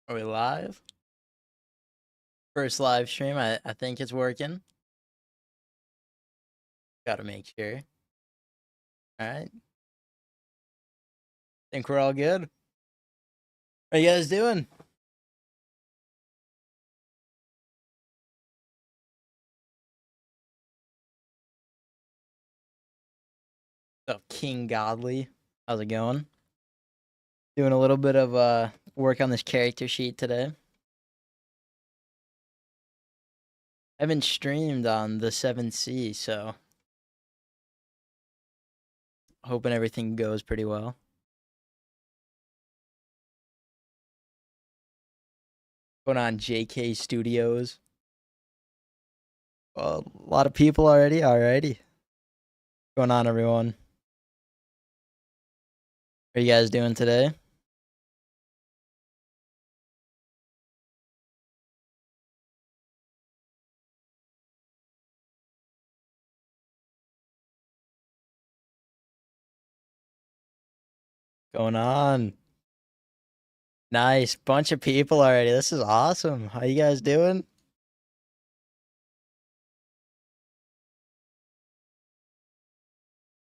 Are we live? First live stream. I think it's working. Gotta make sure. Alright. Think we're all good. How you guys doing? What's up, King Godly? How's it going? Doing a little bit of work on this character sheet today. I haven't streamed on the 7C, so hoping everything goes pretty well. Going on JK Studios. Well, a lot of people already. Alrighty. Going on, everyone? How are you guys doing today? Going on? Nice. Bunch of people already. This is awesome. How you guys doing?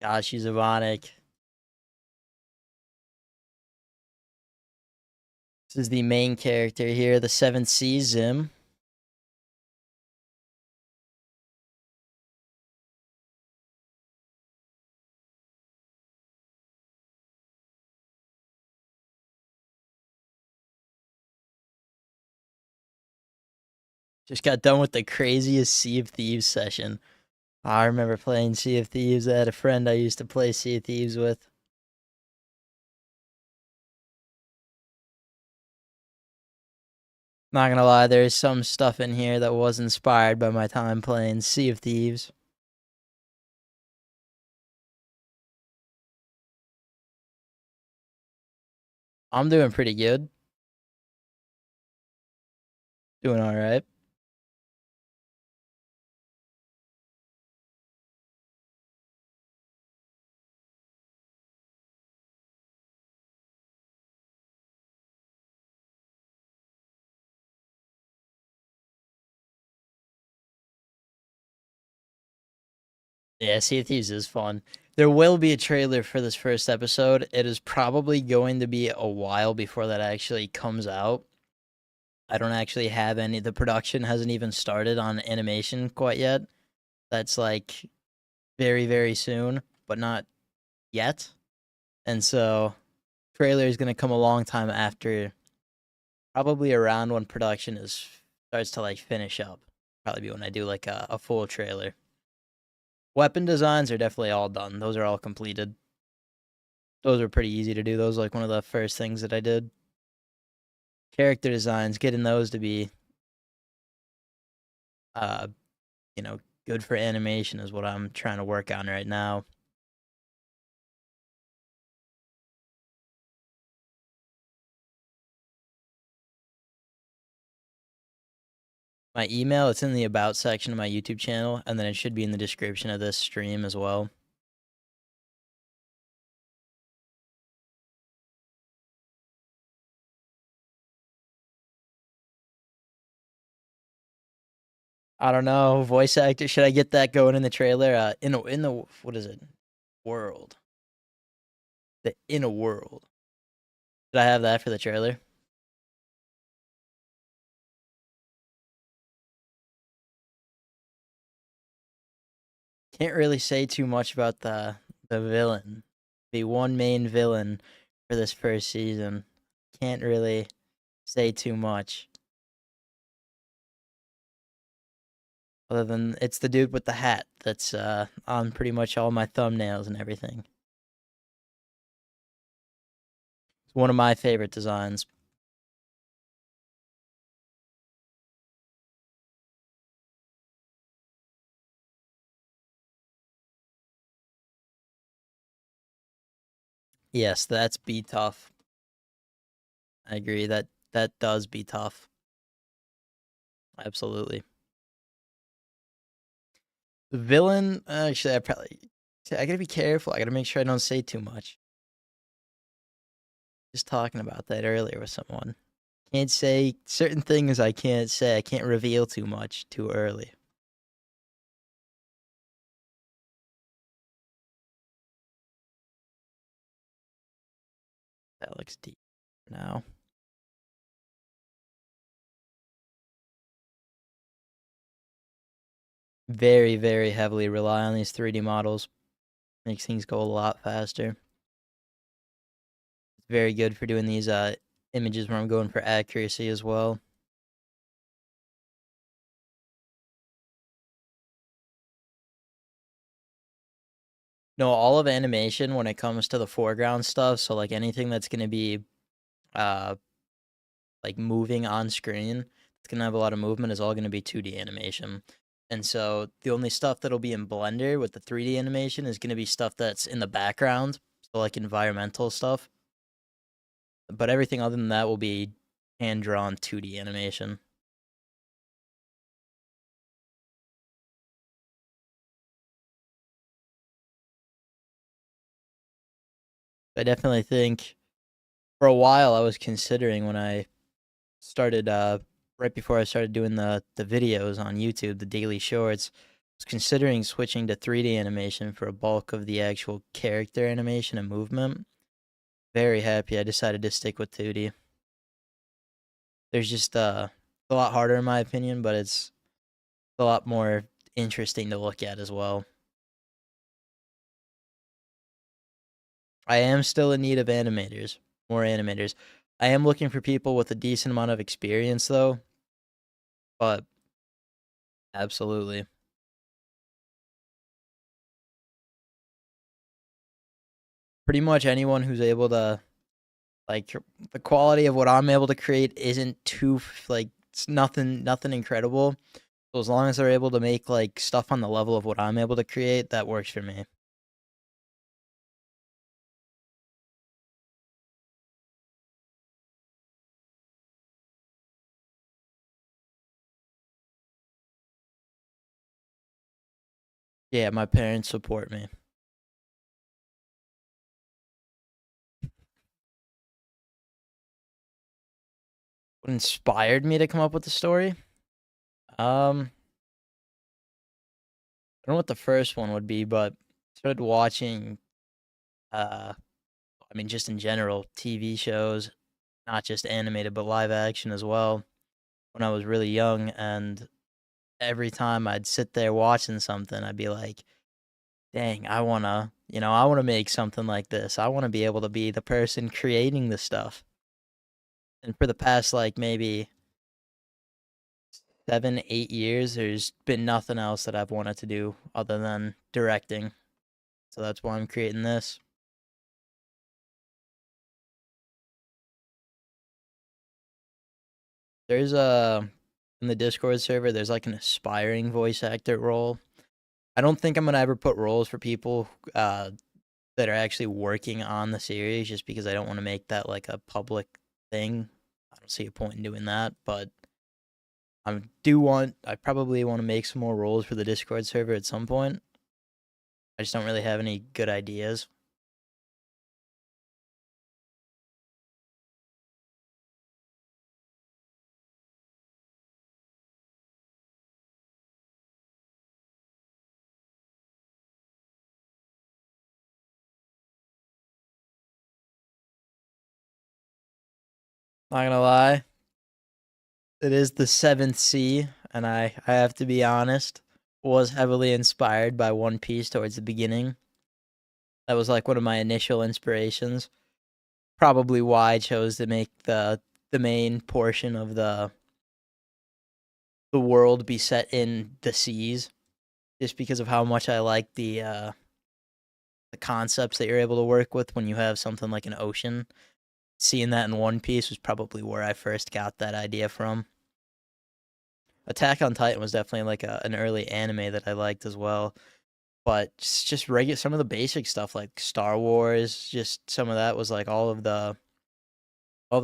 Gosh, she's Evonic. This is the main character here, the 7C Zim. Just got done with the craziest Sea of Thieves session. I remember playing Sea of Thieves. I had a friend I used to play Sea of Thieves with. Not gonna lie, there's some stuff in here that was inspired by my time playing Sea of Thieves. I'm doing pretty good. Doing alright. Yeah, Sea of Thieves is fun. There will be a trailer for this first episode. It is probably going to be a while before that actually comes out. I don't actually have any. The production hasn't even started on animation quite yet. That's like very, very soon, but not yet. And so, trailer is going to come a long time after, probably around when production starts to like finish up. Probably be when I do like a full trailer. Weapon designs are definitely all done. Those are all completed. Those are pretty easy to do. Those are like one of the first things that I did. Character designs, getting those to be, you know, good for animation is what I'm trying to work on right now. My email, it's in the about section of my YouTube channel, and then it should be in the description of this stream as well. I don't know, voice actor. Should I get that going in the trailer? In the what is it? World. In a world. Should I have that for the trailer? Can't really say too much about the villain. The one main villain for this first season. Can't really say too much. Other than it's the dude with the hat that's on pretty much all my thumbnails and everything. It's one of my favorite designs. Yes, that's be tough. I agree that does be tough. Absolutely. The villain, actually, I gotta be careful. I gotta make sure I don't say too much. Just talking about that earlier with someone. Can't say certain things I can't say. I can't reveal too much too early. That looks deep now. Very, very heavily rely on these 3D models. Makes things go a lot faster. It's very good for doing these images where I'm going for accuracy as well. No, all of animation when it comes to the foreground stuff, so like anything that's gonna be uh like moving on screen, it's gonna have a lot of movement is all gonna be 2D animation. And so the only stuff that'll be in Blender with the 3D animation is gonna be stuff that's in the background, so like environmental stuff. But everything other than that will be hand drawn 2D animation. I definitely think for a while I was considering when I started right before I started doing the videos on YouTube, the daily shorts, I was considering switching to 3D animation for a bulk of the actual character animation and movement. Very happy I decided to stick with 2D. There's just a lot harder in my opinion, but it's a lot more interesting to look at as well. I am still in need of animators, more animators. I am looking for people with a decent amount of experience though, but absolutely. Pretty much anyone who's able to like the quality of what I'm able to create isn't too like it's nothing incredible. So as long as they're able to make like stuff on the level of what I'm able to create, that works for me. Yeah, my parents support me. What inspired me to come up with the story? I don't know what the first one would be, but I started watching I mean just in general TV shows, not just animated but live action as well when I was really young, and every time I'd sit there watching something, I'd be like, "Dang, I wanna, I wanna make something like this. I wanna be able to be the person creating the stuff." And for the past like maybe 7, 8 years, there's been nothing else that I've wanted to do other than directing. So that's why I'm creating this. There's a in the Discord server, there's like an aspiring voice actor role. I don't think I'm gonna ever put roles for people that are actually working on the series, just because I don't want to make that like a public thing. I don't see a point in doing that, but I probably want to make some more roles for the Discord server at some point. I just don't really have any good ideas. Not gonna lie, it is the seventh sea, and I have to be honest, was heavily inspired by One Piece towards the beginning. That was like one of my initial inspirations. Probably why I chose to make the main portion of the world be set in the seas, just because of how much I like the concepts that you're able to work with when you have something like an ocean. Seeing that in One Piece was probably where I first got that idea from. Attack on Titan was definitely like an early anime that I liked as well. But just regular some of the basic stuff like Star Wars, just some of that was like all the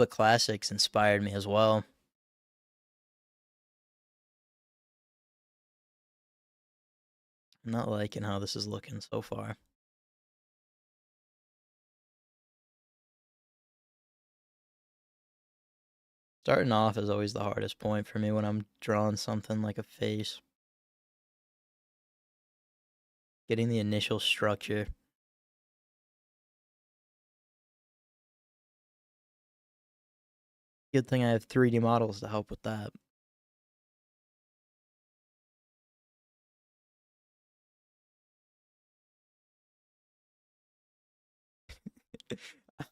classics inspired me as well. I'm not liking how this is looking so far. Starting off is always the hardest point for me when I'm drawing something like a face. Getting the initial structure. Good thing I have 3D models to help with that.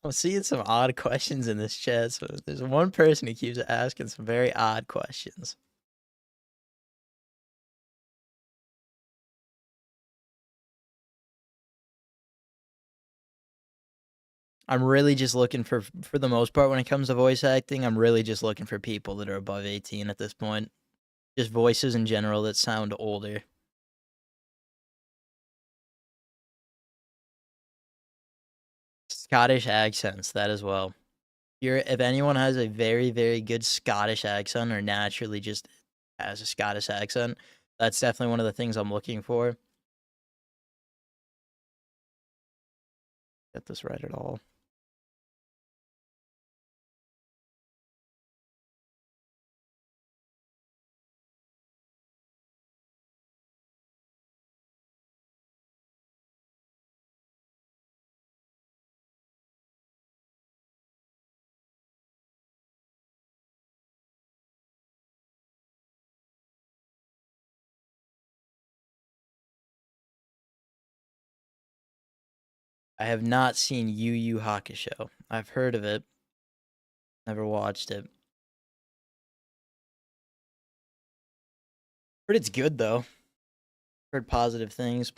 I'm seeing some odd questions in this chat. So there's one person who keeps asking some very odd questions. I'm really just looking for the most part when it comes to voice acting, I'm really just looking for people that are above 18 at this point. Just voices in general that sound older. Scottish accents, that as well. If anyone has a very, very good Scottish accent or naturally just has a Scottish accent, that's definitely one of the things I'm looking for. Get this right at all. I have not seen Yu Yu Hakusho. I've heard of it, never watched it. Heard it's good though. Heard positive things.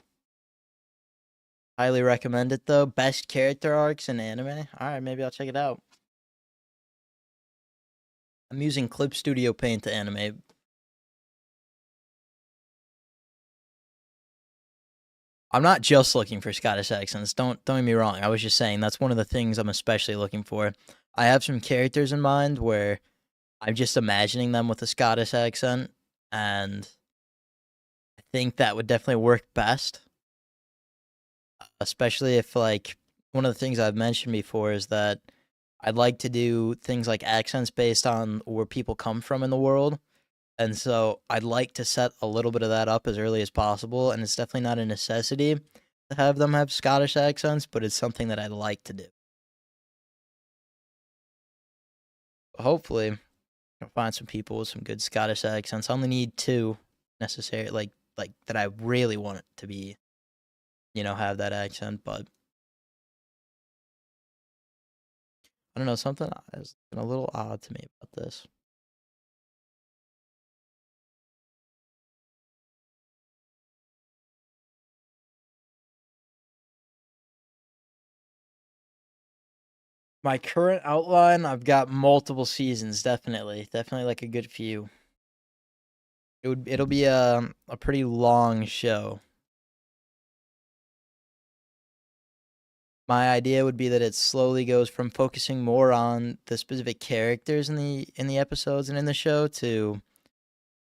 Highly recommend it though. Best character arcs in anime. All right, maybe I'll check it out. I'm using Clip Studio Paint to animate. I'm not just looking for Scottish accents. Don't get me wrong. I was just saying that's one of the things I'm especially looking for. I have some characters in mind where I'm just imagining them with a Scottish accent, and I think that would definitely work best. Especially if like one of the things I've mentioned before is that I'd like to do things like accents based on where people come from in the world. And so I'd like to set a little bit of that up as early as possible. And it's definitely not a necessity to have them have Scottish accents, but it's something that I'd like to do. Hopefully, I'll find some people with some good Scottish accents. I only need two necessary, like that I really want it to be, have that accent. But I don't know, something has been a little odd to me about this. My current outline, I've got multiple seasons, definitely like a good few. It'll be a pretty long show. My idea would be that it slowly goes from focusing more on the specific characters in the episodes and in the show to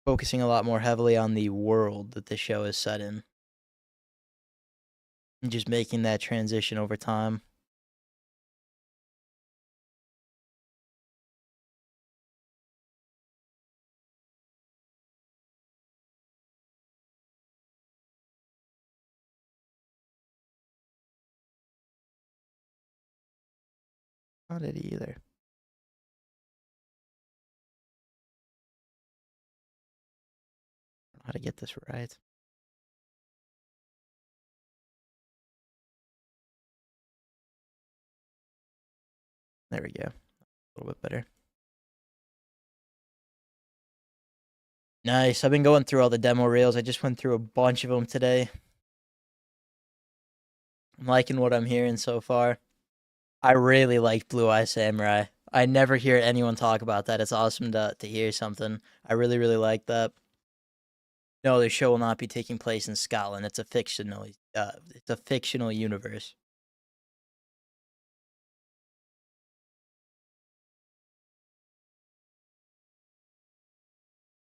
focusing a lot more heavily on the world that the show is set in. And just making that transition over time. Not it either. How to get this right. There we go. A little bit better. Nice. I've been going through all the demo reels. I just went through a bunch of them today. I'm liking what I'm hearing so far. I really like Blue Eye Samurai. I never hear anyone talk about that. It's awesome to hear something. I really, really like that. No, the show will not be taking place in Scotland. It's a fictional universe.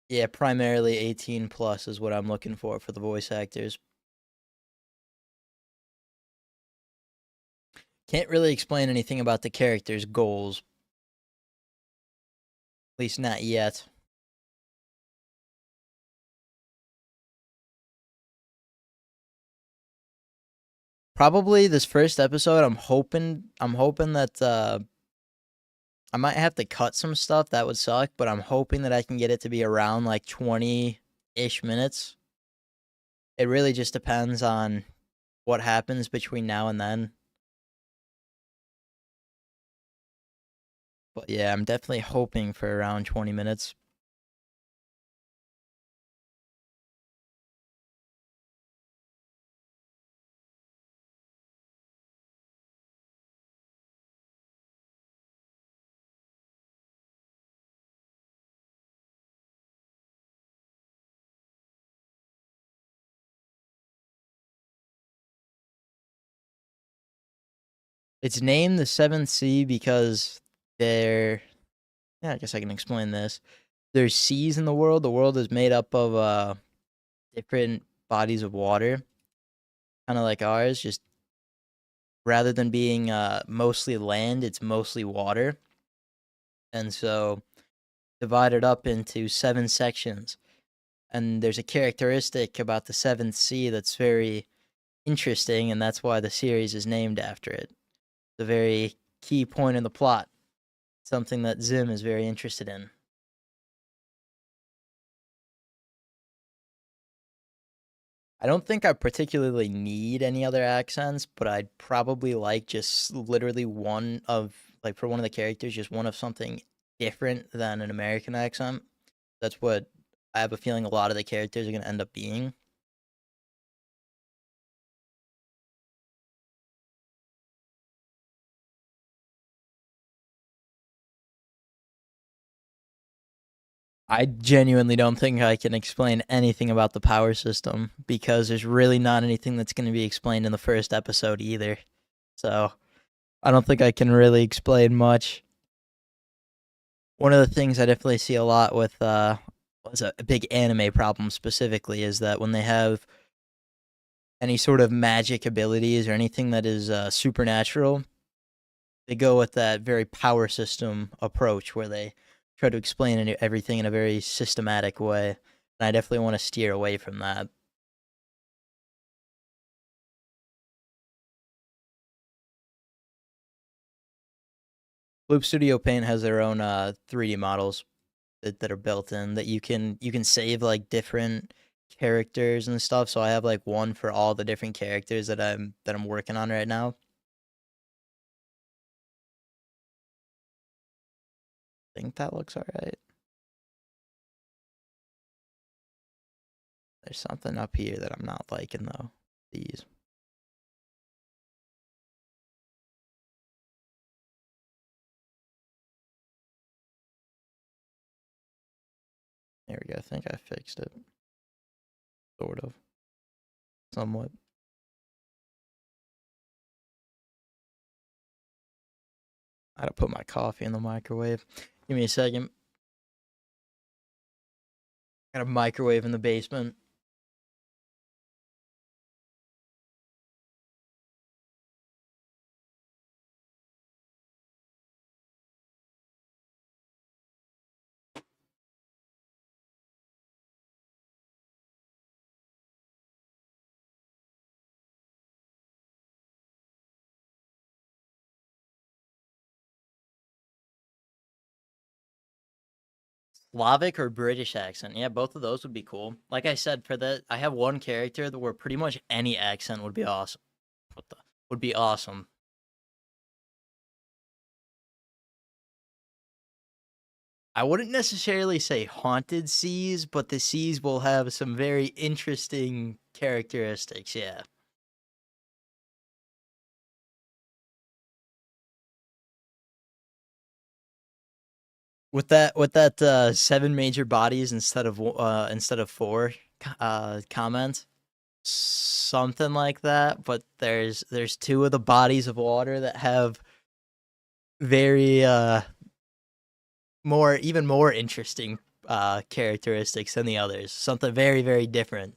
Yeah, primarily 18 plus is what I'm looking for the voice actors. Can't really explain anything about the characters' goals. At least not yet. Probably this first episode, I'm hoping that I might have to cut some stuff. That would suck, but I'm hoping that I can get it to be around like 20-ish minutes. It really just depends on what happens between now and then. But yeah, I'm definitely hoping for around 20 minutes. It's named the Seventh Sea because there. Yeah, I guess I can explain this. There's seas in the world. The world is made up of different bodies of water, kind of like ours. Just rather than being mostly land, it's mostly water, and so divided up into 7 sections. And there's a characteristic about the Seventh Sea that's very interesting, and that's why the series is named after it. It's a very key point in the plot, something that Zim is very interested in. I don't think I particularly need any other accents, but I'd probably like just literally one of, like, for one of the characters, just one of something different than an American accent. That's what I have a feeling a lot of the characters are going to end up being. I genuinely don't think I can explain anything about the power system because there's really not anything that's going to be explained in the first episode either. So I don't think I can really explain much. One of the things I definitely see a lot with what's a big anime problem specifically is that when they have any sort of magic abilities or anything that is supernatural, they go with that very power system approach where they try to explain everything in a very systematic way. And I definitely want to steer away from that. Loop Studio Paint has their own 3D models that are built in that you can save like different characters and stuff. So I have like one for all the different characters that I'm working on right now. I think that looks alright. There's something up here that I'm not liking though. These. There we go. I think I fixed it. Sort of. Somewhat. I had to put my coffee in the microwave. Give me a second. Got a microwave in the basement. Slavic or British accent. Yeah, both of those would be cool. Like I said, for that, I have one character that where pretty much any accent would be awesome. What the would be awesome. I wouldn't necessarily say haunted seas, but the seas will have some very interesting characteristics. Yeah. With that 7 major bodies instead of four comment, something like that. But there's two of the bodies of water that have very even more interesting characteristics than the others. Something very, very different.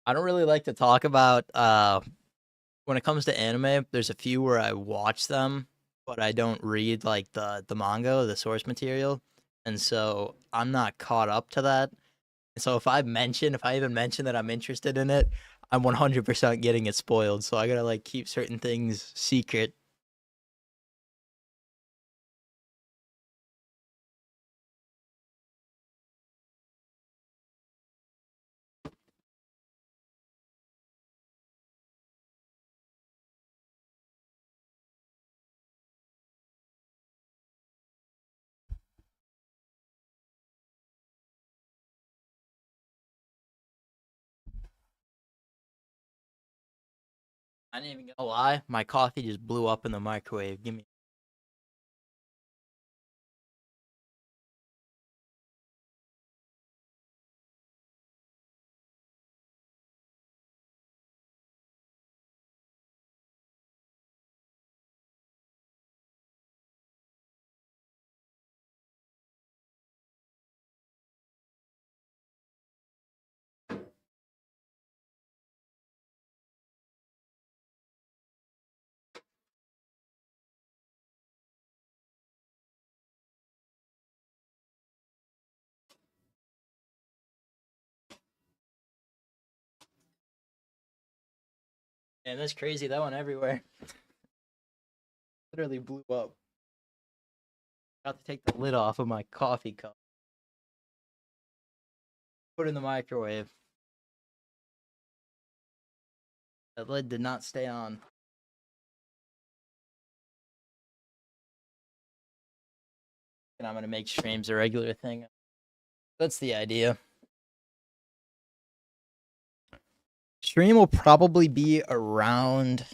I don't really like to talk about when it comes to anime. There's a few where I watch them, but I don't read like the manga, the source material, and so I'm not caught up to that. So if I even mention that I'm interested in it, I'm 100% getting it spoiled. So I gotta like keep certain things secret. I ain't even gonna lie, my coffee just blew up in the microwave. Give me. And that's crazy. That went everywhere. Literally blew up. Got to take the lid off of my coffee cup. Put it in the microwave. That lid did not stay on. And I'm gonna make streams a regular thing. That's the idea. Stream will probably be around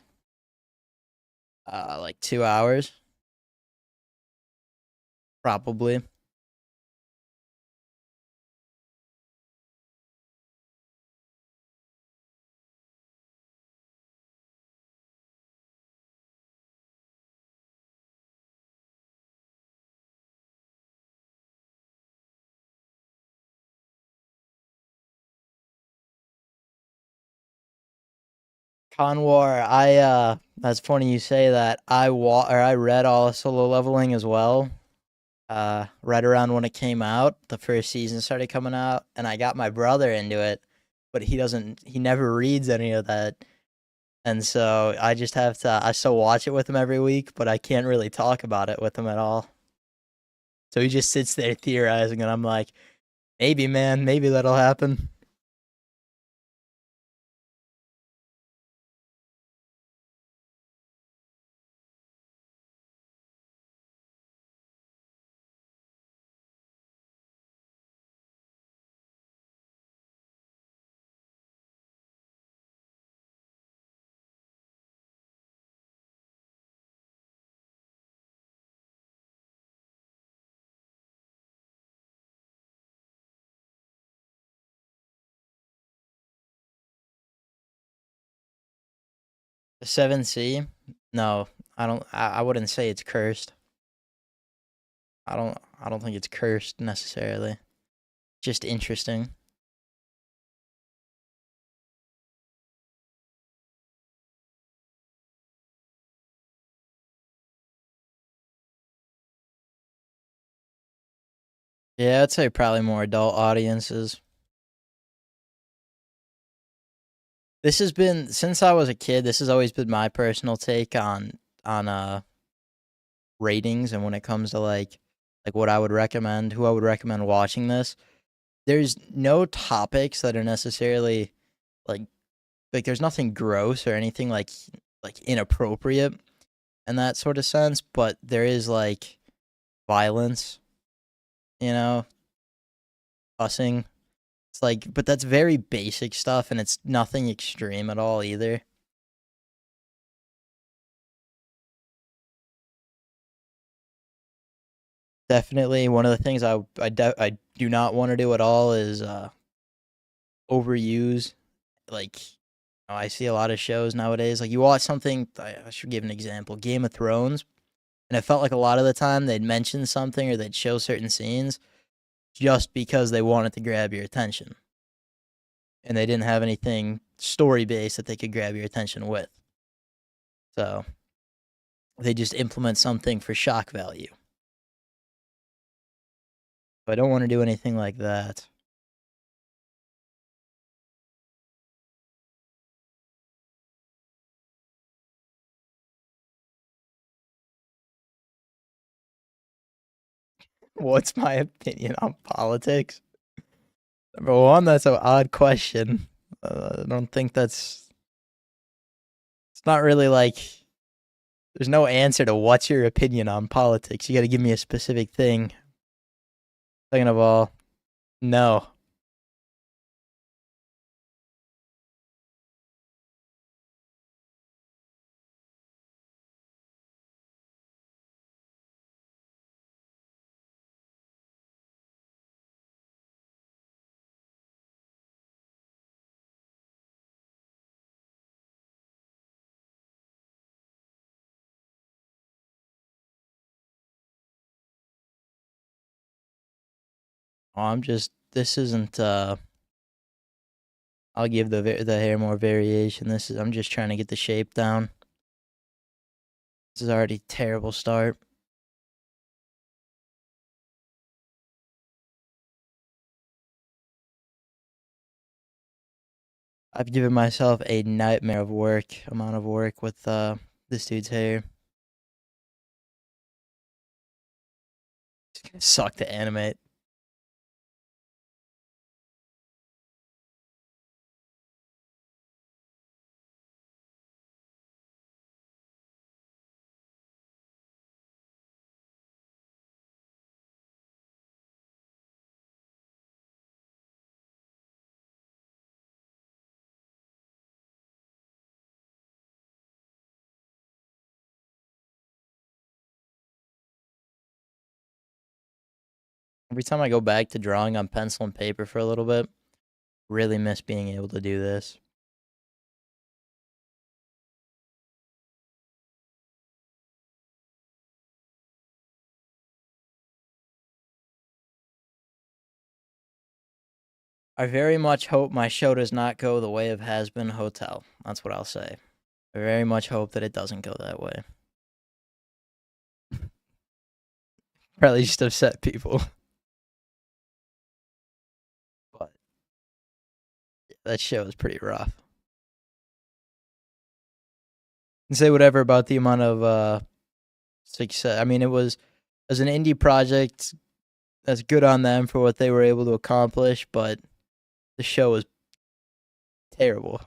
like 2 hours. Probably. Conwar, that's funny you say that. I read all of Solo Leveling as well. Right around when it came out, the first season started coming out, and I got my brother into it, but he never reads any of that. And so I still watch it with him every week, but I can't really talk about it with him at all. So he just sits there theorizing, and I'm like, maybe, man, maybe that'll happen. The 7C? No, I don't. I wouldn't say it's cursed. I don't think it's cursed necessarily. Just interesting. Yeah, I'd say probably more adult audiences. This has been since I was a kid. This has always been my personal take on ratings and when it comes to like what I would recommend, who I would recommend watching this. There's no topics that are necessarily like there's nothing gross or anything like inappropriate in that sort of sense, but there is like violence, you know, fussing. It's like, but that's very basic stuff, and it's nothing extreme at all either. Definitely, one of the things I do not want to do at all is overuse. Like, I see a lot of shows nowadays. Like, you watch something. I should give an example. Game of Thrones, and it felt like a lot of the time they'd mention something or they'd show certain scenes just because they wanted to grab your attention. and they didn't have anything story based that they could grab your attention with. So they just implement something for shock value. But I don't want to do anything like that. What's my opinion on politics? Number one, that's an odd question. I don't think that's. It's not really like. There's no answer to what's your opinion on politics. You got to give me a specific thing. Second of all, no. Oh, I'm just. This isn't. I'll give the hair more variation. I'm just trying to get the shape down. This is already a terrible start. I've given myself a nightmare of amount of work with this dude's hair. It's gonna suck to animate. Every time I go back to drawing on pencil and paper for a little bit, really miss being able to do this. I very much hope my show does not go the way of Has Been Hotel. That's what I'll say. I very much hope that it doesn't go that way. Probably just upset people. But yeah, that show is pretty rough. And say whatever about the amount of success. I mean, it was as an indie project. That's good on them for what they were able to accomplish, but the show was terrible.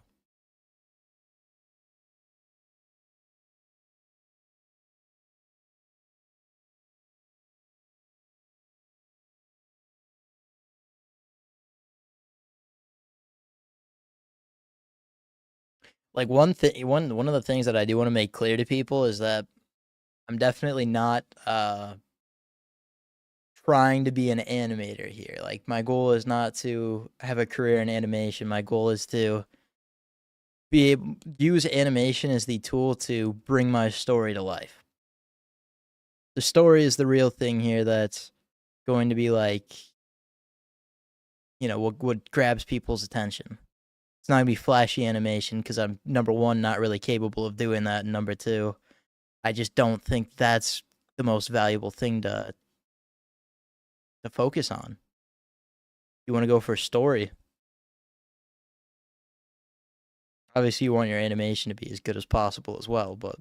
Like one of the things that I do want to make clear to people is that I'm definitely not trying to be an animator here. Like my goal is not to have a career in animation. My goal is to be able use animation as the tool to bring my story to life. The story is the real thing here that's going to be like, what grabs people's attention. It's not gonna be flashy animation because I'm number one, not really capable of doing that, and number two, I just don't think that's the most valuable thing to focus on. You want to go for a story. Obviously, you want your animation to be as good as possible as well, but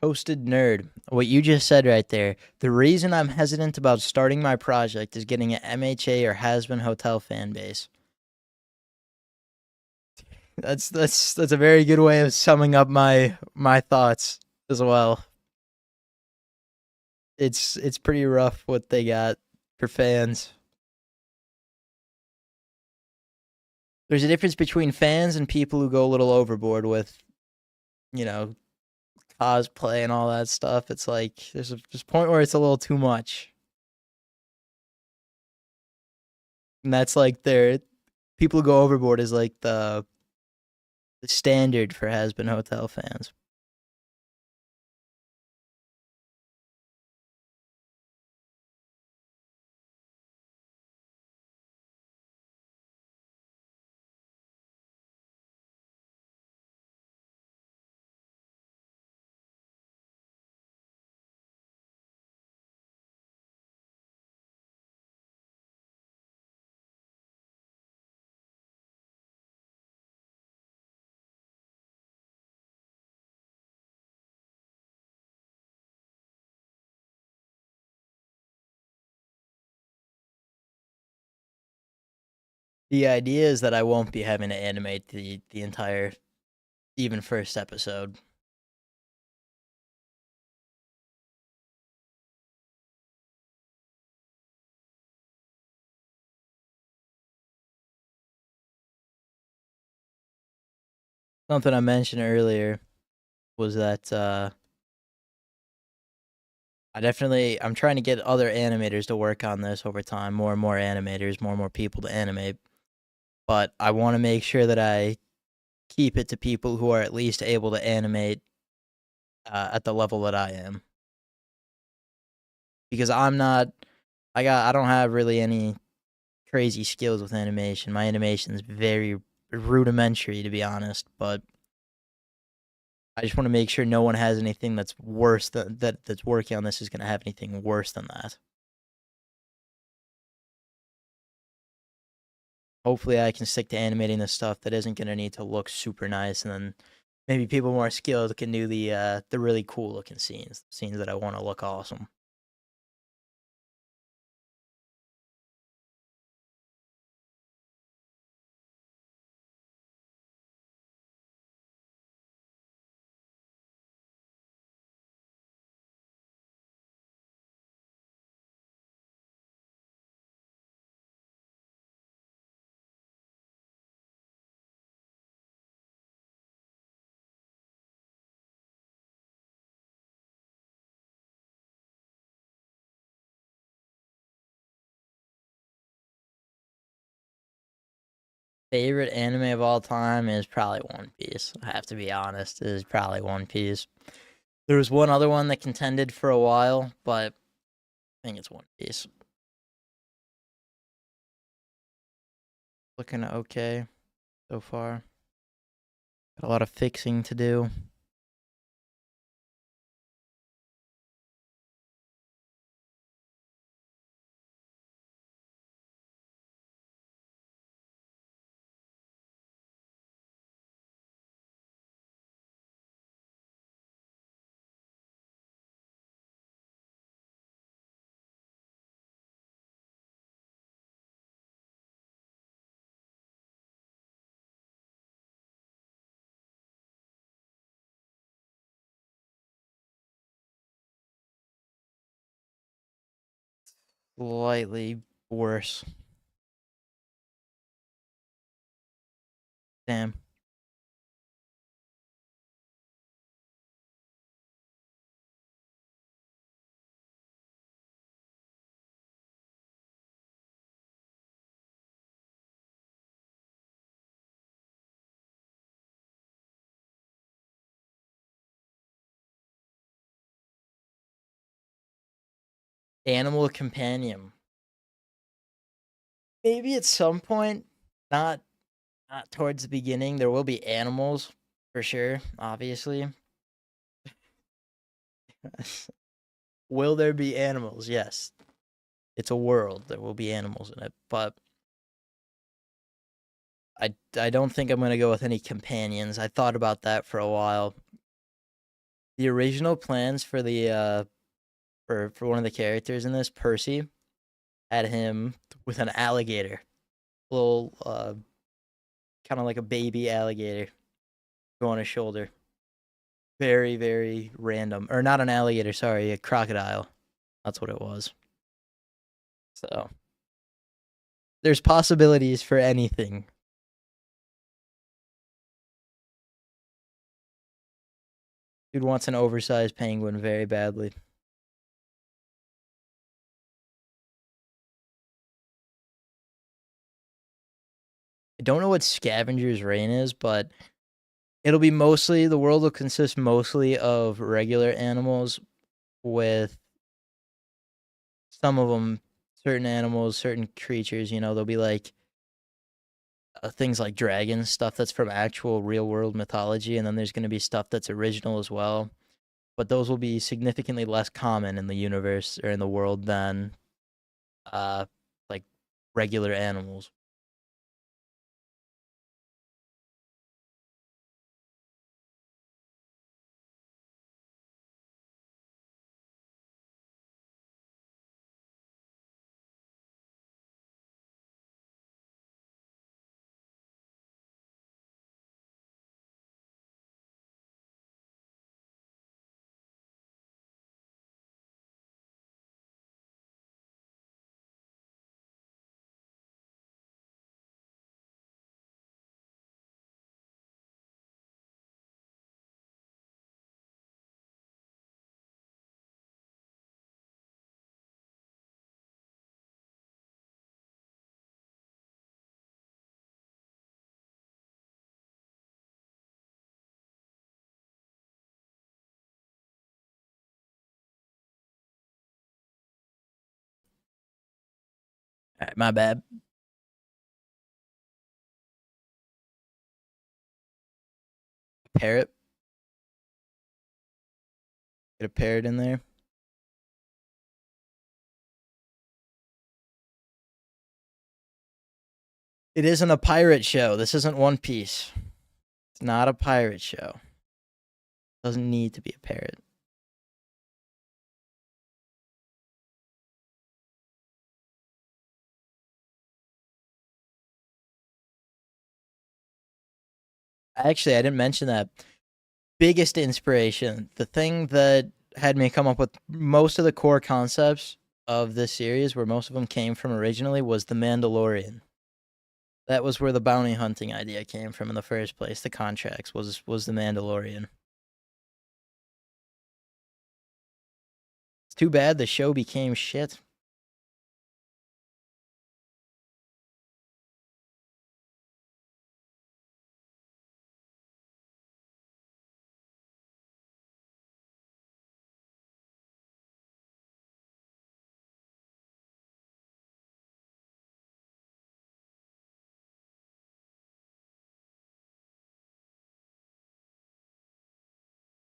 Toasted nerd. What you just said right there. The reason I'm hesitant about starting my project is getting an MHA or Has Been Hotel fan base. That's a very good way of summing up my thoughts as well. It's pretty rough what they got for fans. There's a difference between fans and people who go a little overboard with, you know, cosplay and all that stuff. It's like there's a point where it's a little too much. And that's like their people who go overboard is like the standard for Has Been Hotel fans. The idea is that I won't be having to animate the entire even first episode. Something I mentioned earlier was that I'm trying to get other animators to work on this over time, more and more animators, more and more people to animate. But I want to make sure that I keep it to people who are at least able to animate at the level that I am. Because I don't have really any crazy skills with animation. My animation is very rudimentary, to be honest, but I just want to make sure no one has anything that's worse that's working on this is going to have anything worse than that. Hopefully I can stick to animating the stuff that isn't going to need to look super nice, and then maybe people more skilled can do the really cool looking scenes that I want to look awesome. Favorite anime of all time is probably One Piece. I have to be honest, it is probably One Piece. There was one other one that contended for a while, but I think it's One Piece. Looking okay so far. Got a lot of fixing to do. Slightly worse. Damn. Animal companion. Maybe at some point, not towards the beginning. There will be animals for sure, obviously. Will there be animals? Yes. It's a world. There will be animals in it, but I don't think I'm gonna go with any companions. I thought about that for a while. The original plans for the for one of the characters in this, Percy, had him with an alligator, little kind of like a baby alligator, go on his shoulder. Very very random, or not an alligator, sorry, a crocodile. That's what it was. So there's possibilities for anything. Dude wants an oversized penguin very badly. I don't know what Scavenger's Reign is, but it'll be mostly, the world will consist mostly of regular animals with some of them, certain animals, certain creatures, you know, they'll be like things like dragons, stuff that's from actual real world mythology, and then there's going to be stuff that's original as well. But those will be significantly less common in the universe or in the world than uh like regular animals. All right, my bad. Parrot. Get a parrot in there. It isn't a pirate show. This isn't One Piece. It's not a pirate show. Doesn't need to be a parrot. Actually, I didn't mention that. Biggest inspiration, the thing that had me come up with most of the core concepts of this series, where most of them came from originally, was The Mandalorian. That was where the bounty hunting idea came from in the first place. The contracts was The Mandalorian. It's too bad the show became shit.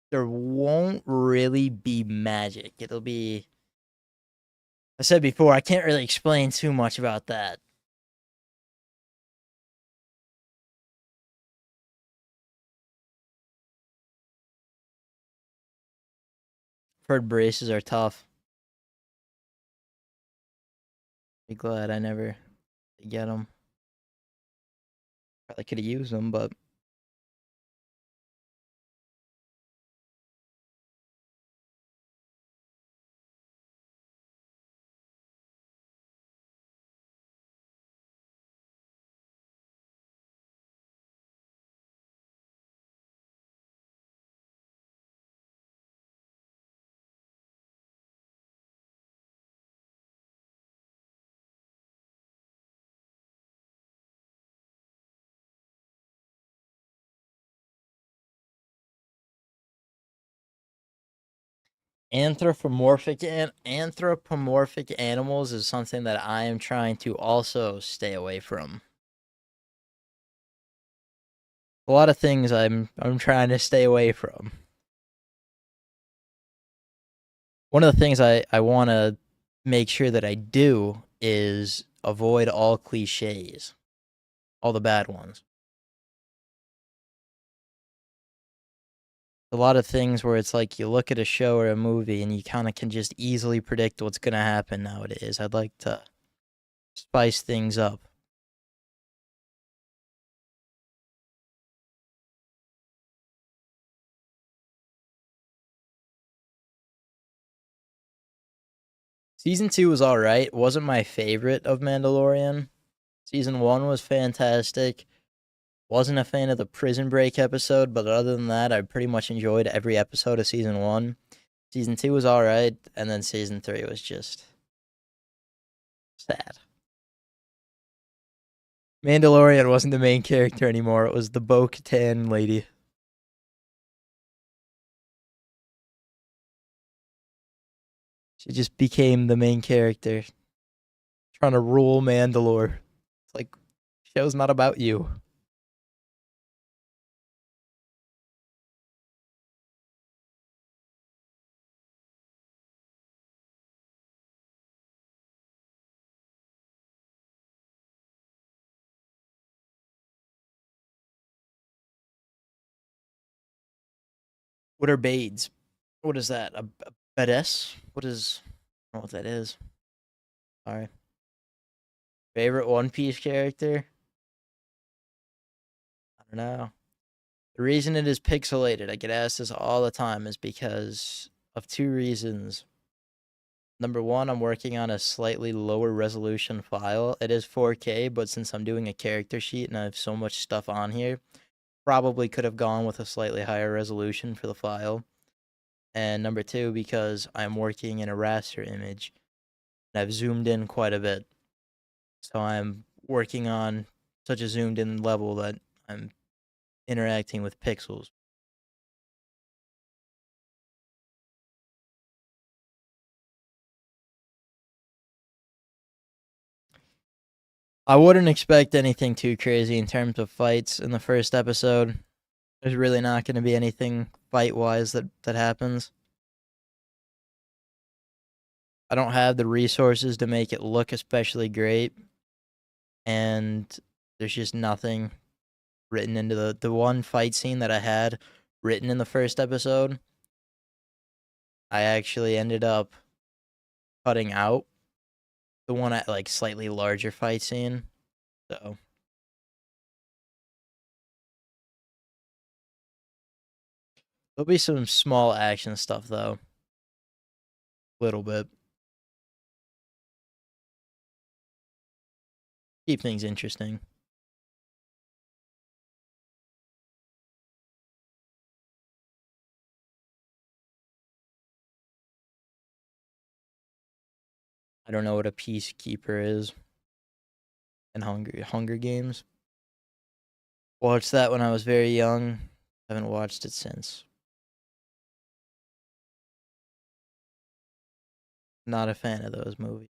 There won't really be magic. It'll be, I said before, I can't really explain too much about that. Heard braces are tough. Be glad I never get them. Probably could have used them, but anthropomorphic animals is something that I am trying to also stay away from. A lot of things I'm trying to stay away from. One of the things I want to make sure that I do is avoid all cliches, all the bad ones. A lot of things where it's like you look at a show or a movie and you kind of can just easily predict what's going to happen nowadays. I'd like to spice things up. Season 2 was all right. Wasn't my favorite of Mandalorian. Season 1 was fantastic. Wasn't a fan of the Prison Break episode, but other than that, I pretty much enjoyed every episode of season 1. Season 2 was alright, and then season 3 was just sad. Mandalorian wasn't the main character anymore. It was the Bo-Katan lady. She just became the main character, trying to rule Mandalore. It's like, show's not about you. What are Bades? What is that? A badass? What is? I don't know what that is. Sorry. Favorite One Piece character? I don't know. The reason it is pixelated, I get asked this all the time, is because of two reasons. Number one, I'm working on a slightly lower resolution file. It is 4K, but since I'm doing a character sheet and I have so much stuff on here, probably could have gone with a slightly higher resolution for the file. And number two, because I'm working in a raster image, and I've zoomed in quite a bit. So I'm working on such a zoomed in level that I'm interacting with pixels. I wouldn't expect anything too crazy in terms of fights in the first episode. There's really not going to be anything fight-wise that happens. I don't have the resources to make it look especially great, and there's just nothing written into the one fight scene that I had written in the first episode. I actually ended up cutting out the one at like slightly larger fight scene. So there'll be some small action stuff though. Little bit. Keep things interesting. I don't know what a peacekeeper is in Hunger Games. Watched that when I was very young. Haven't watched it since. Not a fan of those movies.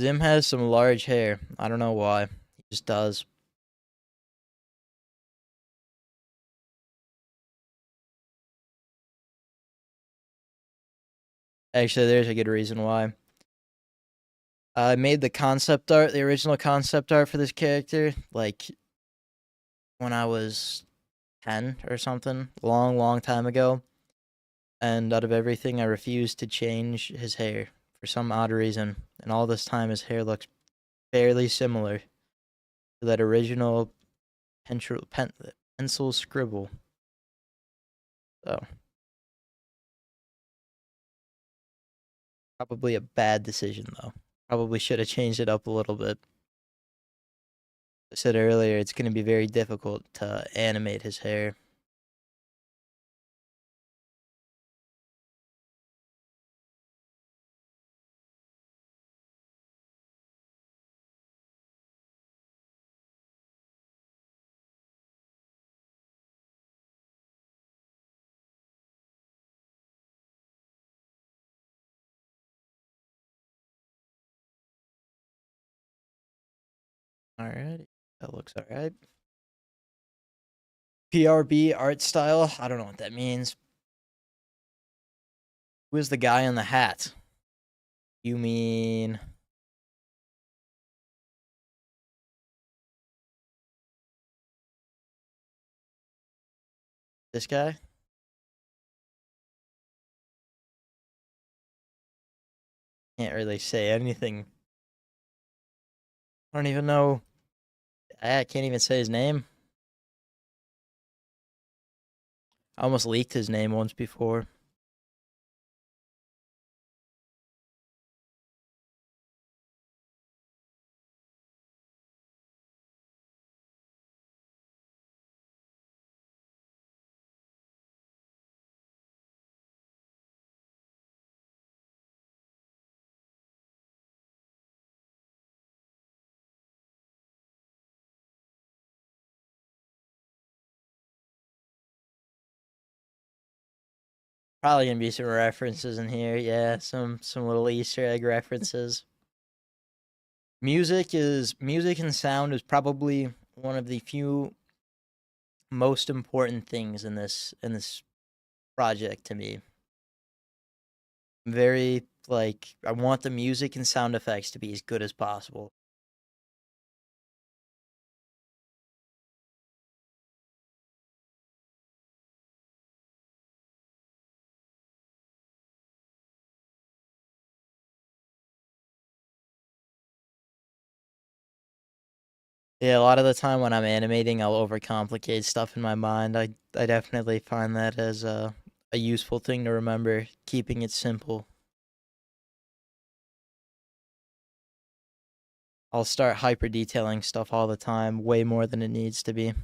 Zim has some large hair. I don't know why. He just does. Actually, there's a good reason why. I made the concept art, the original concept art for this character, like when I was 10 or something, long, long time ago. And out of everything, I refused to change his hair for some odd reason. And all this time, his hair looks fairly similar to that original pencil scribble. So, probably a bad decision, though. Probably should have changed it up a little bit. I said earlier, it's going to be very difficult to animate his hair. Alright, that looks alright. PRB art style, I don't know what that means. Who is the guy in the hat? You mean this guy? Can't really say anything. I don't even know. I can't even say his name. I almost leaked his name once before. Probably gonna be some references in here. Yeah, some little Easter egg references. Music and sound is probably one of the few most important things in this project to me. Very like I want the music and sound effects to be as good as possible. Yeah, a lot of the time when I'm animating, I'll overcomplicate stuff in my mind. I definitely find that as a useful thing to remember, keeping it simple. I'll start hyper detailing stuff all the time, way more than it needs to be.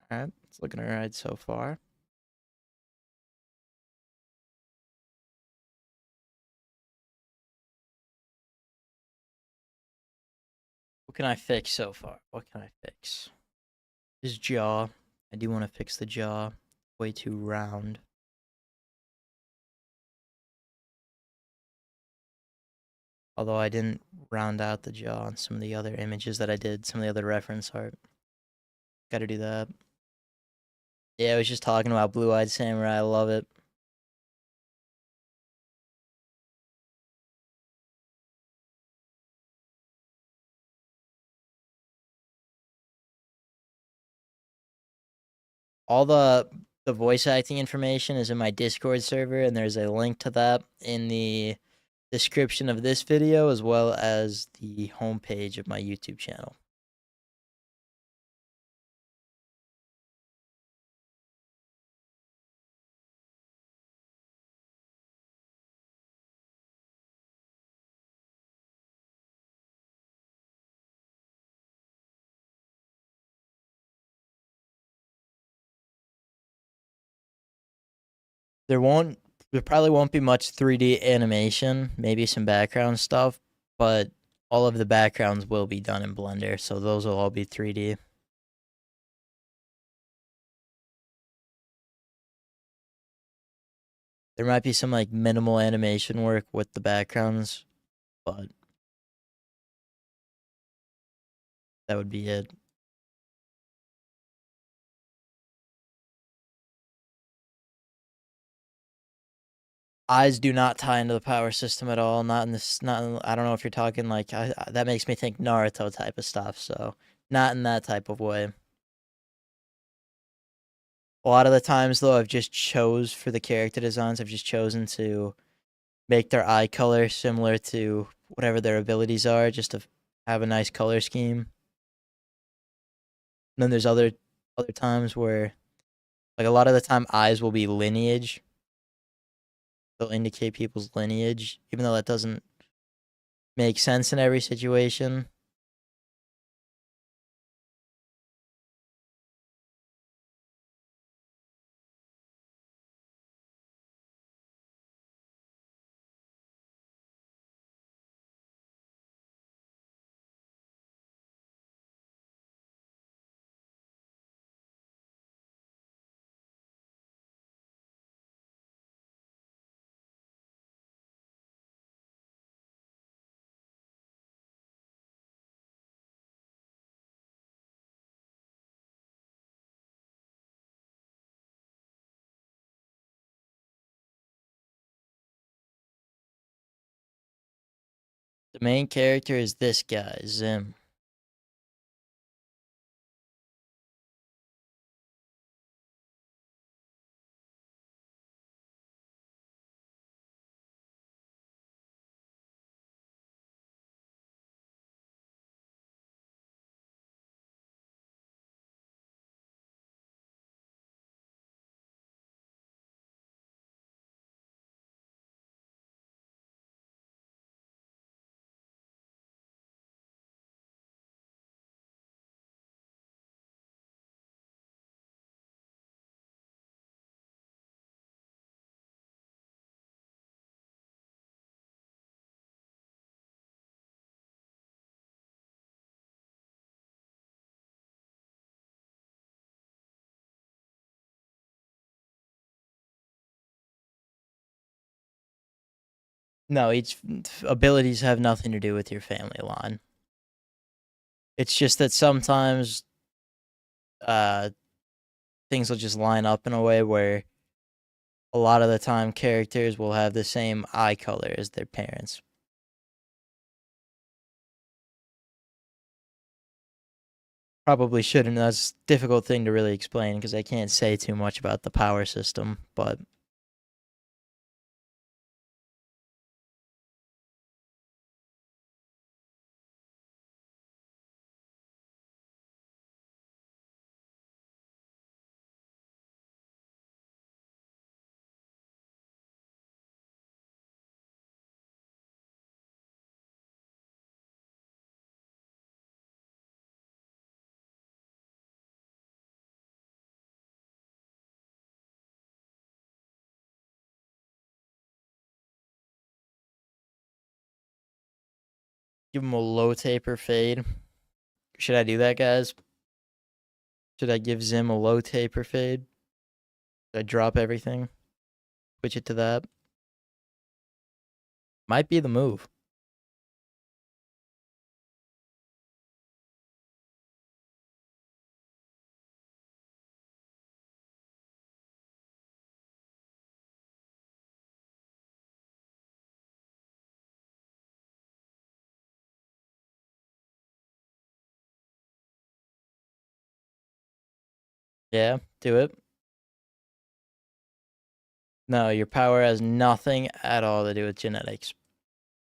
All right, it's looking all right so far. What can I fix so far? What can I fix? His jaw. I do want to fix the jaw. Way too round. Although I didn't round out the jaw on some of the other images that I did, some of the other reference art. Gotta do that. Yeah, I was just talking about Blue Eyed Samurai. I love it. All the voice acting information is in my Discord server, and there's a link to that in the description of this video as well as the homepage of my YouTube channel. There probably won't be much 3D animation, maybe some background stuff, but all of the backgrounds will be done in Blender, so those will all be 3D. There might be some like minimal animation work with the backgrounds, but that would be it. Eyes do not tie into the power system at all. Not in this. Not. I don't know if you're talking like that makes me think Naruto type of stuff. So not in that type of way. A lot of the times though, I've just chose for the character designs. I've just chosen to make their eye color similar to whatever their abilities are, just to have a nice color scheme. And then there's other times where, like a lot of the time, eyes will be lineage. They'll indicate people's lineage, even though that doesn't make sense in every situation. The main character is this guy, Zim. No, each abilities have nothing to do with your family line. It's just that sometimes uh things will just line up in a way where a lot of the time characters will have the same eye color as their parents. Probably shouldn't. That's a difficult thing to really explain because I can't say too much about the power system, but give him a low taper fade. Should I do that, guys? Should I give Zim a low taper fade? Should I drop everything? Switch it to that? Might be the move. Yeah, do it. No, your power has nothing at all to do with genetics.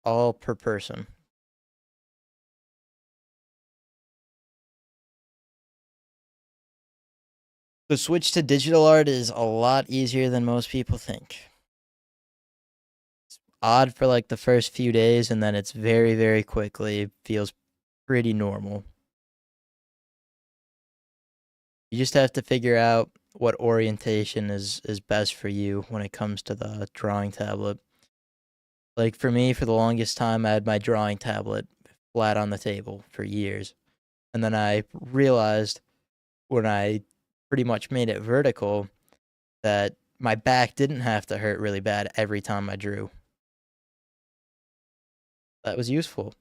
All per person. The switch to digital art is a lot easier than most people think. It's odd for like the first few days, and then it's very, very quickly feels pretty normal. You just have to figure out what orientation is best for you when it comes to the drawing tablet. Like for me, for the longest time, I had my drawing tablet flat on the table for years. And then I realized when I pretty much made it vertical that my back didn't have to hurt really bad every time I drew. That was useful.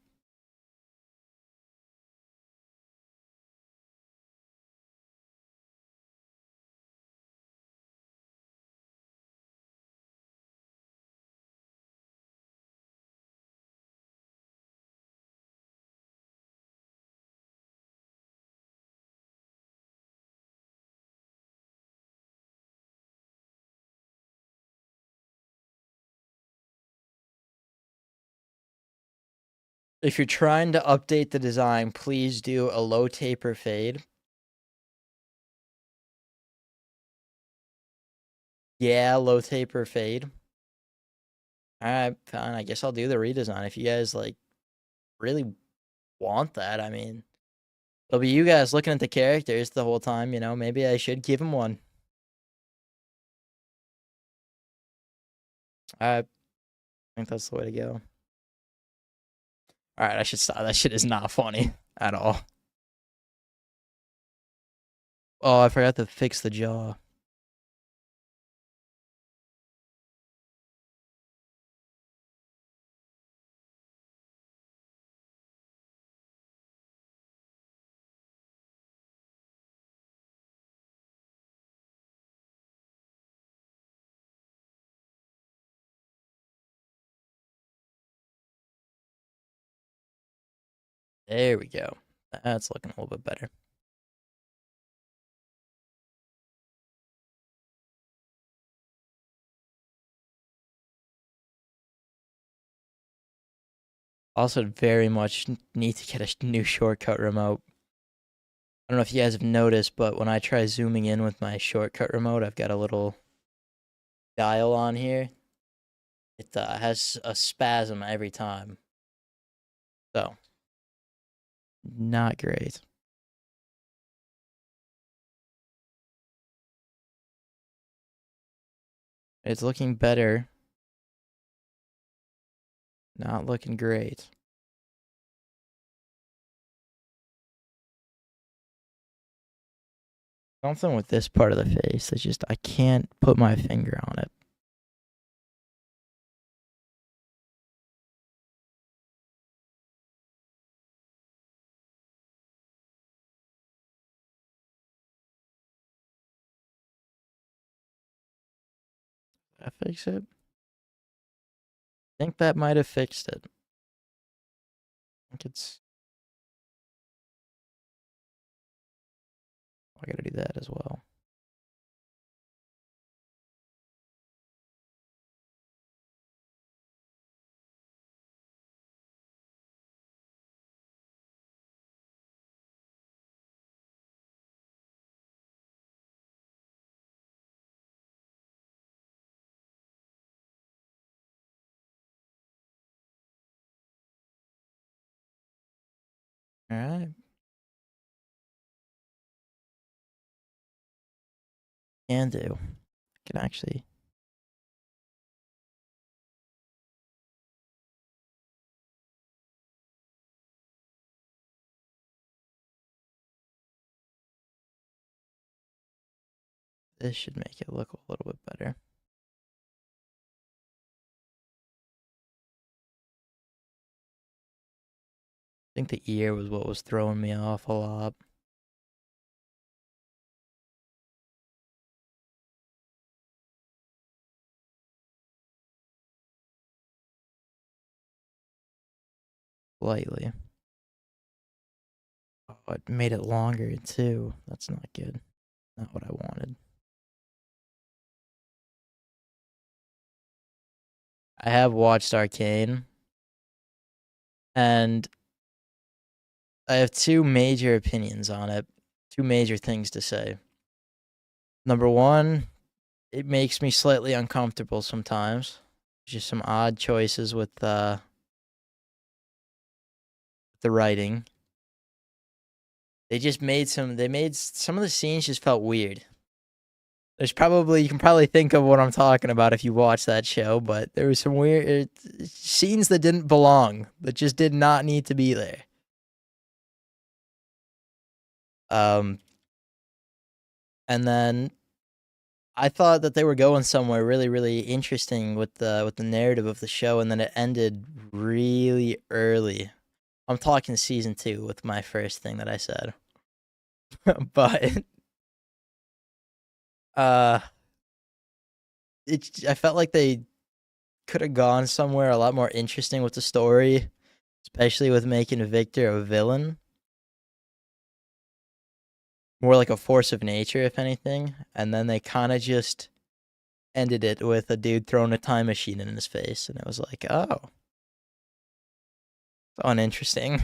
If you're trying to update the design, please do a low taper fade. Yeah, low taper fade. Alright, fine. I guess I'll do the redesign if you guys like really want that. I mean, it'll be you guys looking at the characters the whole time, you know. Maybe I should give him one. I think that's the way to go. Alright, I should stop. That shit is not funny at all. Oh, I forgot to fix the jaw. There we go. That's looking a little bit better. Also, very much need to get a new shortcut remote. I don't know if you guys have noticed, but when I try zooming in with my shortcut remote, I've got a little dial on here. It has a spasm every time. So, not great. It's looking better. Not looking great. Something with this part of the face. It's just, I can't put my finger on it. Did I fix it? I think that might have fixed it. I think it's... I gotta do that as well. Alright. Can do. I can actually... This should make it look a little bit better. I think the ear was what was throwing me off a lot. Slightly. Oh, it made it longer too. That's not good. Not what I wanted. I have watched Arcane, and I have two major opinions on it. Two major things to say. Number one, it makes me slightly uncomfortable sometimes. Just some odd choices with the writing. They made some of the scenes just felt weird. You can probably think of what I'm talking about if you watch that show, but there was some weird scenes that didn't belong, that just did not need to be there. And then I thought that they were going somewhere really, really interesting with the narrative of the show, and then it ended really early. I'm talking season 2 with my first thing that I said. But I felt like they could have gone somewhere a lot more interesting with the story, especially with making Victor a villain. More like a force of nature, if anything. And then they kind of just ended it with a dude throwing a time machine in his face. And it was like, oh, it's uninteresting.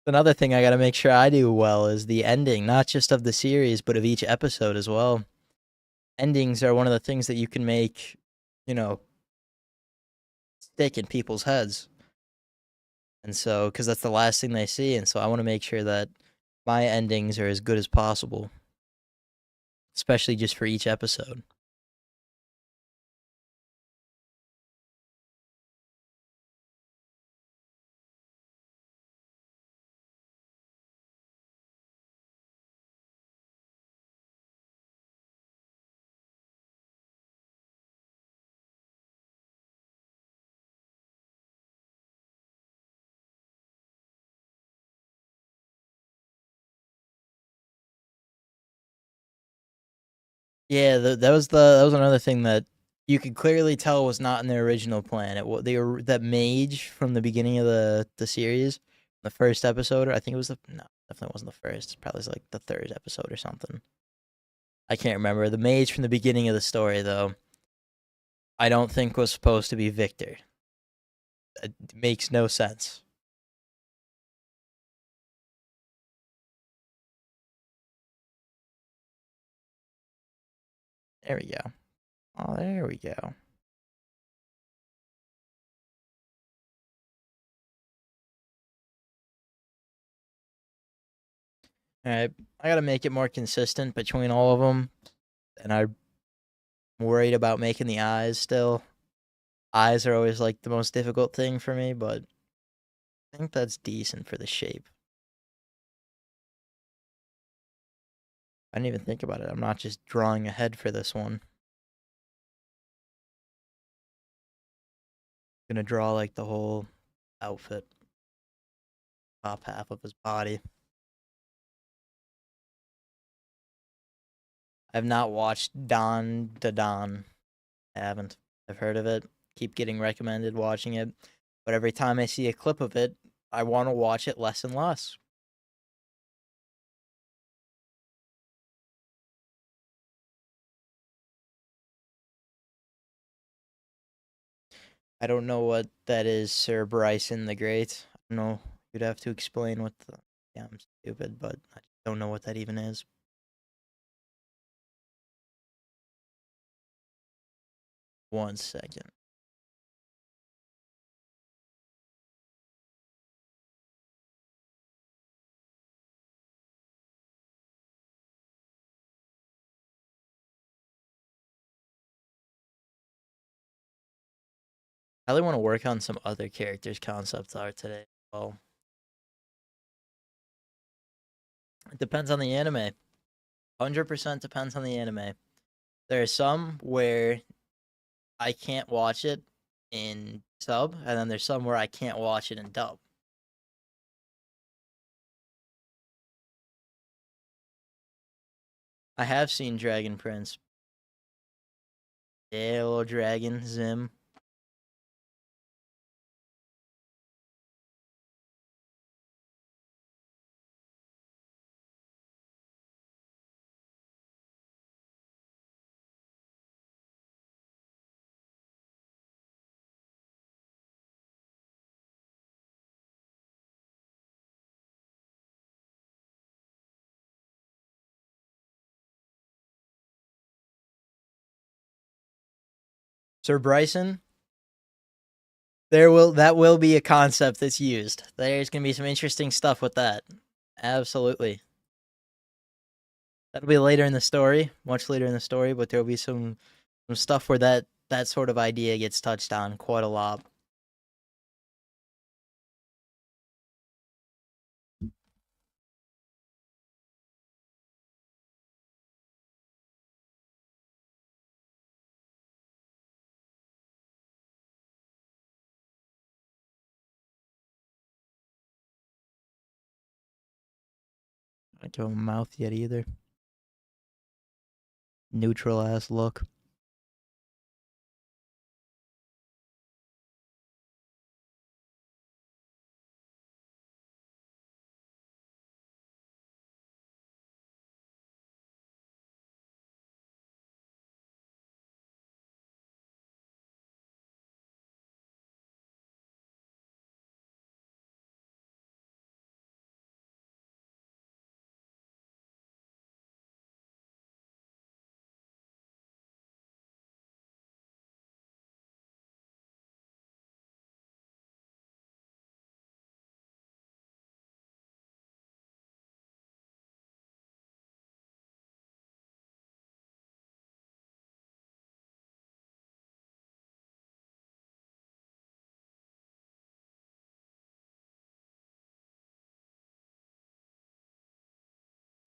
Another thing I gotta make sure I do well is the ending, not just of the series, but of each episode as well. Endings are one of the things that you can make, stick in people's heads. And so, because that's the last thing they see. And so I want to make sure that my endings are as good as possible, especially just for each episode. Yeah, that was another thing that you could clearly tell was not in their original plan. That mage from the beginning of the series, the first episode. I think it was no, definitely wasn't the first. Probably was like the third episode or something. I can't remember. The mage from the beginning of the story, though, I don't think was supposed to be Victor. It makes no sense. There we go. Oh, there we go. Alright, I gotta make it more consistent between all of them, and I'm worried about making the eyes still. Eyes are always, like, the most difficult thing for me, but I think that's decent for the shape. I didn't even think about it. I'm not just drawing a head for this one. I'm gonna draw, like, the whole outfit. Top half of his body. I've not watched Dawn to Dawn. I haven't. I've heard of it. Keep getting recommended watching it. But every time I see a clip of it, I want to watch it less and less. I don't know what that is, Sir Bryson the Great. I don't know. You'd have to explain what the. Yeah, I'm stupid, but I don't know what that even is. One second. I really want to work on some other characters' concept art today. Well, it depends on the anime. 100% depends on the anime. There are some where I can't watch it in sub, and then there's some where I can't watch it in dub. I have seen Dragon Prince. Yeah, little dragon, Zim. Sir Bryson, that will be a concept that's used. There's gonna be some interesting stuff with that. Absolutely. That'll be later in the story, much later in the story, but there'll be some stuff where that sort of idea gets touched on quite a lot. I don't mouth yet either. Neutral ass look.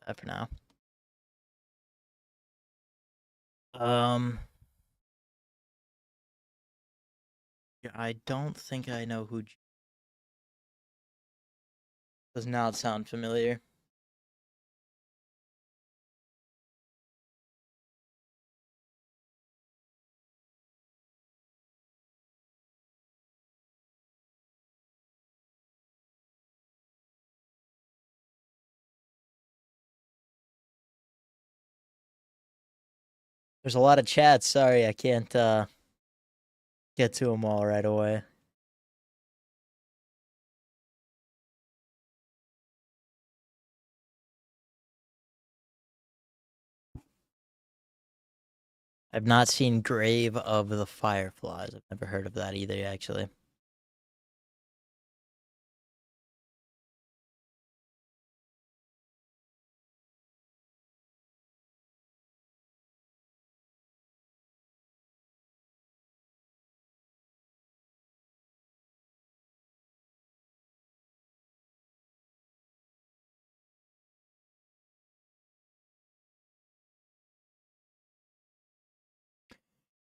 That for now. Um, I don't think I know who. Does not sound familiar. There's a lot of chats. Sorry, I can't get to them all right away. I've not seen Grave of the Fireflies. I've never heard of that either, actually.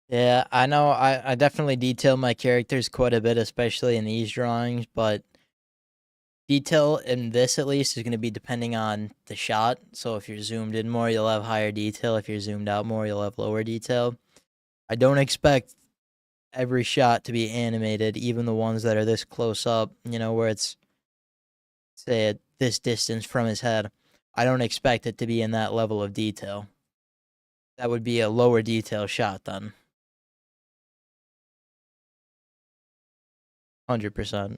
Yeah, I know. I definitely detail my characters quite a bit, especially in these drawings. But detail in this at least is going to be depending on the shot. So if you're zoomed in more, you'll have higher detail. If you're zoomed out more, you'll have lower detail. I don't expect every shot to be animated, even the ones that are this close up, where it's, say, at this distance from his head. I don't expect it to be in that level of detail. That would be a lower detail shot then. 100%.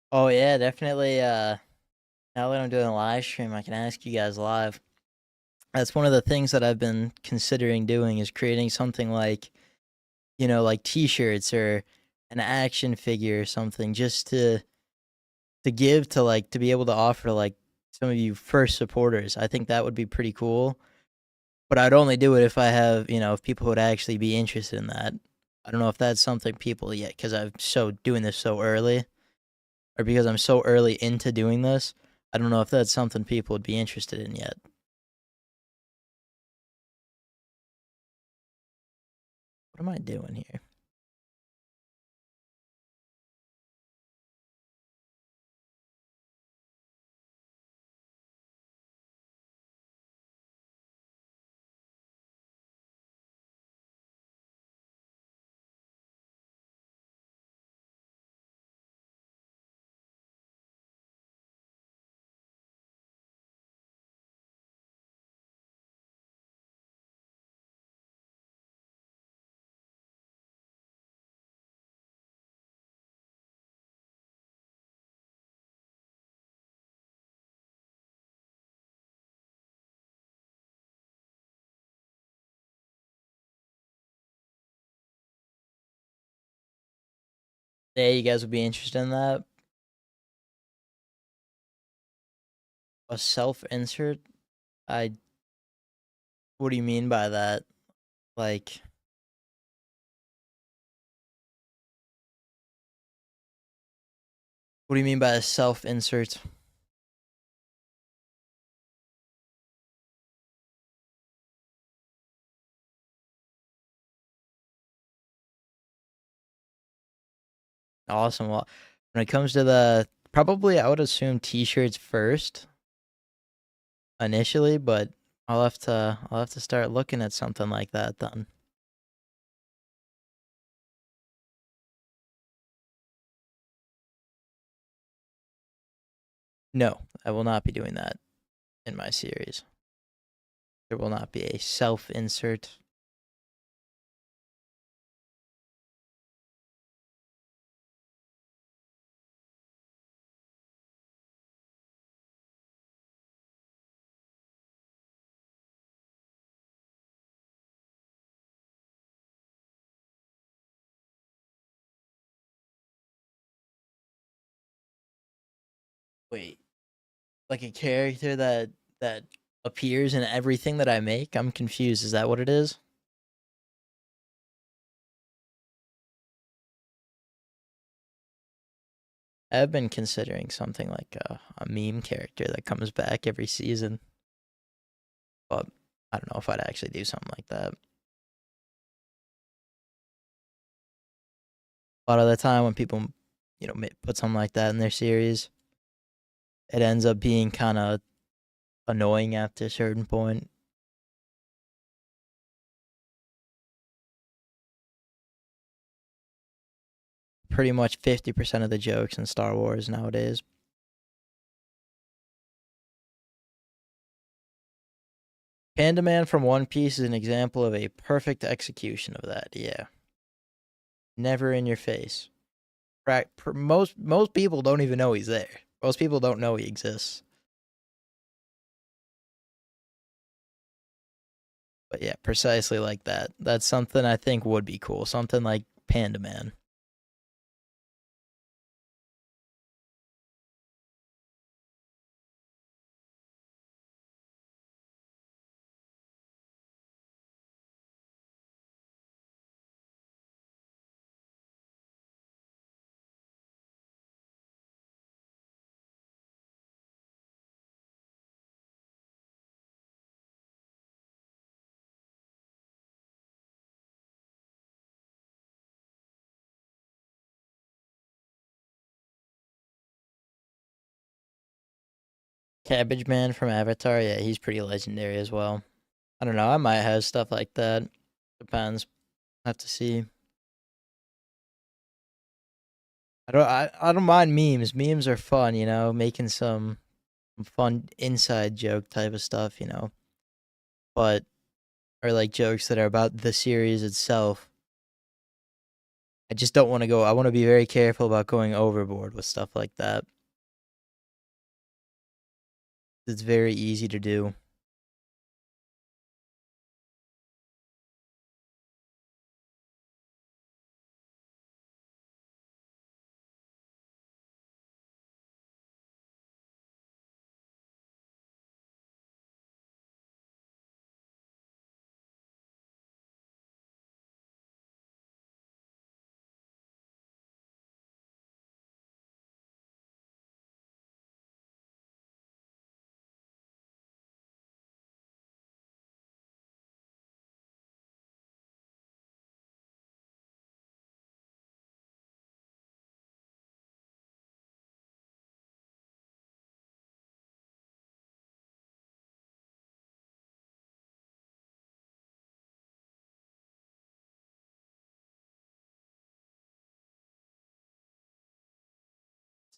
Oh yeah, definitely. Now that I'm doing a live stream, I can ask you guys live. That's one of the things that I've been considering doing is creating something like, like T-shirts or an action figure or something, just to give to like to be able to offer to like some of you first supporters. I think that would be pretty cool. But I'd only do it if I have, if people would actually be interested in that. I don't know if that's something people yet, because I'm so doing this so early, or because I'm so early into doing this. I don't know if that's something people would be interested in yet. What am I doing here? Yeah, you guys would be interested in that. A self insert? I. What do you mean by that? Like, what do you mean by a self insert? Awesome. Well, when it comes to the probably, I would assume T-shirts first initially, but I'll have to start looking at something like that then. No, I will not be doing that in my series. There will not be a self insert. Wait, like a character that appears in everything that I make? I'm confused. Is that what it is? I've been considering something like a meme character that comes back every season, but I don't know if I'd actually do something like that. A lot of the time when people, put something like that in their series, it ends up being kind of annoying after a certain point. Pretty much 50% of the jokes in Star Wars nowadays. Panda Man from One Piece is an example of a perfect execution of that. Yeah, never in your face. Most people don't even know he's there. Most people don't know he exists. But yeah, precisely like that. That's something I think would be cool. Something like Panda Man. Cabbage Man from Avatar. Yeah, he's pretty legendary as well. I don't know. I might have stuff like that. Depends. Have to see. I don't mind memes. Memes are fun, you know, making some fun inside joke type of stuff, you know. But or like jokes that are about the series itself. I just don't want to go. I want to be very careful about going overboard with stuff like that. It's very easy to do.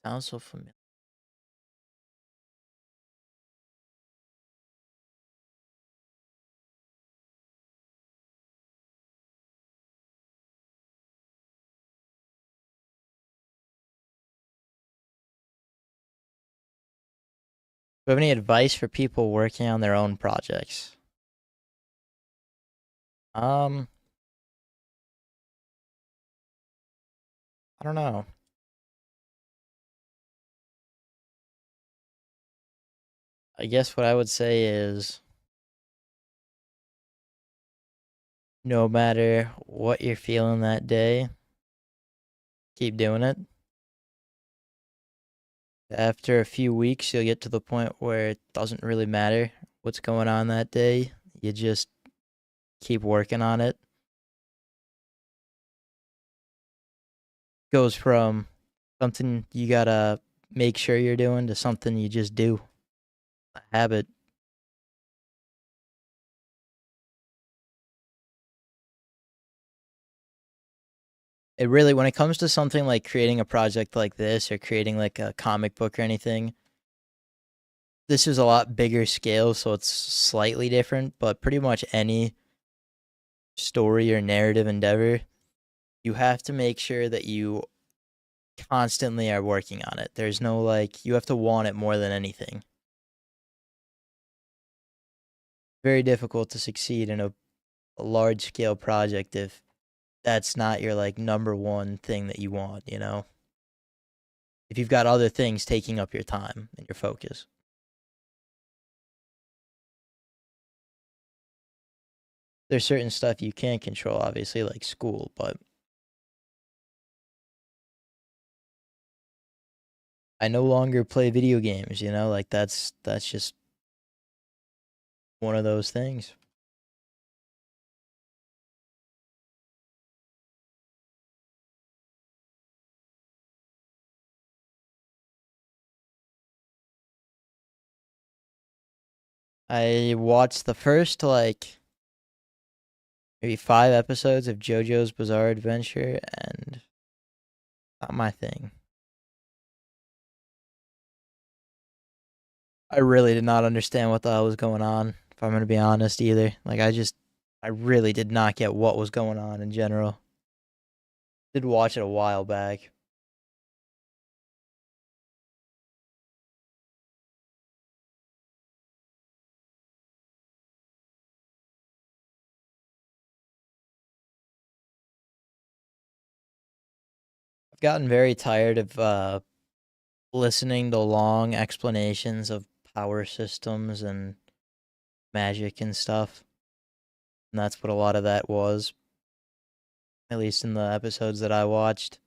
Sounds so familiar. Do you have any advice for people working on their own projects? Um, I don't know. I guess what I would say is no matter what you're feeling that day, keep doing it. After a few weeks, you'll get to the point where it doesn't really matter what's going on that day. You just keep working on it. Goes from something you gotta make sure you're doing to something you just do. A habit. It really, when it comes to something like creating a project like this or creating like a comic book or anything, this is a lot bigger scale, so it's slightly different, but pretty much any story or narrative endeavor, you have to make sure that you constantly are working on it. There's no like, you have to want it more than anything. Very difficult to succeed in a large scale project if that's not your like number one thing that you want, you know? If you've got other things taking up your time and your focus. There's certain stuff you can't control, obviously, like school, but I no longer play video games, you know, like that's just one of those things. I watched the first like maybe 5 episodes of JoJo's Bizarre Adventure and not my thing. I really did not understand what the hell was going on, if I'm gonna be honest either. Like I really did not get what was going on in general. Did watch it a while back. I've gotten very tired of listening to long explanations of power systems and magic and stuff. And that's what a lot of that was, at least in the episodes that I watched.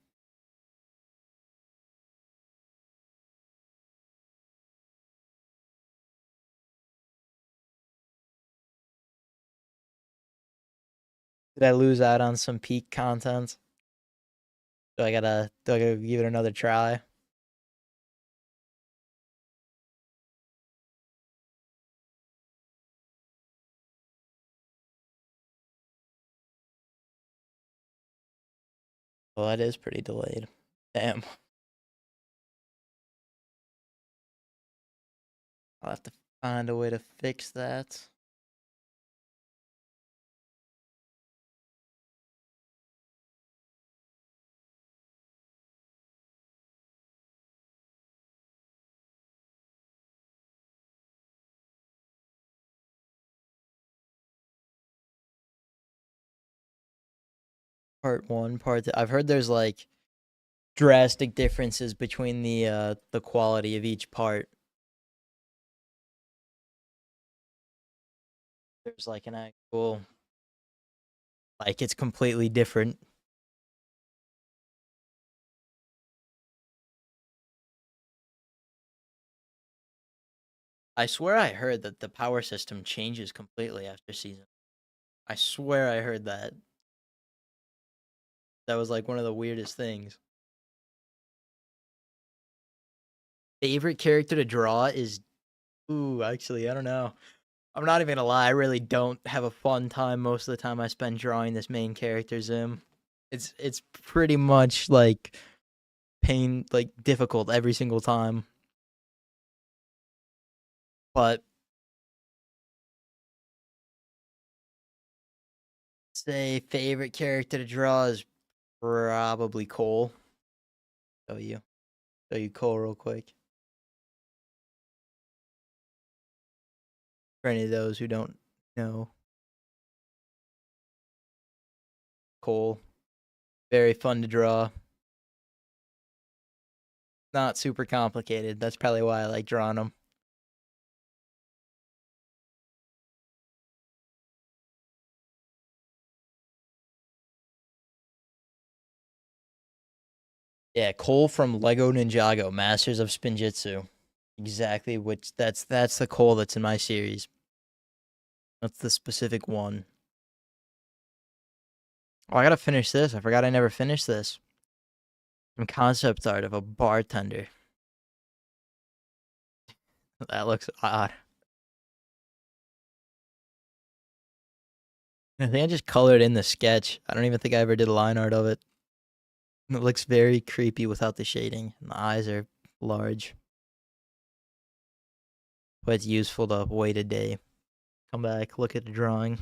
Did I lose out on some peak content? Do I gotta give it another try? Well, that is pretty delayed. Damn. I'll have to find a way to fix that. Part one, part two. I've heard there's like drastic differences between the quality of each part. There's like an actual like it's completely different. I swear I heard that the power system changes completely after season. I swear I heard that. That was like one of the weirdest things. Favorite character to draw is ooh, actually, I don't know. I'm not even gonna lie, I really don't have a fun time most of the time I spend drawing this main character Zim. It's pretty much like difficult every single time. But say favorite character to draw is probably Cole. Show you. Show you Cole real quick. For any of those who don't know. Cole. Very fun to draw. Not super complicated. That's probably why I like drawing them. Yeah, Cole from Lego Ninjago, Masters of Spinjitzu. Exactly which that's the Cole that's in my series. That's the specific one. Oh, I gotta finish this. I forgot I never finished this. Some concept art of a bartender. That looks odd. I think I just colored in the sketch. I don't even think I ever did line art of it. It looks very creepy without the shading. And the eyes are large. But it's useful to wait a day. Come back, look at the drawing.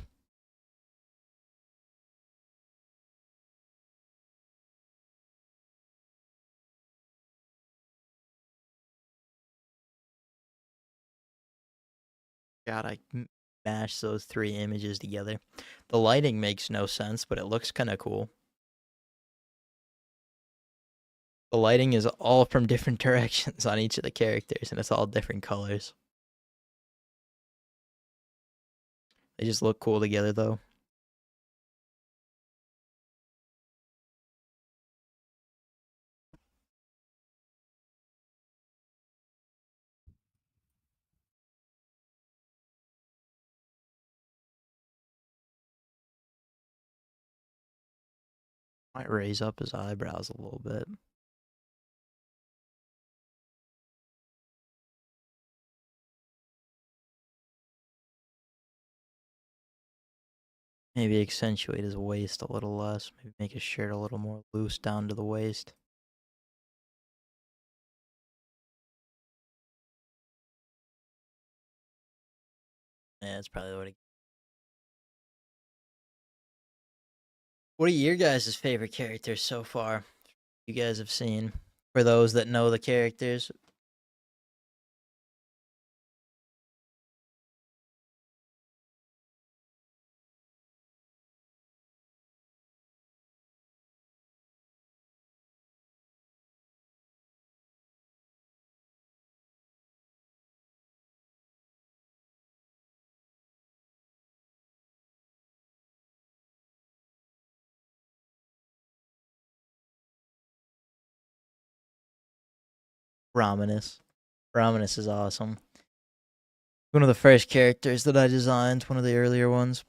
God, mashed those three images together. The lighting makes no sense, but it looks kind of cool. The lighting is all from different directions on each of the characters, and it's all different colors. They just look cool together, though. Might raise up his eyebrows a little bit. Maybe accentuate his waist a little less. Maybe make his shirt a little more loose down to the waist. Yeah, that's probably what. What are your guys' favorite characters so far? You guys have seen, for those that know the characters. Rominus. Rominus is awesome. One of the first characters that I designed, one of the earlier ones.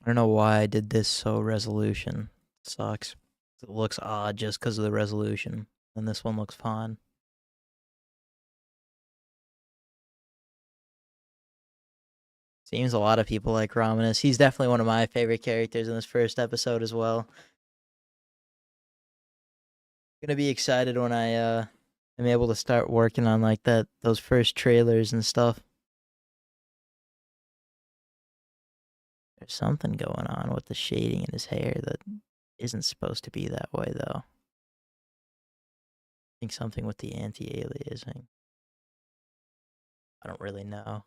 I don't know why I did this so resolution. Sucks. It looks odd just because of the resolution. And this one looks fine. Seems a lot of people like Rominus. He's definitely one of my favorite characters in this first episode as well. Gonna be excited when I am able to start working on like those first trailers and stuff. There's something going on with the shading in his hair that isn't supposed to be that way though. I think something with the anti-aliasing. I don't really know.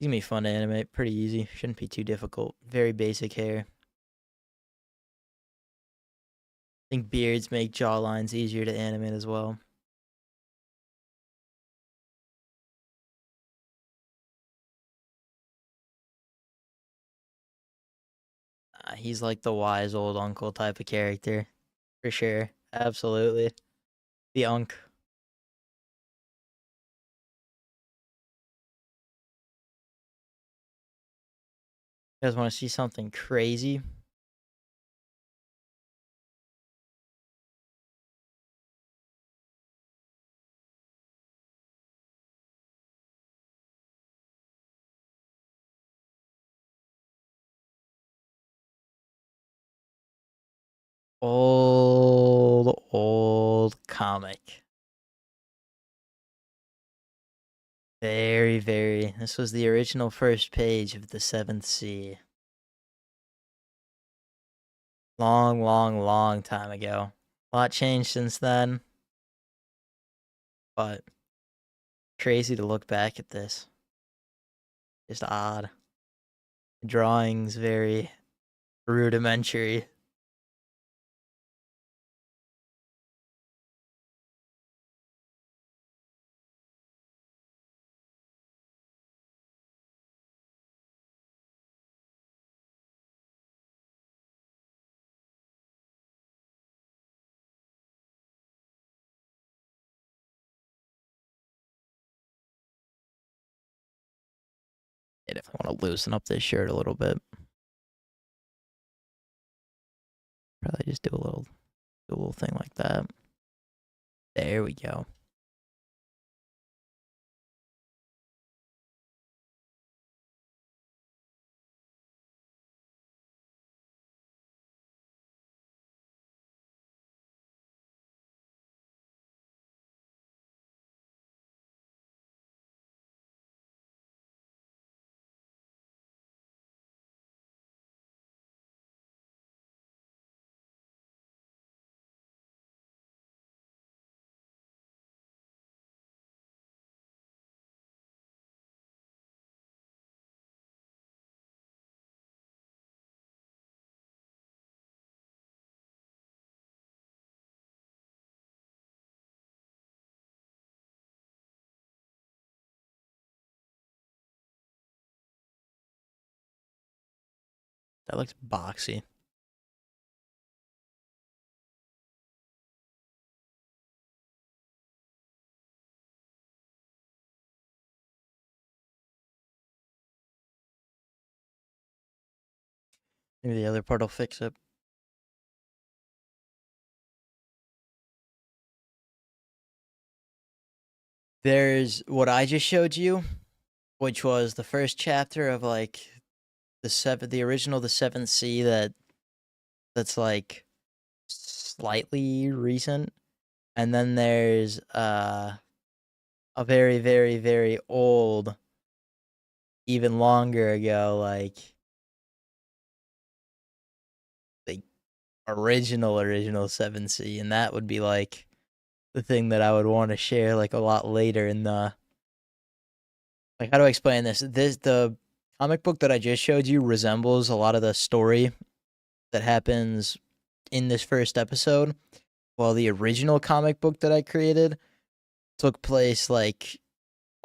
It's gonna be fun to animate, pretty easy. Shouldn't be too difficult. Very basic hair. I think beards make jawlines easier to animate as well. He's like the wise old uncle type of character. For sure. Absolutely. The unk. You guys want to see something crazy? Old comic. Very, very. This was the original first page of the Seventh Sea. Long, long, long time ago. A lot changed since then. But crazy to look back at this. Just odd. The drawing's very rudimentary. I definitely want to loosen up this shirt a little bit. Probably just do a little thing like that. There we go. That looks boxy. Maybe the other part will fix it. There's what I just showed you, which was the first chapter of like the original the Seventh Sea that's like slightly recent. And then there's a very, very, very old, even longer ago, like original 7C, and that would be like the thing that I would want to share like a lot later in the like how do I explain this? The comic book that I just showed you resembles a lot of the story that happens in this first episode, while the original comic book that I created took place like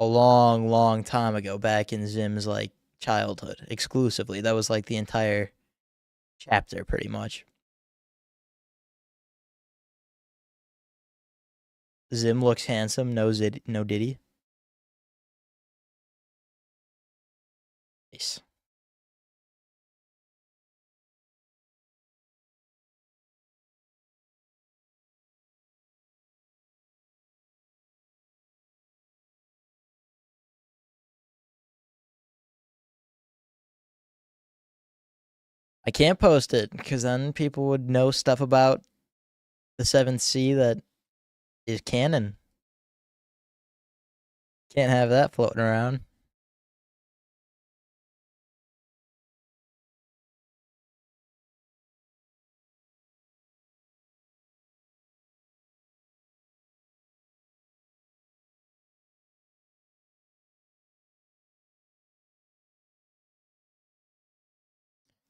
a long, long time ago, back in Zim's like childhood exclusively. That was like the entire chapter, pretty much. Zim looks handsome. No Zid, no Diddy. Nice. I can't post it because then people would know stuff about the 7th Sea that is canon. Can't have that floating around.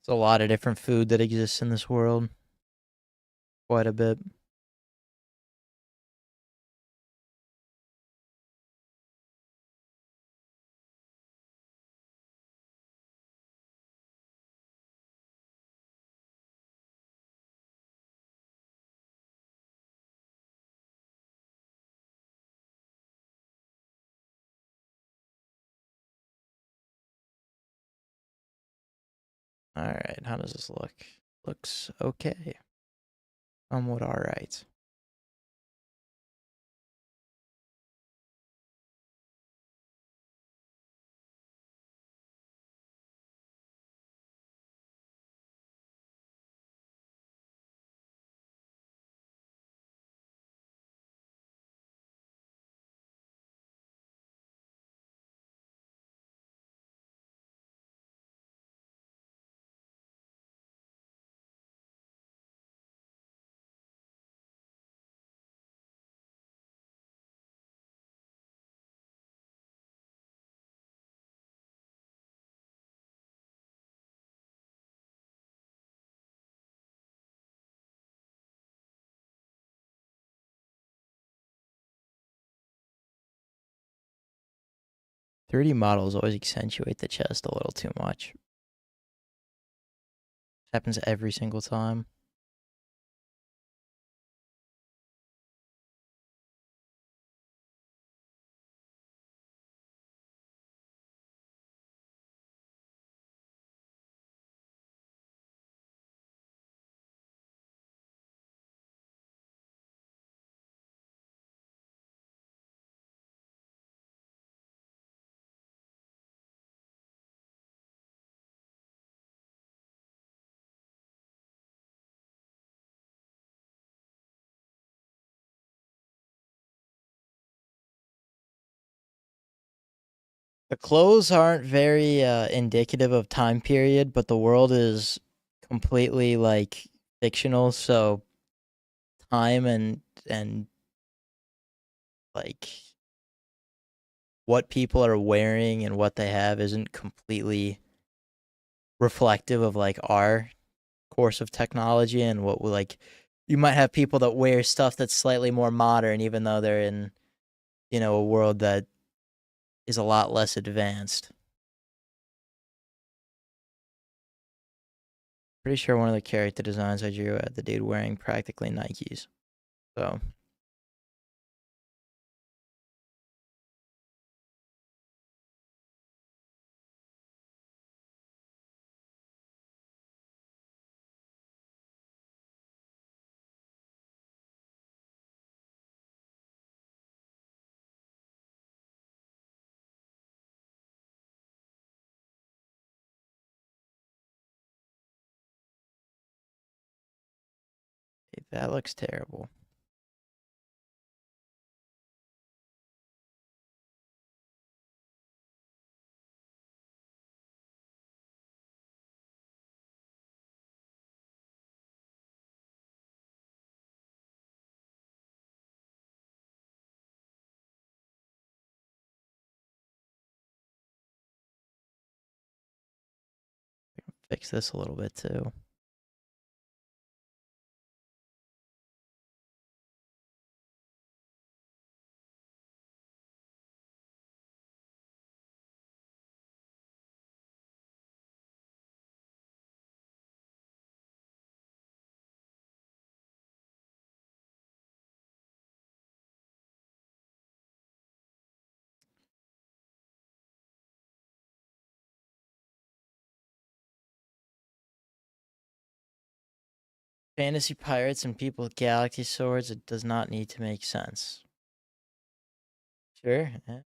There's a lot of different food that exists in this world. Quite a bit. All right, how does this look? Looks okay. Somewhat all right. Thirty models always accentuate the chest a little too much. Happens every single time. The clothes aren't very indicative of time period, but the world is completely like fictional, so time and like what people are wearing and what they have isn't completely reflective of like our course of technology and what we like. You might have people that wear stuff that's slightly more modern, even though they're in, a world that is a lot less advanced. Pretty sure one of the character designs I drew had the dude wearing practically Nikes. So that looks terrible. Fix this a little bit too. Fantasy pirates and people with galaxy swords, it does not need to make sense. Sure. Yeah.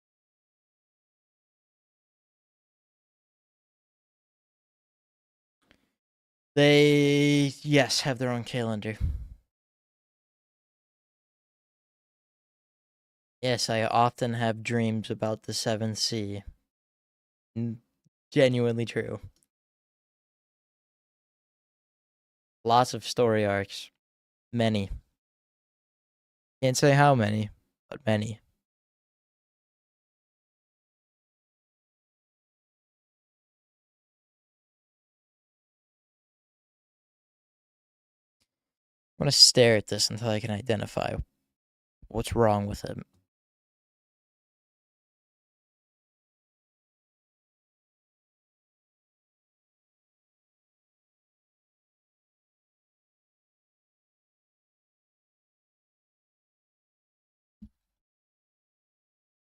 They, yes, have their own calendar. Yes, I often have dreams about the seventh sea. Genuinely true. Lots of story arcs. Many. Can't say how many, but many. I'm gonna stare at this until I can identify what's wrong with it.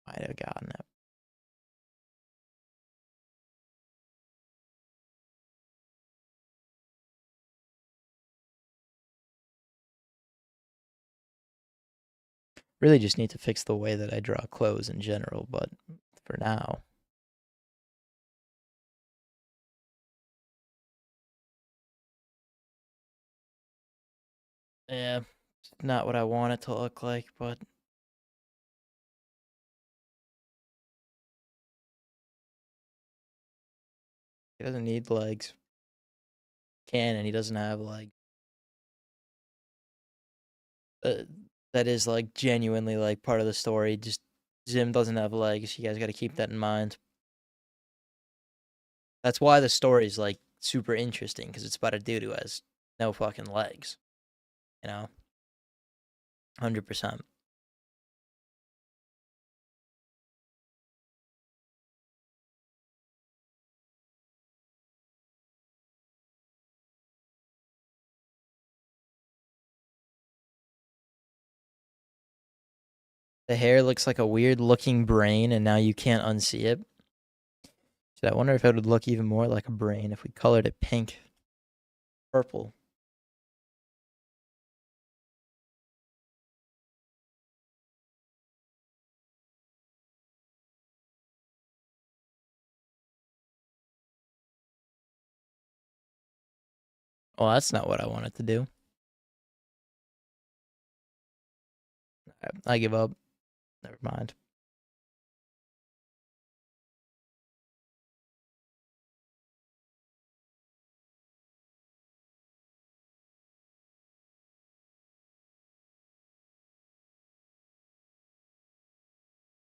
Might have gotten it. Really just need to fix the way that I draw clothes in general, but for now. Yeah, it's not what I want it to look like, but he doesn't need legs. Can, and he doesn't have legs. Uh, that is like genuinely like part of the story. Just Zim doesn't have legs. You guys got to keep that in mind. That's why the story's like super interesting because it's about a dude who has no fucking legs. You know, 100%. The hair looks like a weird looking brain, and now you can't unsee it. Shit, I wonder if it would look even more like a brain if we colored it pink, purple. Well, that's not what I wanted to do. I give up. Never mind.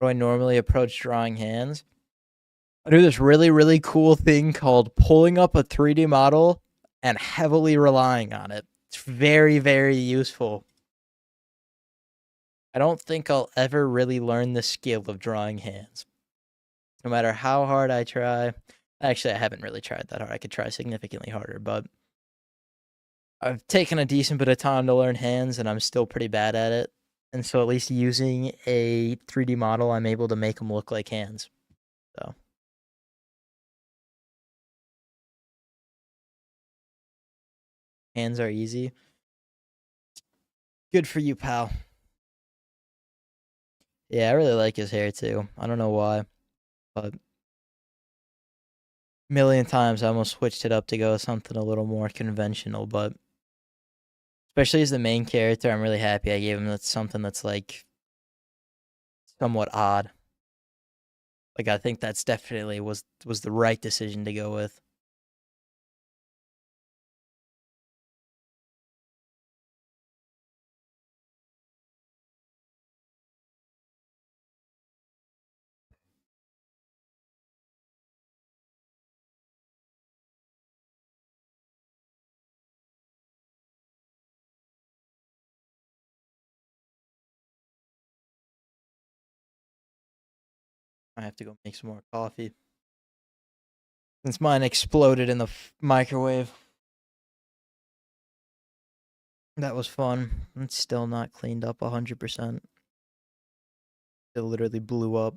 Do I normally approach drawing hands? I do this really, really cool thing called pulling up a 3D model and heavily relying on it. It's very, very useful. I don't think I'll ever really learn the skill of drawing hands. No matter how hard I try. Actually, I haven't really tried that hard. I could try significantly harder, but I've taken a decent bit of time to learn hands and I'm still pretty bad at it. And so at least using a 3D model, I'm able to make them look like hands. So hands are easy. Good for you, pal. Yeah, I really like his hair too. I don't know why, but million times I almost switched it up to go something a little more conventional, but especially as the main character, I'm really happy I gave him something that's like somewhat odd. Like I think that's definitely was the right decision to go with. I have to go make some more coffee. Since mine exploded in the microwave. That was fun. It's still not cleaned up 100%. It literally blew up.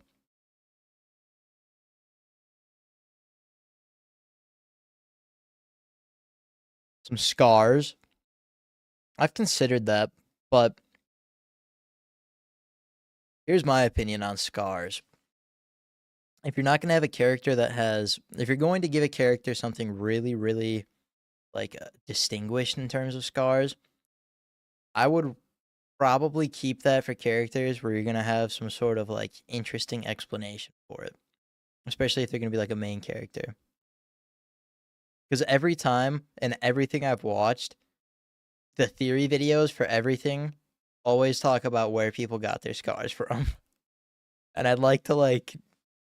Some scars. I've considered that, but here's my opinion on scars. If you're not going to have a character that has, if you're going to give a character something really, really like distinguished in terms of scars, I would probably keep that for characters where you're going to have some sort of like interesting explanation for it, especially if they're going to be like a main character. Because every time and everything I've watched, the theory videos for everything always talk about where people got their scars from. And I'd like to like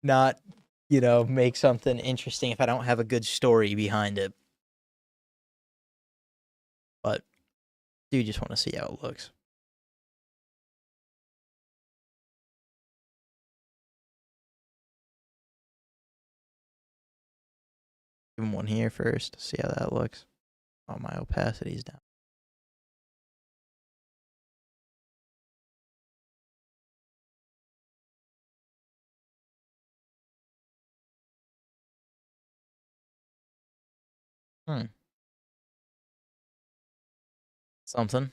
not, make something interesting if I don't have a good story behind it. But do just want to see how it looks. Give him one here first. See how that looks. Oh, my opacity's down. Something.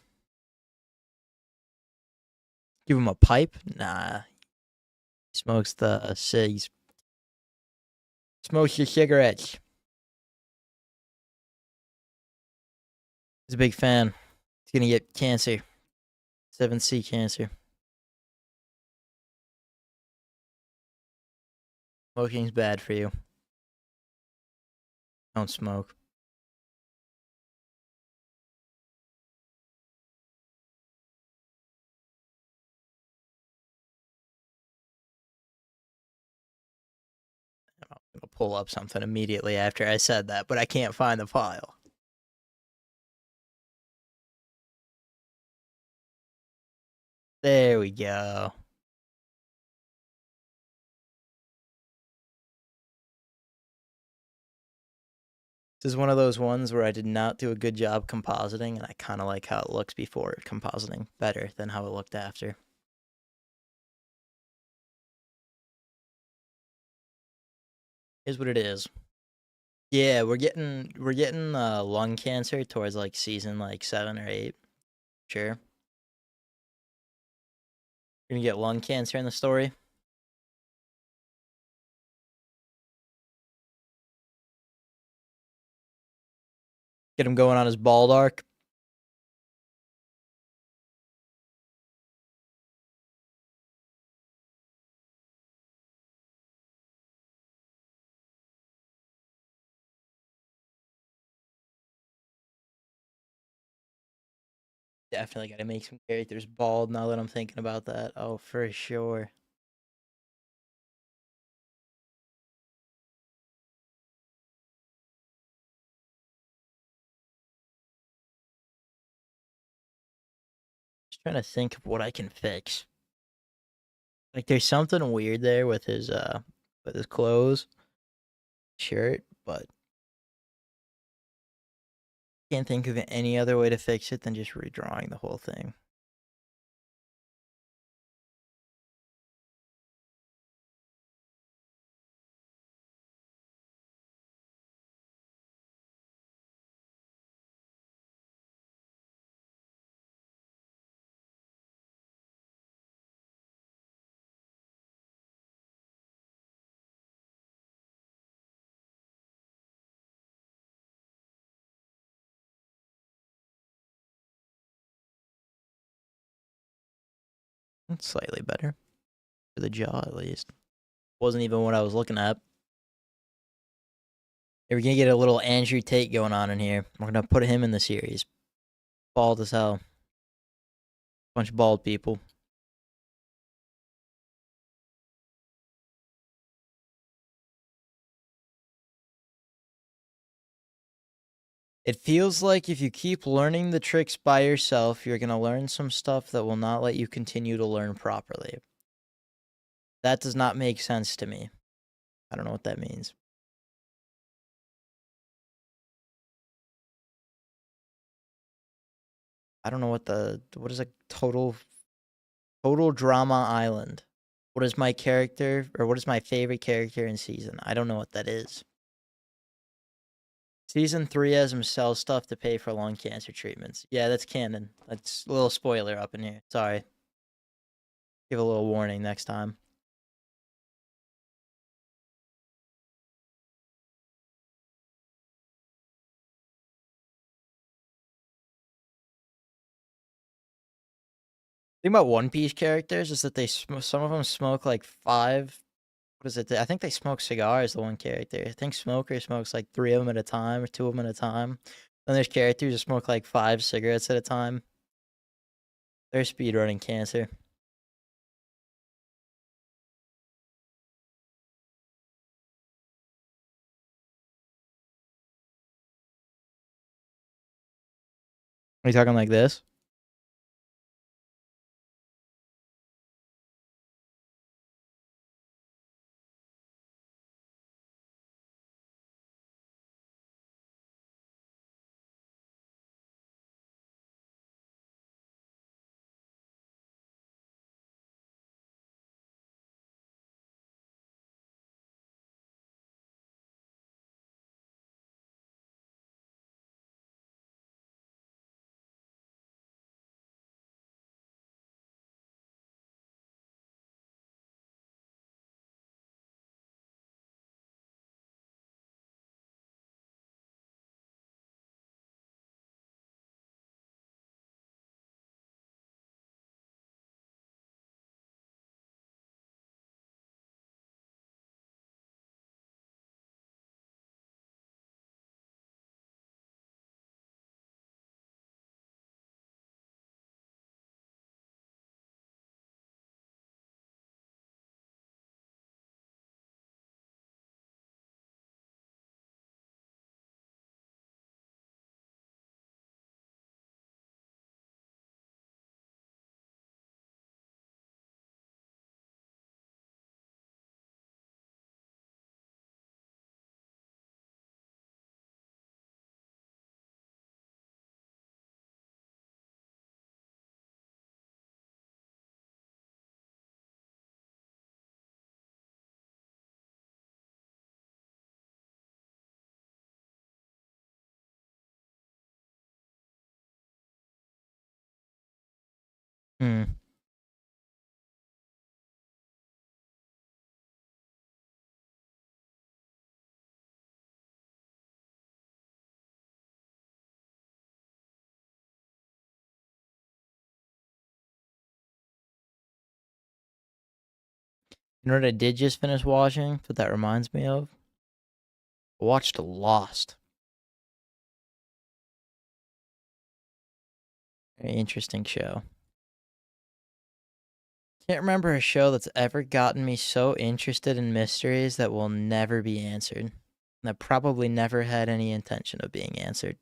Give him a pipe? Nah. He smokes the cigs. Smokes your cigarettes. He's a big fan. He's gonna get cancer. 7C cancer. Smoking's bad for you. Don't smoke. I'm gonna pull up something immediately after I said that, but I can't find the file. There we go. This is one of those ones where I did not do a good job compositing, and I kind of like how it looks before compositing better than how it looked after. Here's what it is. Yeah, we're getting lung cancer towards like season like 7 or 8. Sure. You're gonna get lung cancer in the story. Get him going on his bald arc. Definitely gotta make some characters bald now that I'm thinking about that. Oh, for sure. Just trying to think of what I can fix. Like there's something weird there with his clothes, shirt, but can't think of any other way to fix it than just redrawing the whole thing. It's slightly better. For the jaw, at least. Wasn't even what I was looking at. We're gonna get a little Andrew Tate going on in here. We're gonna put him in the series. Bald as hell. Bunch of bald people. It feels like if you keep learning the tricks by yourself, you're gonna learn some stuff that will not let you continue to learn properly. That does not make sense to me. I don't know what that means. I don't know what is a total drama island? What is my character or what is my favorite character in season? I don't know what that is. Season 3 has him sell stuff to pay for lung cancer treatments. Yeah, that's canon. That's a little spoiler up in here. Sorry. Give a little warning next time. Thing about One Piece characters is that some of them smoke like 5. What is it? I think they smoke cigars. The one character. I think Smoker smokes like 3 of them at a time or 2 of them at a time. Then there's characters who smoke like 5 cigarettes at a time. They're speedrunning cancer. Are you talking like this? Hmm. You know what I did just finish watching? What that reminds me of? I watched Lost. Very interesting show. Can't remember a show that's ever gotten me so interested in mysteries that will never be answered. That probably never had any intention of being answered.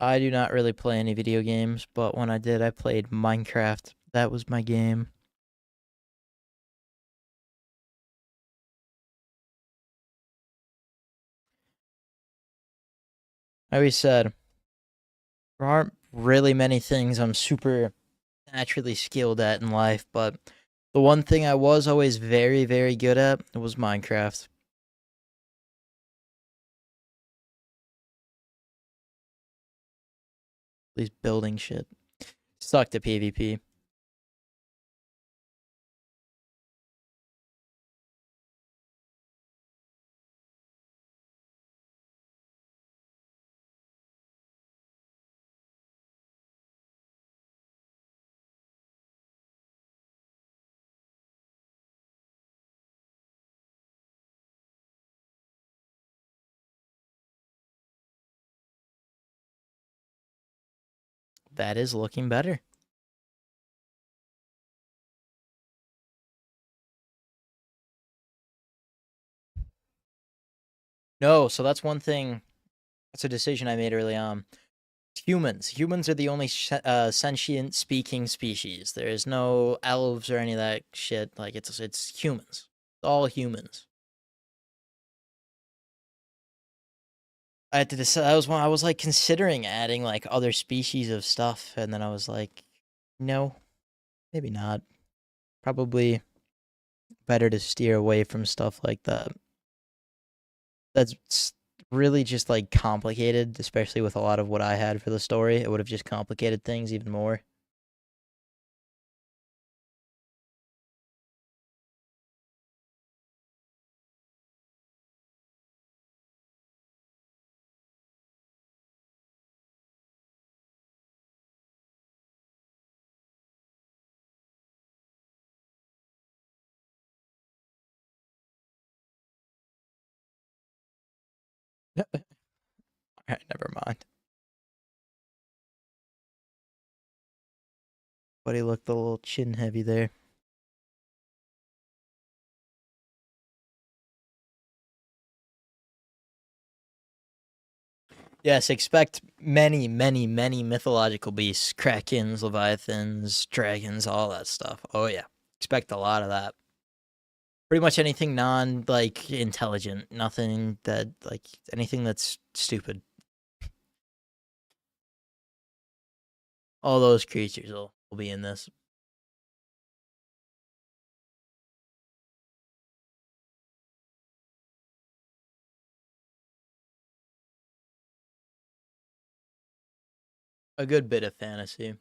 I do not really play any video games, but when I did, I played Minecraft. That was my game. I always said there aren't really many things I'm super naturally skilled at in life, but the one thing I was always very, very good at was Minecraft. At least building shit. Sucked at PvP. That is looking better. No, so that's one thing. That's a decision I made early on. Humans are the only sentient speaking species. There is no elves or any of that shit. Like it's humans. It's all humans. I had to decide. I was like considering adding like other species of stuff, and then I was like, no, maybe not. Probably better to steer away from stuff like that. That's really just like complicated, especially with a lot of what I had for the story. It would have just complicated things even more. Alright, never mind. Buddy looked a little chin heavy there. Yes, expect many, many, many mythological beasts. Krakens, leviathans, dragons, all that stuff. Oh yeah. Expect a lot of that. Pretty much anything non like intelligent. Nothing that like anything that's stupid. All those creatures will be in this. A good bit of fantasy.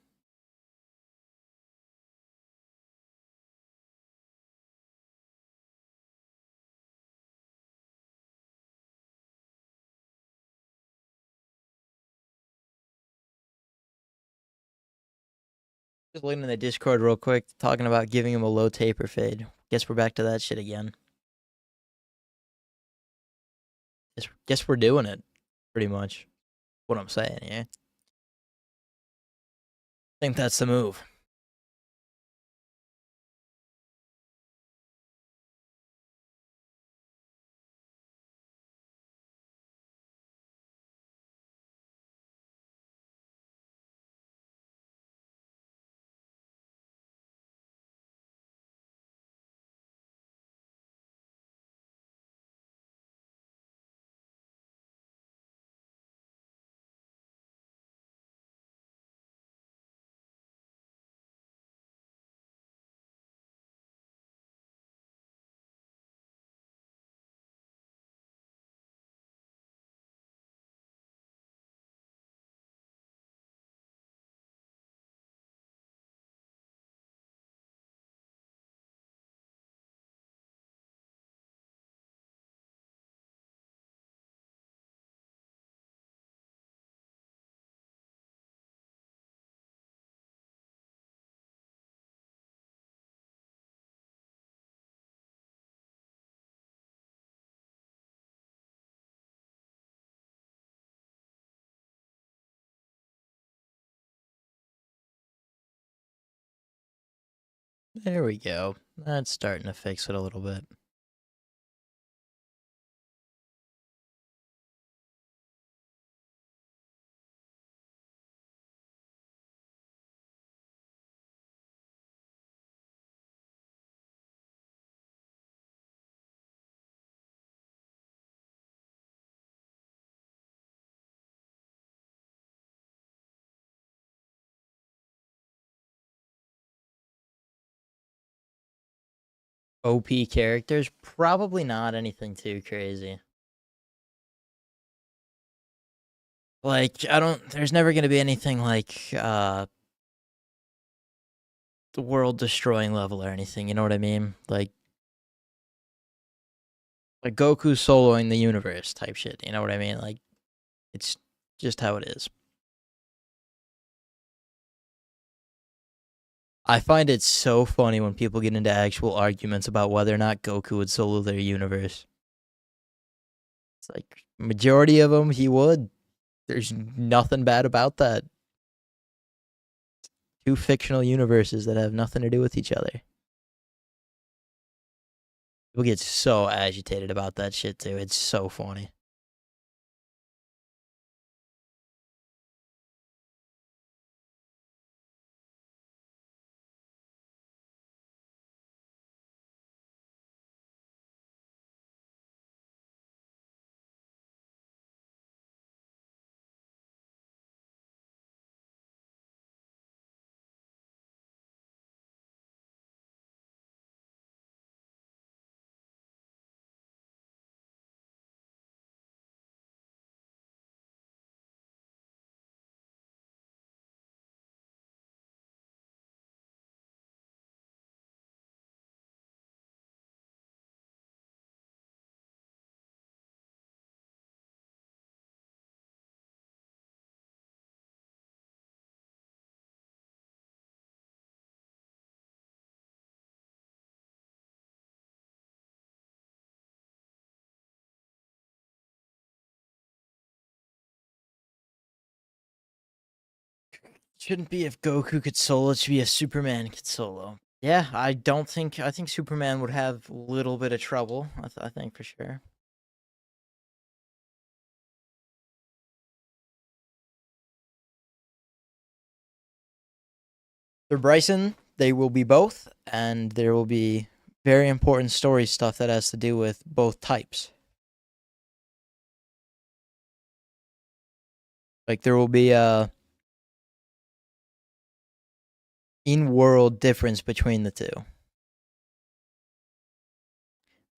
Just looking in the Discord real quick, talking about giving him a low taper fade. Guess we're back to that shit again. Guess we're doing it, pretty much. What I'm saying, yeah. I think that's the move. There we go. That's starting to fix it a little bit. OP characters? Probably not anything too crazy. Like, there's never gonna be anything like, the world destroying level or anything, you know what I mean? Like Goku soloing the universe type shit, you know what I mean? Like, it's just how it is. I find it so funny when people get into actual arguments about whether or not Goku would solo their universe. It's like, majority of them, he would. There's nothing bad about that. Two fictional universes that have nothing to do with each other. People get so agitated about that shit too. It's so funny. Shouldn't be if Goku could solo. It should be if Superman could solo. Yeah, I don't think. I think Superman would have a little bit of trouble. I think for sure. For Bryson, they will be both, and there will be very important story stuff that has to do with both types. Like there will be a in-world difference between the two.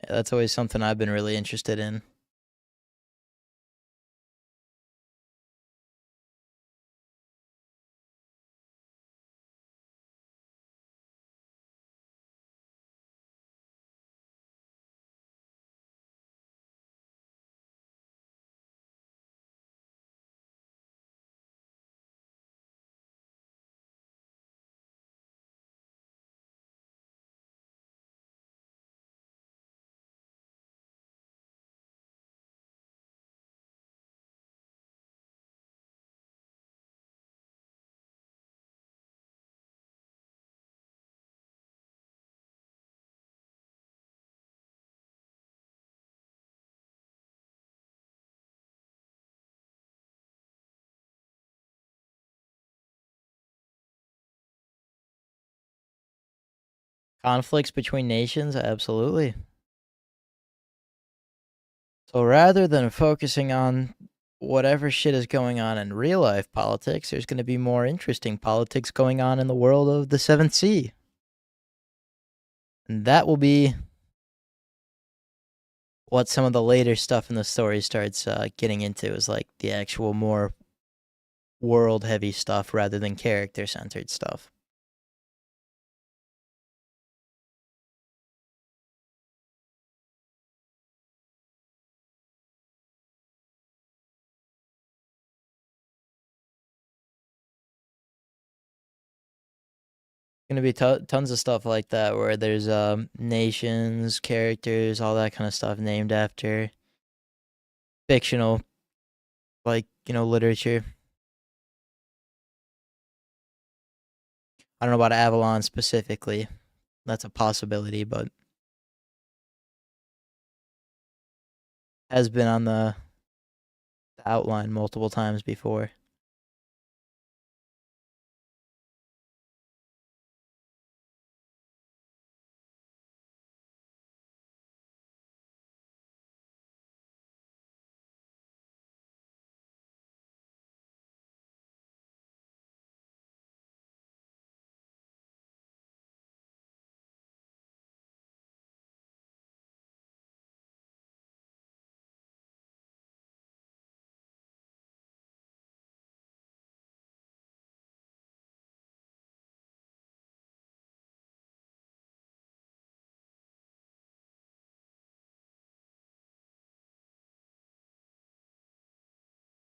Yeah, that's always something I've been really interested in. Conflicts between nations, absolutely. So rather than focusing on whatever shit is going on in real life politics, there's going to be more interesting politics going on in the world of the Seventh Sea. And that will be what some of the later stuff in the story starts getting into, is like the actual more world heavy stuff rather than character centered stuff. Going to be tons of stuff like that where there's nations, characters, all that kind of stuff named after fictional, like, literature. I don't know about Avalon specifically. That's a possibility, but has been on the outline multiple times before.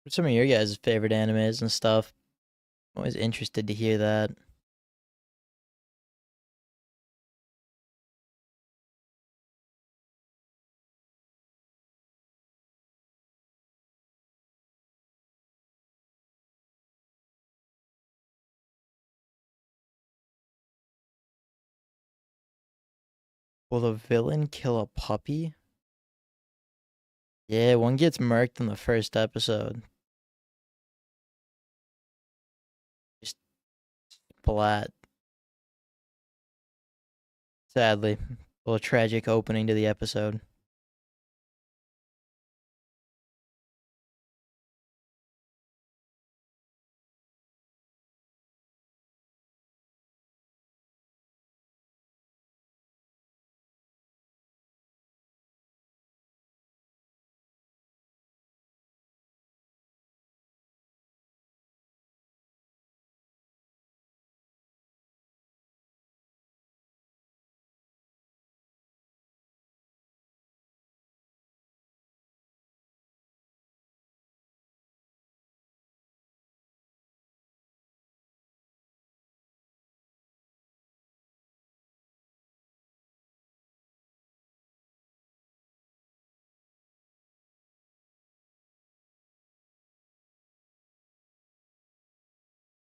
What's some of your guys' favorite animes and stuff? I'm always interested to hear that. Will the villain kill a puppy? Yeah, one gets murked in the first episode. Just splat. Sadly. A little tragic opening to the episode.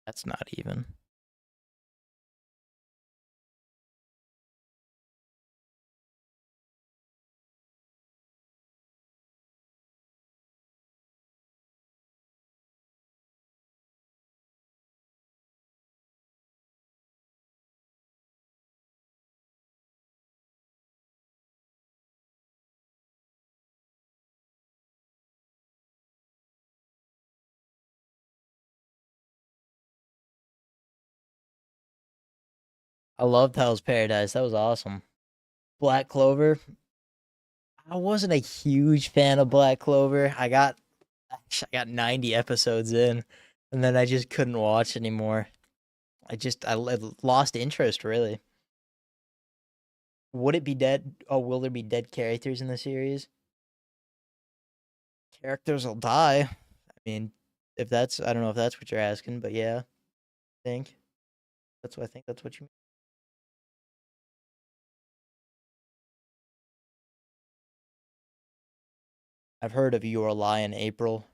That's not even. I loved Hell's Paradise. That was awesome. Black Clover. I wasn't a huge fan of Black Clover. I got 90 episodes in, and then I just couldn't watch anymore. I lost interest really. Would it be dead? Oh, will there be dead characters in the series? Characters will die. I mean, if that's I don't know if that's what you're asking, but yeah, I think that's what you mean. I've heard of Your Lie in April.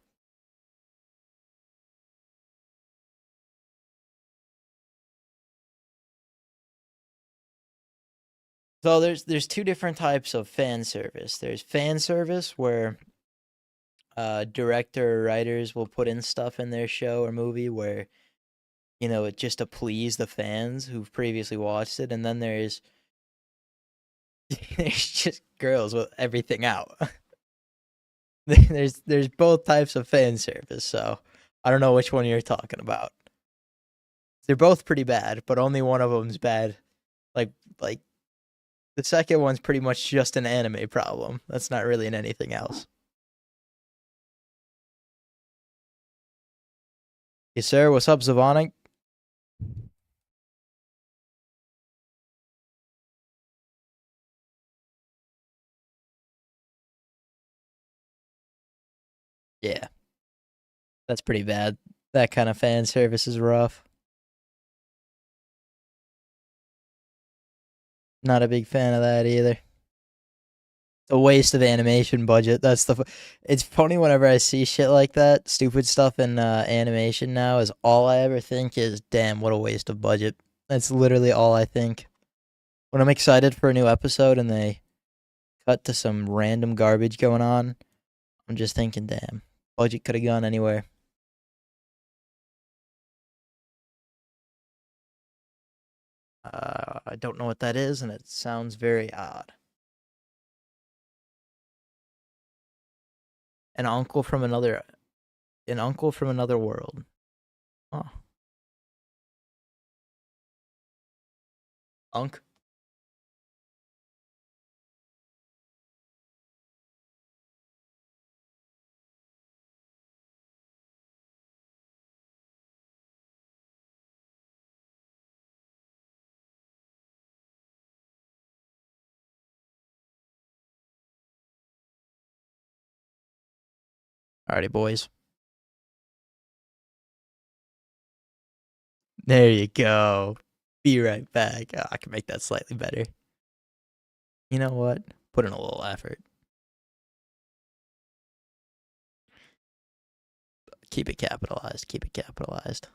So there's two different types of fan service. There's fan service where director or writers will put in stuff in their show or movie where it just to please the fans who've previously watched it, and then there's just girls with everything out. there's both types of fan service, so I don't know which one you're talking about. They're both pretty bad, but only one of them's bad. Like the second one's pretty much just an anime problem. That's not really in anything else. Yes, sir. What's up, Zavonic? Yeah, that's pretty bad. That kind of fan service is rough. Not a big fan of that either. A waste of animation budget. It's funny whenever I see shit like that, stupid stuff in animation now. Is all I ever think is, damn, what a waste of budget. That's literally all I think. When I'm excited for a new episode and they cut to some random garbage going on, I'm just thinking, damn, budget could have gone anywhere. I don't know what that is, and it sounds very odd. An uncle from another, an uncle from another world. Oh, Unk. Alrighty, boys. There you go. Be right back. Oh, I can make that slightly better. You know what? Put in a little effort. Keep it capitalized. Keep it capitalized.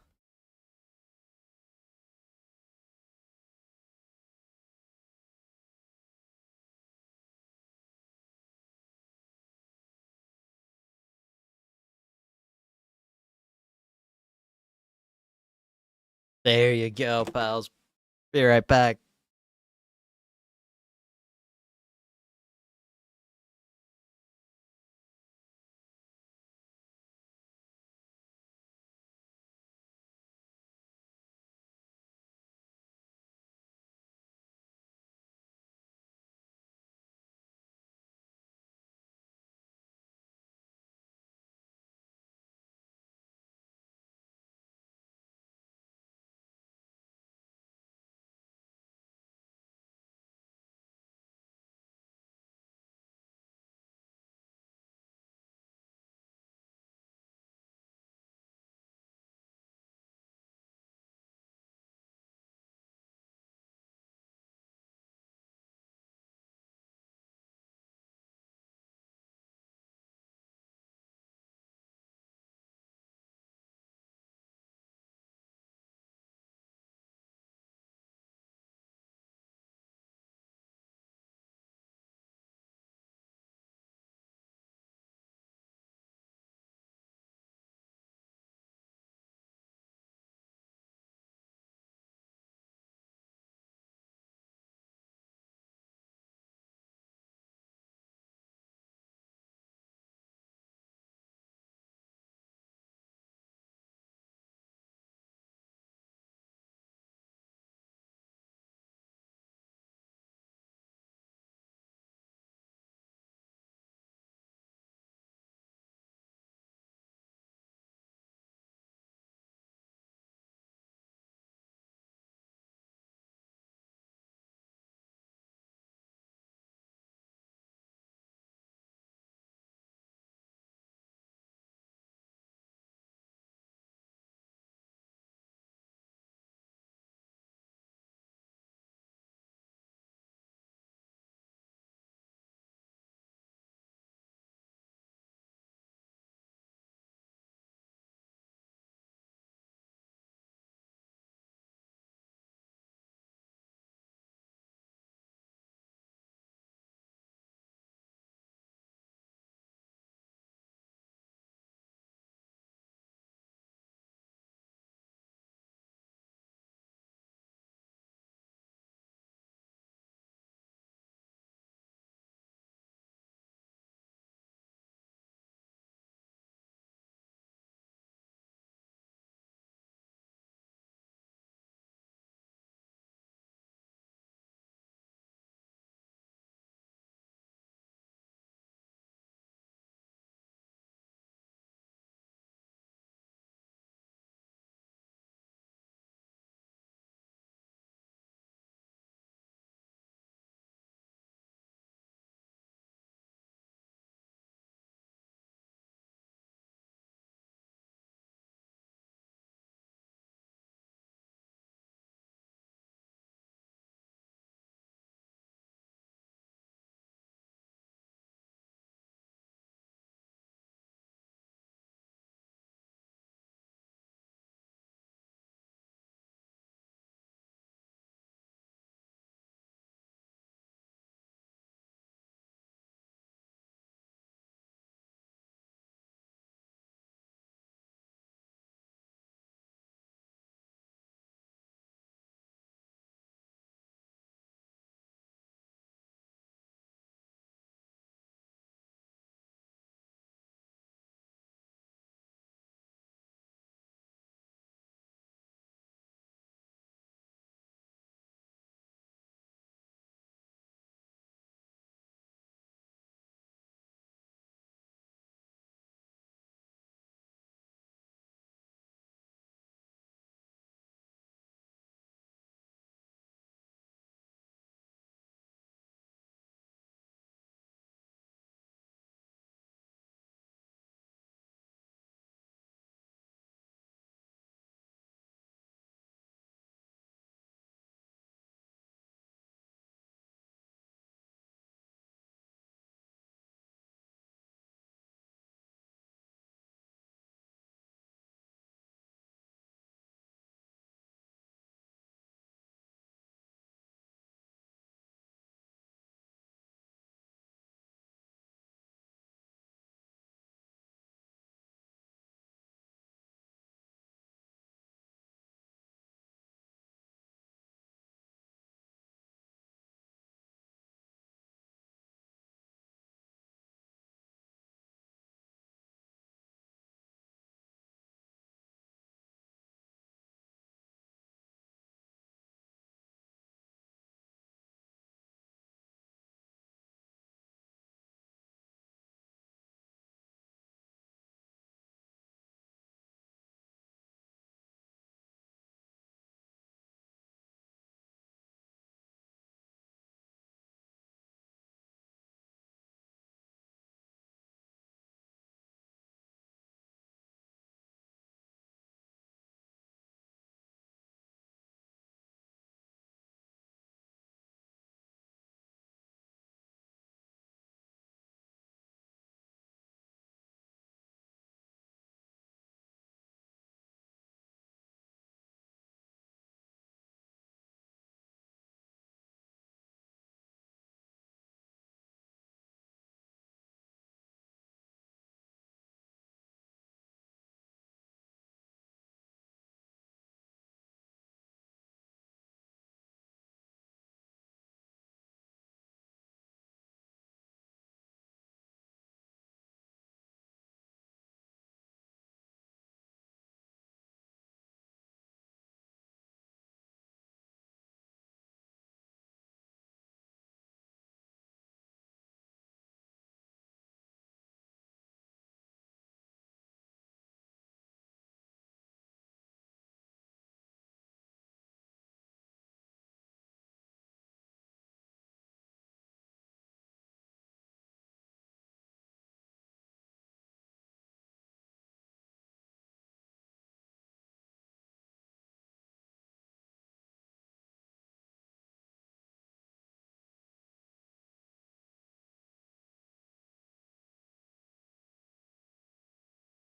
There you go, pals. Be right back.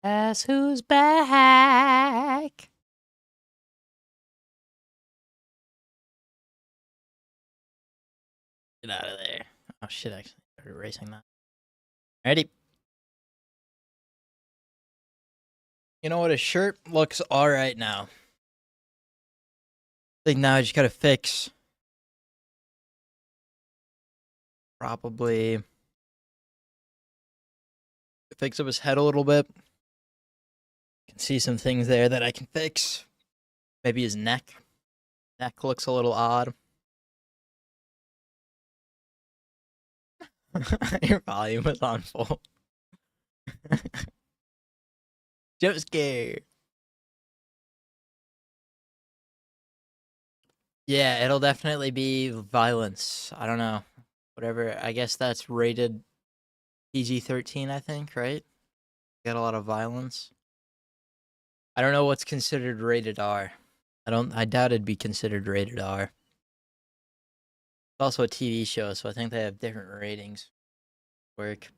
Guess who's back? Get out of there. Oh shit, I actually started erasing that. Ready? You know what? A shirt looks alright now. I think now I just gotta probably fix up his head a little bit. Can see some things there that I can fix. Maybe his neck. Neck looks a little odd. Your volume was on full. Jump scare. Yeah, it'll definitely be violence. I don't know. Whatever. I guess that's rated PG-13, I think, right? Got a lot of violence. I don't know what's considered rated R. I doubt it'd be considered rated R. It's also a TV show, so I think they have different ratings. Work.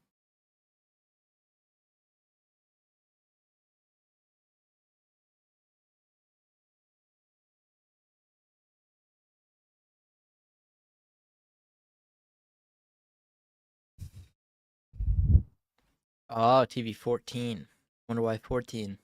Oh, TV 14. Wonder why 14.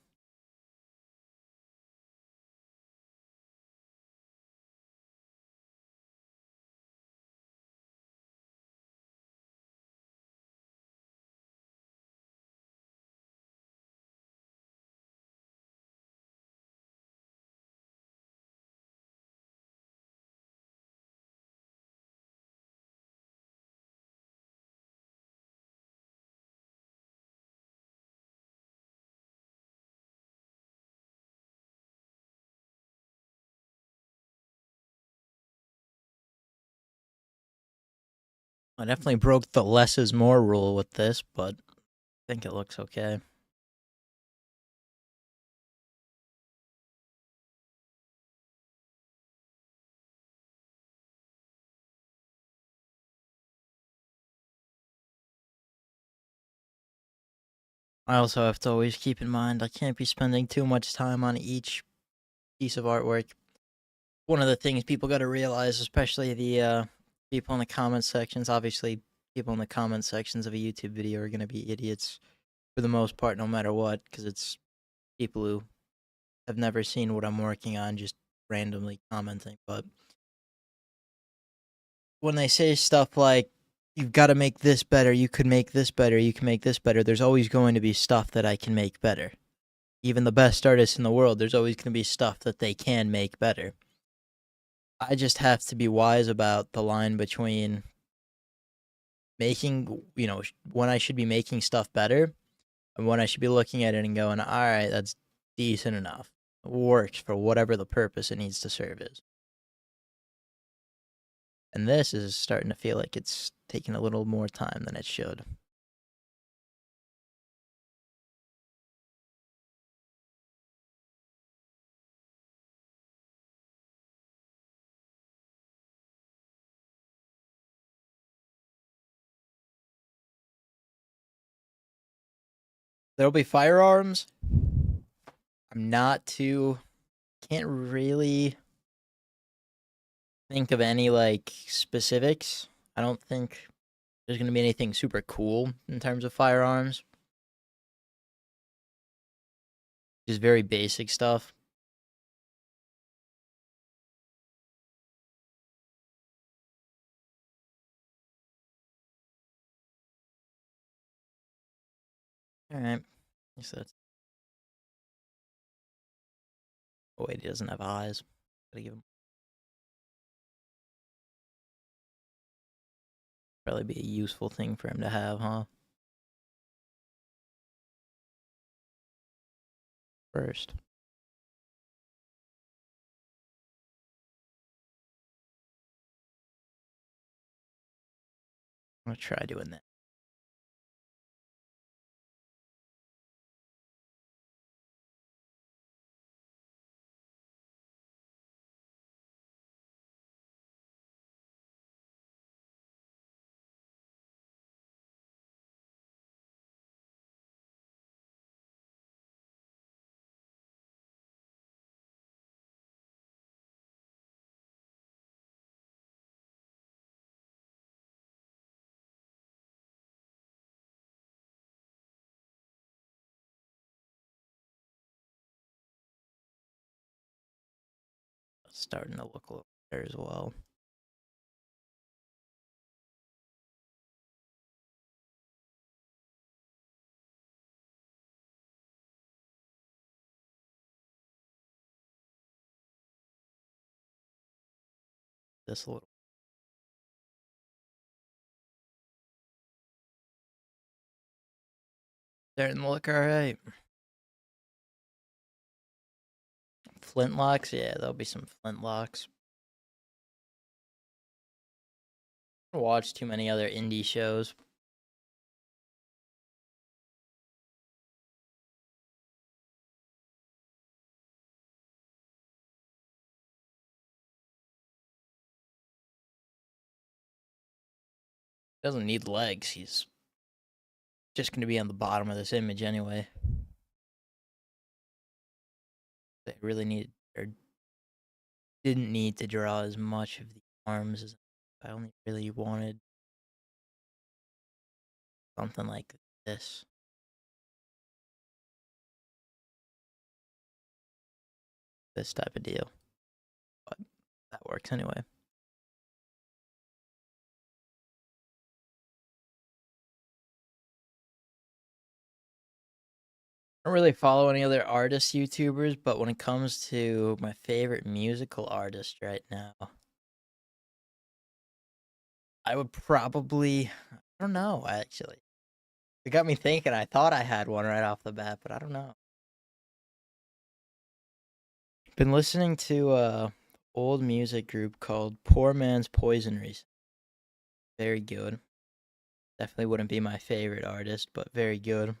I definitely broke the less is more rule with this, but I think it looks okay. I also have to always keep in mind I can't be spending too much time on each piece of artwork. One of the things people got to realize, especially the people in the comment sections, obviously people in the comment sections of a YouTube video are going to be idiots for the most part, no matter what, because it's people who have never seen what I'm working on just randomly commenting. But when they say stuff like, you've got to make this better, you could make this better, you can make this better, there's always going to be stuff that I can make better. Even the best artists in the world, there's always going to be stuff that they can make better. I just have to be wise about the line between making, when I should be making stuff better and when I should be looking at it and going, all right, that's decent enough. It works for whatever the purpose it needs to serve is. And this is starting to feel like it's taking a little more time than it should. There'll be firearms. I'm not too, can't really think of any like specifics. I don't think there's going to be anything super cool in terms of firearms. Just very basic stuff. All right. So that's, oh wait, he doesn't have eyes. Gotta give him. Probably be a useful thing for him to have, huh? First. I'm gonna try doing that. Starting to look a little better as well. This a little. Starting to look alright. Flintlocks, yeah, there'll be some flintlocks. I don't watch too many other indie shows. Doesn't need legs. He's just going to be on the bottom of this image anyway. They really need or didn't need to draw as much of the arms as I only really wanted something like this. This type of deal. But that works anyway. I don't really follow any other artists, YouTubers, but when it comes to my favorite musical artist right now, I would probably, I don't know, actually. It got me thinking. I thought I had one right off the bat, but I don't know. Been listening to a old music group called Poor Man's Poison recently. Very good. Definitely wouldn't be my favorite artist, but very good.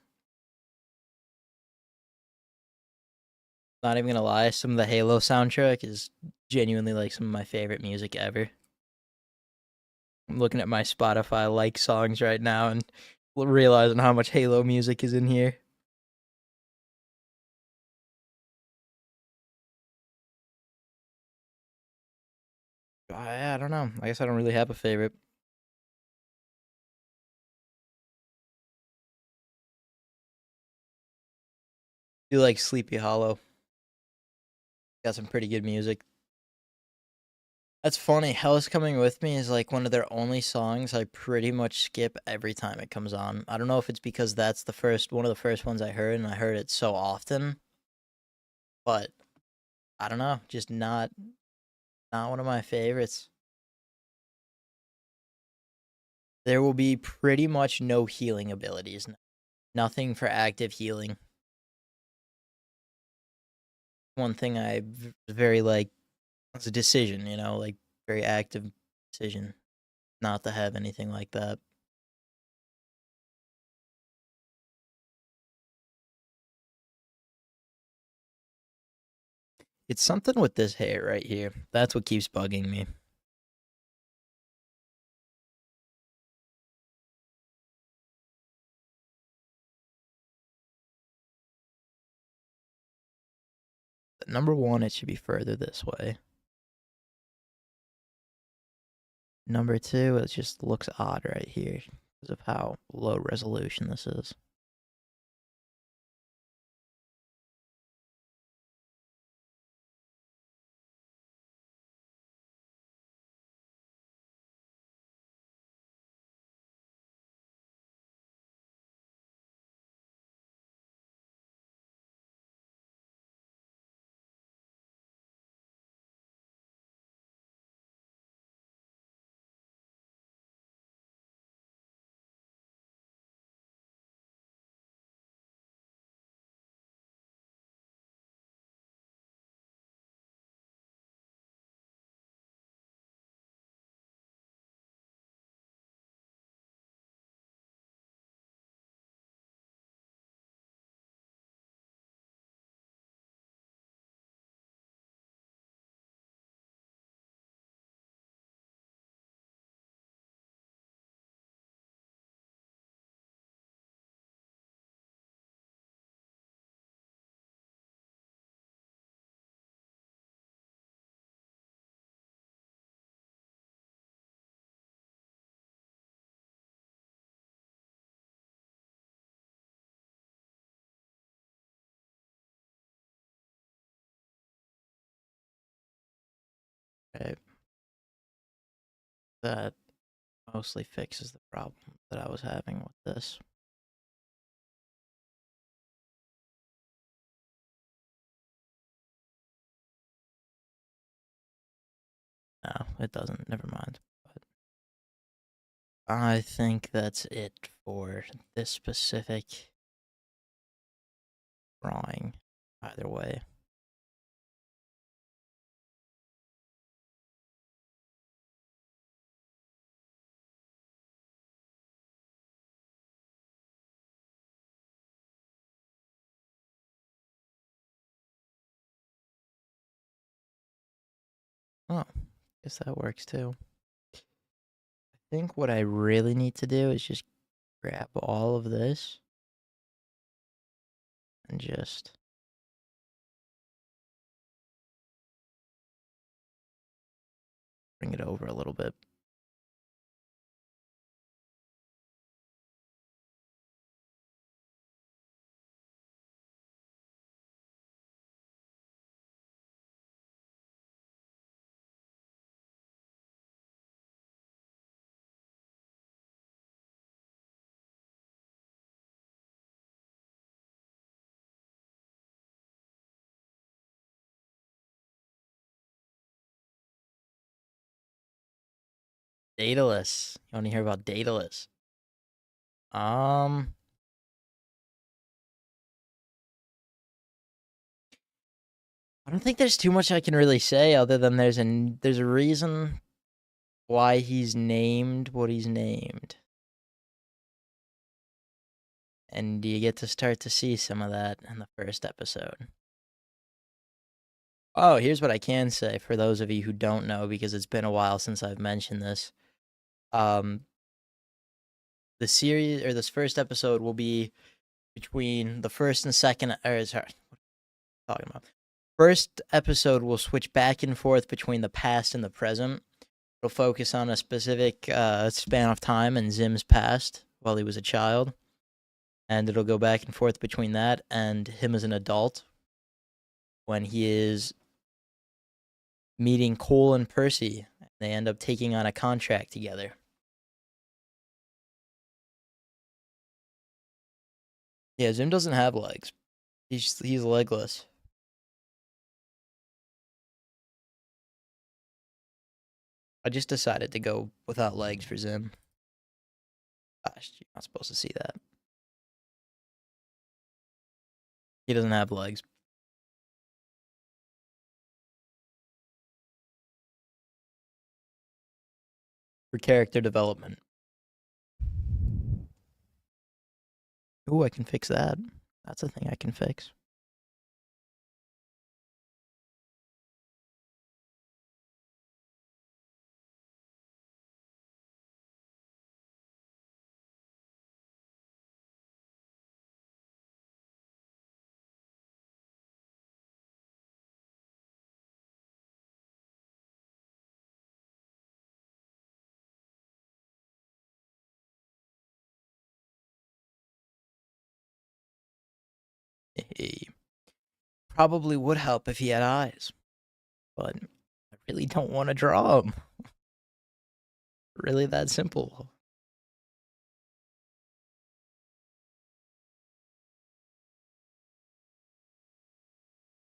Not even gonna lie, some of the Halo soundtrack is genuinely like some of my favorite music ever. I'm looking at my Spotify like songs right now and realizing how much Halo music is in here. I don't know. I guess I don't really have a favorite. Do like Sleepy Hollow. Got some pretty good music. That's funny. Hell's Coming With Me is like one of their only songs I pretty much skip every time it comes on. I don't know if it's because that's the first one of the first ones I heard and I heard it so often, but I don't know, just not one of my favorites. There will be pretty much no healing abilities. Nothing for active healing. One thing I very like, it's a decision, like very active decision not to have anything like that. It's something with this hair right here. That's what keeps bugging me. But number one, it should be further this way. Number two, it just looks odd right here because of how low resolution this is. Right. That mostly fixes the problem that I was having with this. No, it doesn't. Never mind. But I think that's it for this specific drawing. Either way. Oh, guess that works too. I think what I really need to do is just grab all of this and just bring it over a little bit. Daedalus. You want to hear about Daedalus? Um, I don't think there's too much I can really say other than there's a reason why he's named what he's named. And you get to start to see some of that in the first episode. Oh, here's what I can say for those of you who don't know, because it's been a while since I've mentioned this. Um, the series or this first episode will be between the first and second. Or sorry, what am I talking about? First episode will switch back and forth between the past and the present. It'll focus on a specific span of time in Zim's past while he was a child, and it'll go back and forth between that and him as an adult when he is meeting Cole and Percy. They end up taking on a contract together. Yeah, Zim doesn't have legs. He's legless. I just decided to go without legs for Zim. Gosh, you're not supposed to see that. He doesn't have legs. For character development. Ooh, I can fix that. That's a thing I can fix. He probably would help if he had eyes, but I really don't want to draw him. Really that simple.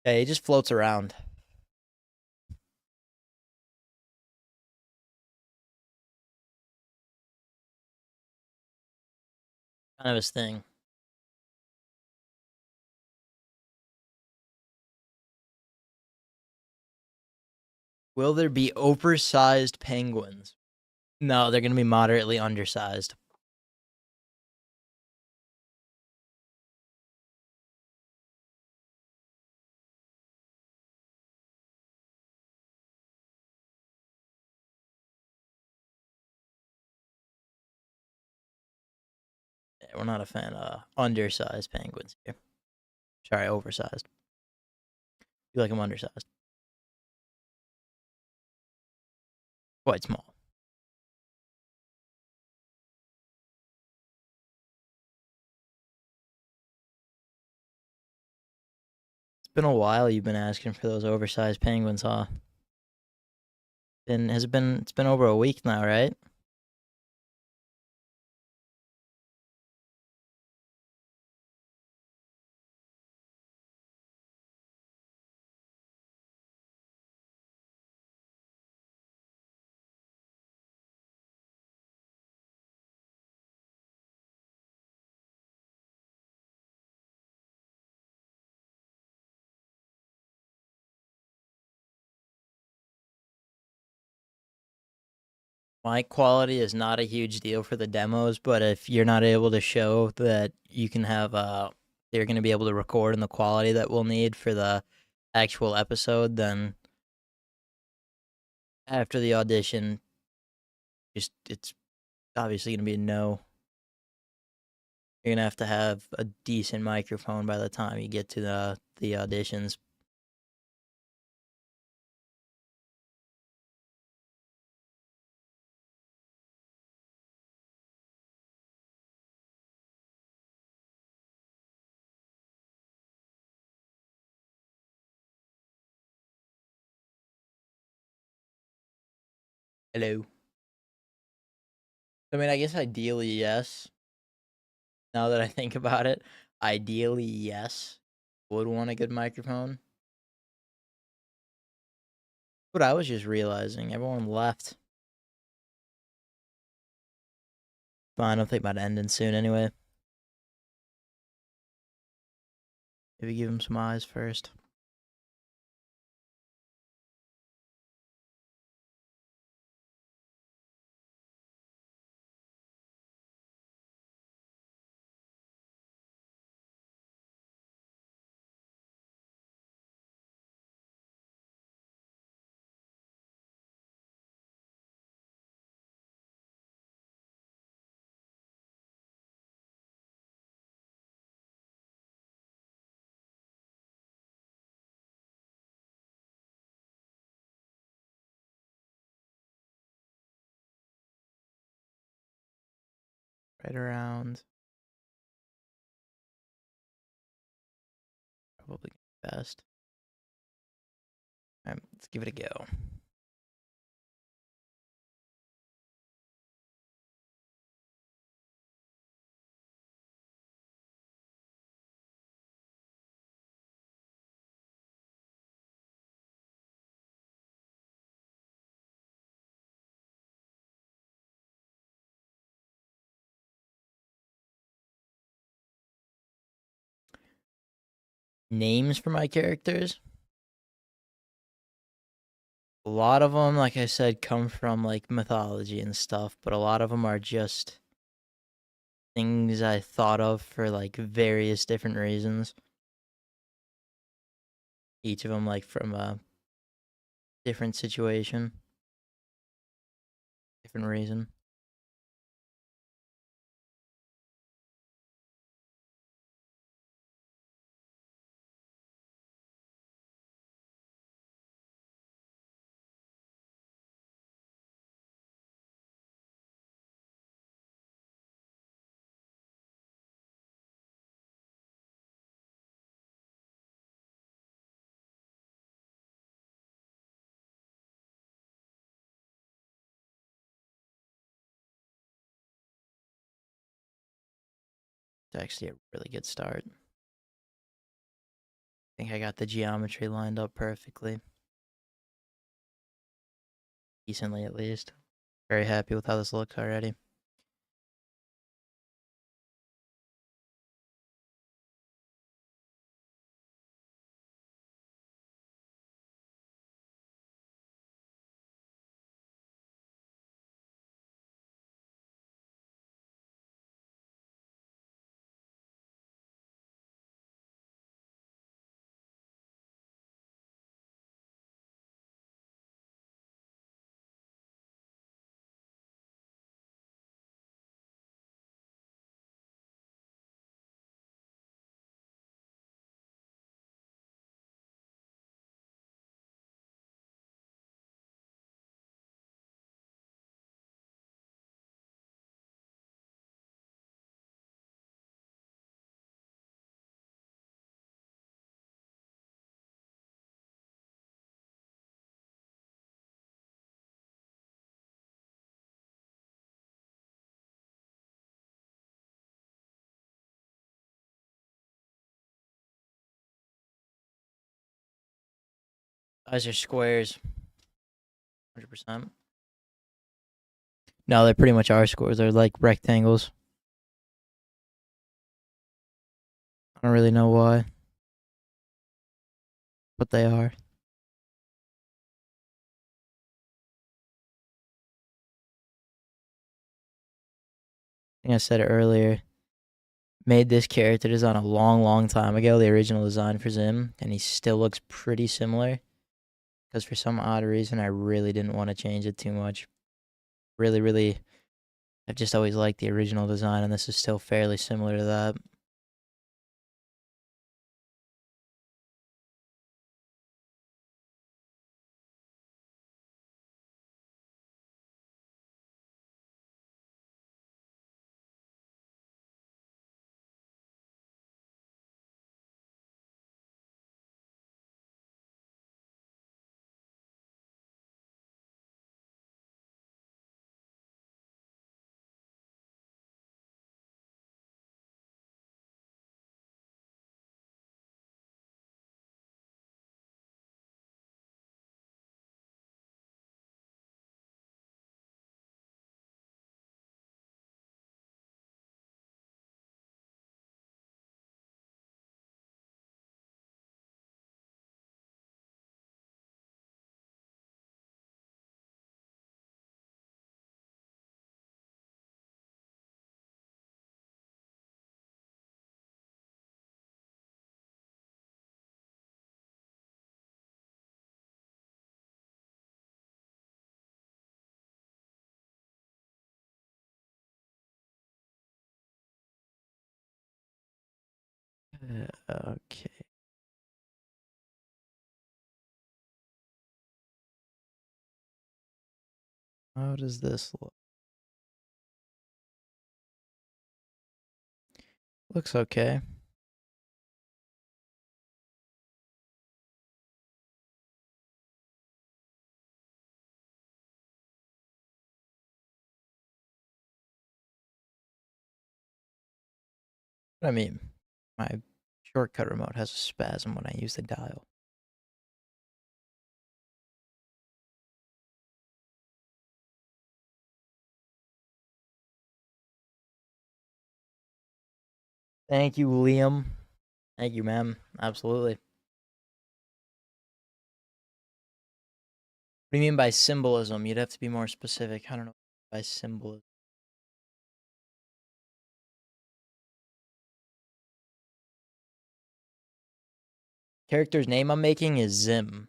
Yeah, he just floats around. Kind of his thing. Will there be oversized penguins? No, they're going to be moderately undersized. Yeah, we're not a fan of undersized penguins here. Sorry, oversized. You like them undersized. Quite small. It's been a while you've been asking for those oversized penguins, huh? It's been over a week now, right? Mic quality is not a huge deal for the demos, but if you're not able to show that you can have you're going to be able to record in the quality that we'll need for the actual episode, then after the audition, just it's obviously going to be a no. You're going to have a decent microphone by the time you get to the auditions. Hello. I mean, I guess ideally yes. Now that I think about it, ideally yes. Would want a good microphone. But I was just realizing everyone left. Fine, I think about ending soon anyway. Maybe give him some eyes first. Right around. Probably best. Alright, let's give it a go. Names for my characters. A lot of them, like I said, come from like mythology and stuff, but a lot of them are just things I thought of for like various different reasons. Each of them like from a different situation, different reason. It's actually a really good start. I think I got the geometry lined up perfectly. Decently, at least. Very happy with how this looks already. Eyes are squares. 100%. No, they pretty much are squares. They're like rectangles. I don't really know why, but they are. I think I said it earlier. Made this character design a long, long time ago, the original design for Zim, and he still looks pretty similar. Because for some odd reason, I really didn't want to change it too much. Really, really, I've just always liked the original design, and this is still fairly similar to that. Okay. How does this look? Looks okay. I mean, my shortcut remote has a spasm when I use the dial. Thank you, Liam. Thank you, ma'am. Absolutely. What do you mean by symbolism? You'd have to be more specific. I don't know by symbolism. Character's name I'm making is Zim.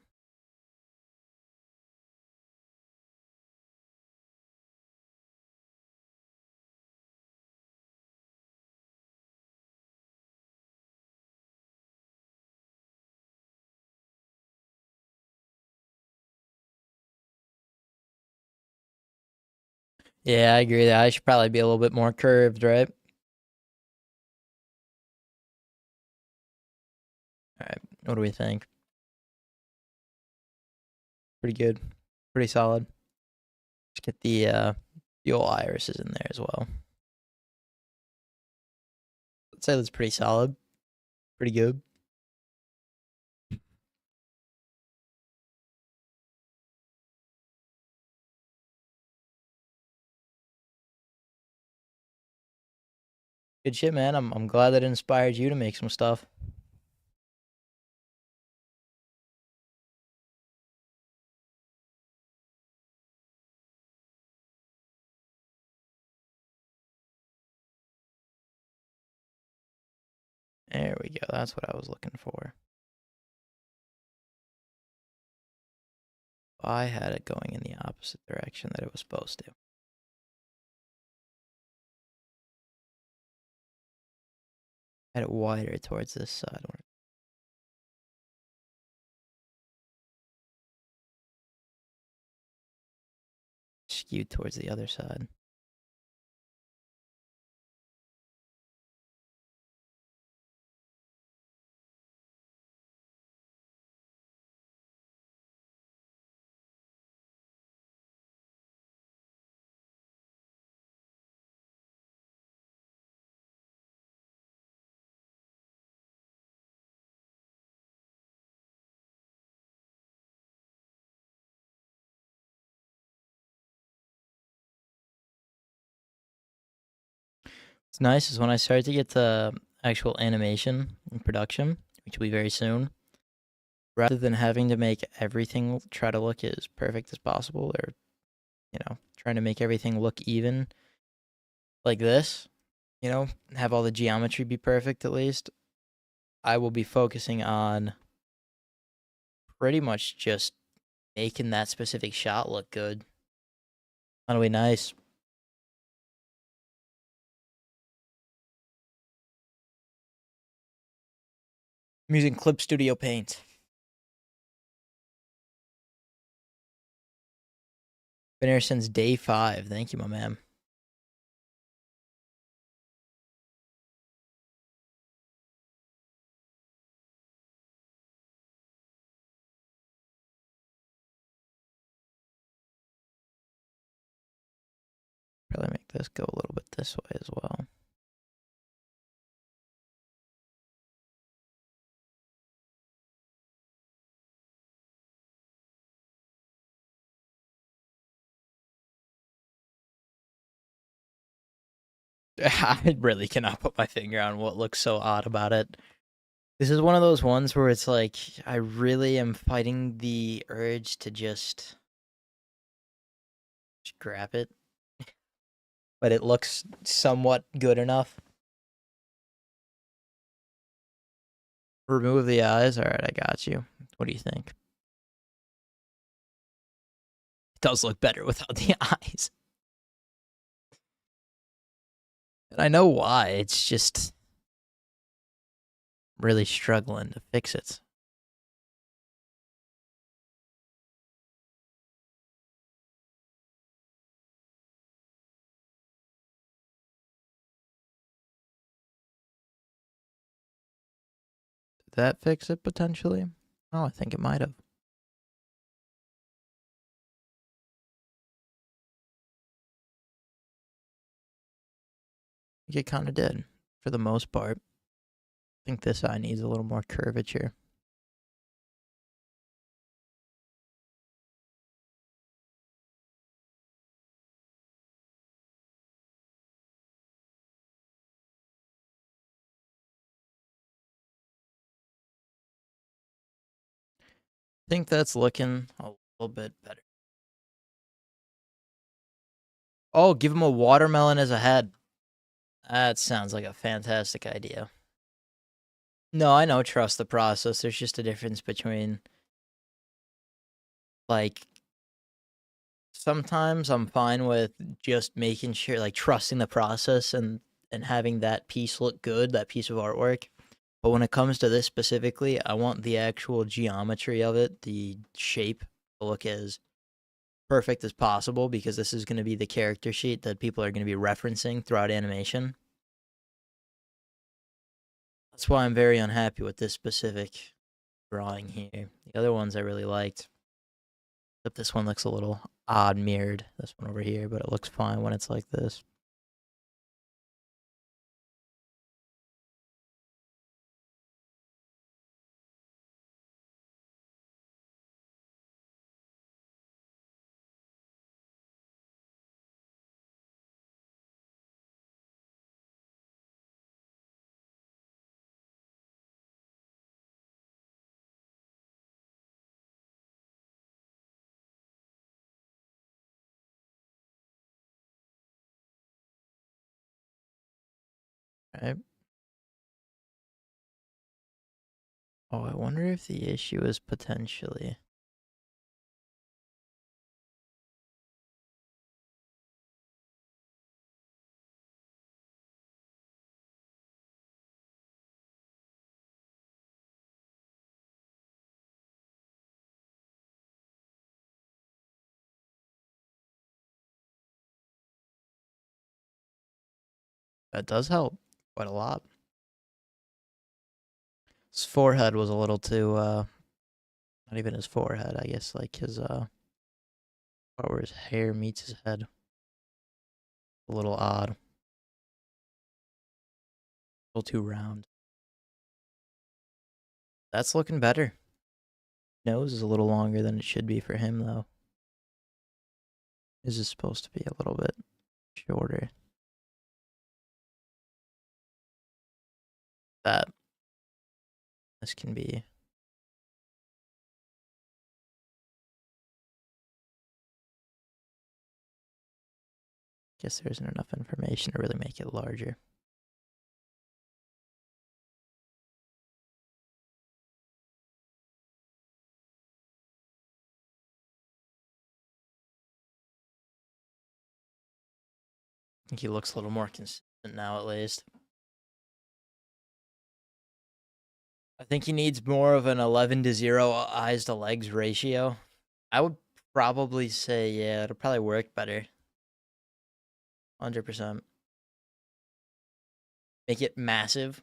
Yeah, I agree that I should probably be a little bit more curved, right? All right. What do we think? Pretty good. Pretty solid. Let's get the old irises in there as well. Let's say that's pretty solid. Pretty good. Good shit, man. I'm glad that it inspired you to make some stuff. There we go. That's what I was looking for. I had it going in the opposite direction that it was supposed to. I had it wider towards this side. Skewed towards the other side. It's nice is when I start to get to actual animation and production, which will be very soon, rather than having to make everything try to look as perfect as possible or, trying to make everything look even like this, have all the geometry be perfect at least. I will be focusing on pretty much just making that specific shot look good. That'll be nice. I'm using Clip Studio Paint. Been here since day 5. Thank you, my man. Probably make this go a little bit this way as well. I really cannot put my finger on what looks so odd about it. This is one of those ones where it's like, I really am fighting the urge to just grab it. But it looks somewhat good enough. Remove the eyes. All right, I got you. What do you think? It does look better without the eyes. And I know why. It's just really struggling to fix it. Did that fix it potentially? Oh, I think it might have. I think it kind of did for the most part. I think this eye needs a little more curvature. I think that's looking a little bit better. Oh, give him a watermelon as a head. That sounds like a fantastic idea. No, I know, trust the process. There's just a difference between, like, sometimes I'm fine with just making sure, like, trusting the process and having that piece look good, that piece of artwork. But when it comes to this specifically, I want the actual geometry of it, the shape, to look as perfect as possible because this is going to be the character sheet that people are going to be referencing throughout animation. That's why I'm very unhappy with this specific drawing here. The other ones I really liked. Except this one looks a little odd mirrored, this one over here, but it looks fine when it's like this. Right? Oh, I wonder if the issue is potentially... That does help quite a lot. His forehead was a little too, not even his forehead, I guess, like his, where his hair meets his head. A little odd. A little too round. That's looking better. Nose is a little longer than it should be for him, though. This is supposed to be a little bit shorter. that. This can be. Guess there isn't enough information to really make it larger. I think he looks a little more consistent now, at least. I think he needs more of an 11-0 eyes to legs ratio. I would probably say, yeah, it'll probably work better. 100%. Make it massive.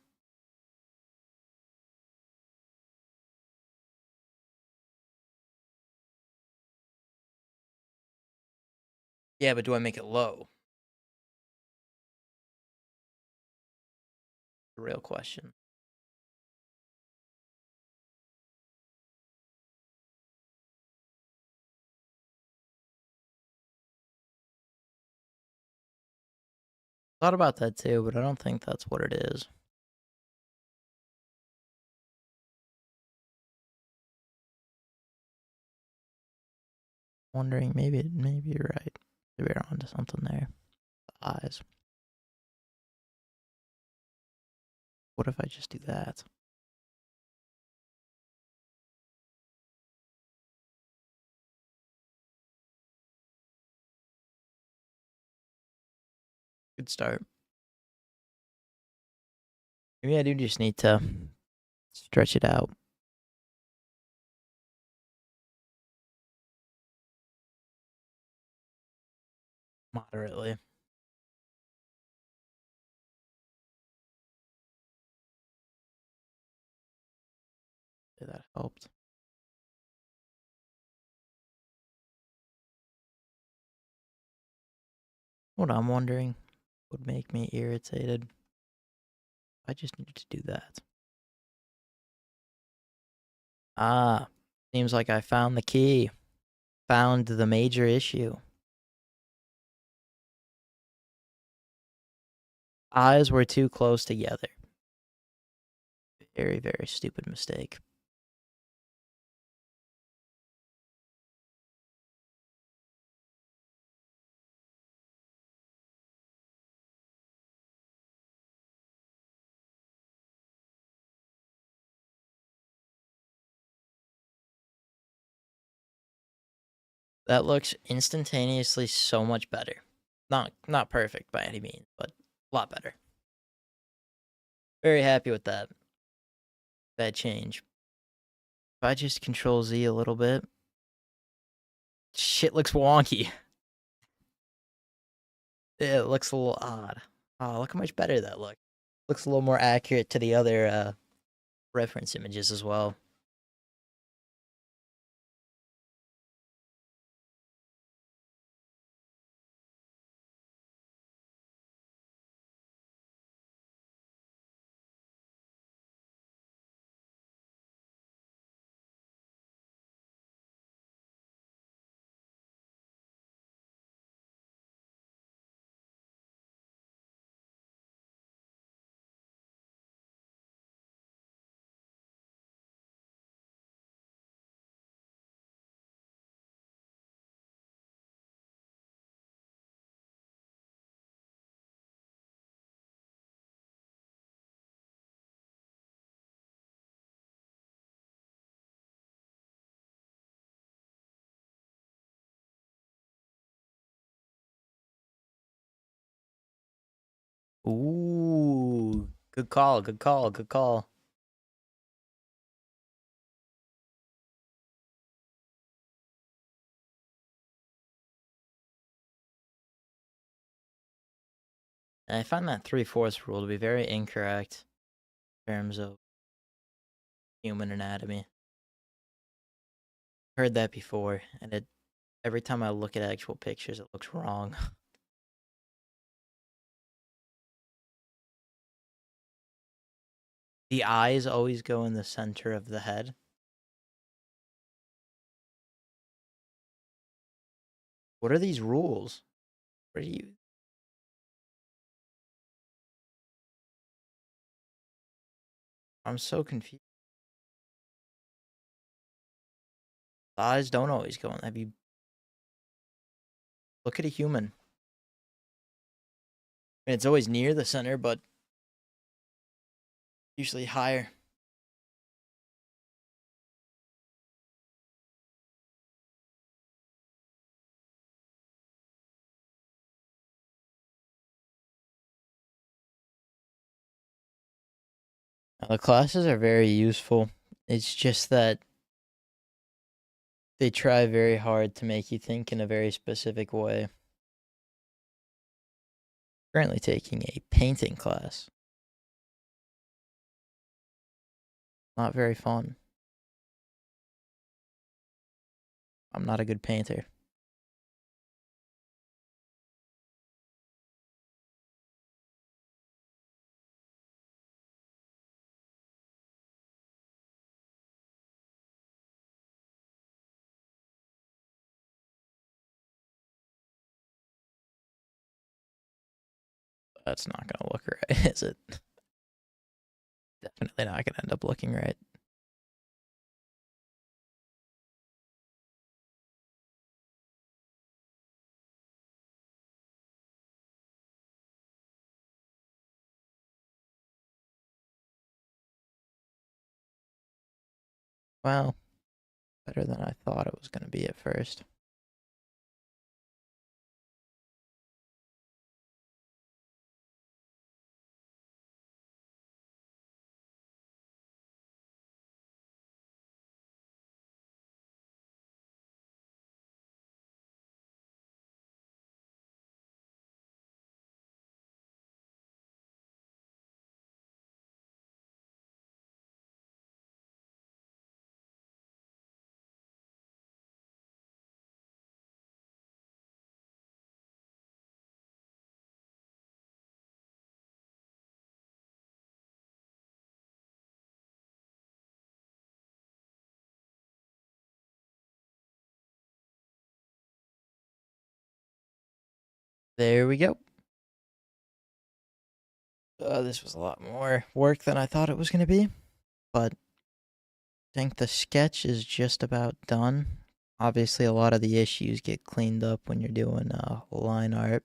Yeah, but do I make it low? The real question. Thought about that too, but I don't think that's what it is. Wondering, maybe you're right. Maybe you're onto something there. The eyes. What if I just do that? Good start. Maybe I do just need to stretch it out. Moderately. That helped. What I'm wondering would make me irritated. I just needed to do that. Ah, seems like I found the key. Found the major issue. Eyes were too close together. Very, very stupid mistake. That looks instantaneously so much better. Not perfect by any means, but a lot better. Very happy with that. That change. If I just control Z a little bit. Shit looks wonky. It looks a little odd. Oh, look how much better that looks. Looks a little more accurate to the other reference images as well. Ooh, good call, good call, good call. And I find that 3/4 rule to be very incorrect in terms of human anatomy. Heard that before, and it every time I look at actual pictures, it looks wrong. The eyes always go in the center of the head. What are these rules? What are you? I'm so confused. The eyes don't always go in. Have you look at a human? And it's always near the center, but usually higher. The classes are very useful. It's just that they try very hard to make you think in a very specific way. Currently taking a painting class. Not very fun. I'm not a good painter. That's not gonna look right, is it? Definitely not gonna end up looking right. Well, better than I thought it was gonna be at first. There we go. This was a lot more work than I thought it was gonna be, but I think the sketch is just about done. Obviously, a lot of the issues get cleaned up when you're doing line art.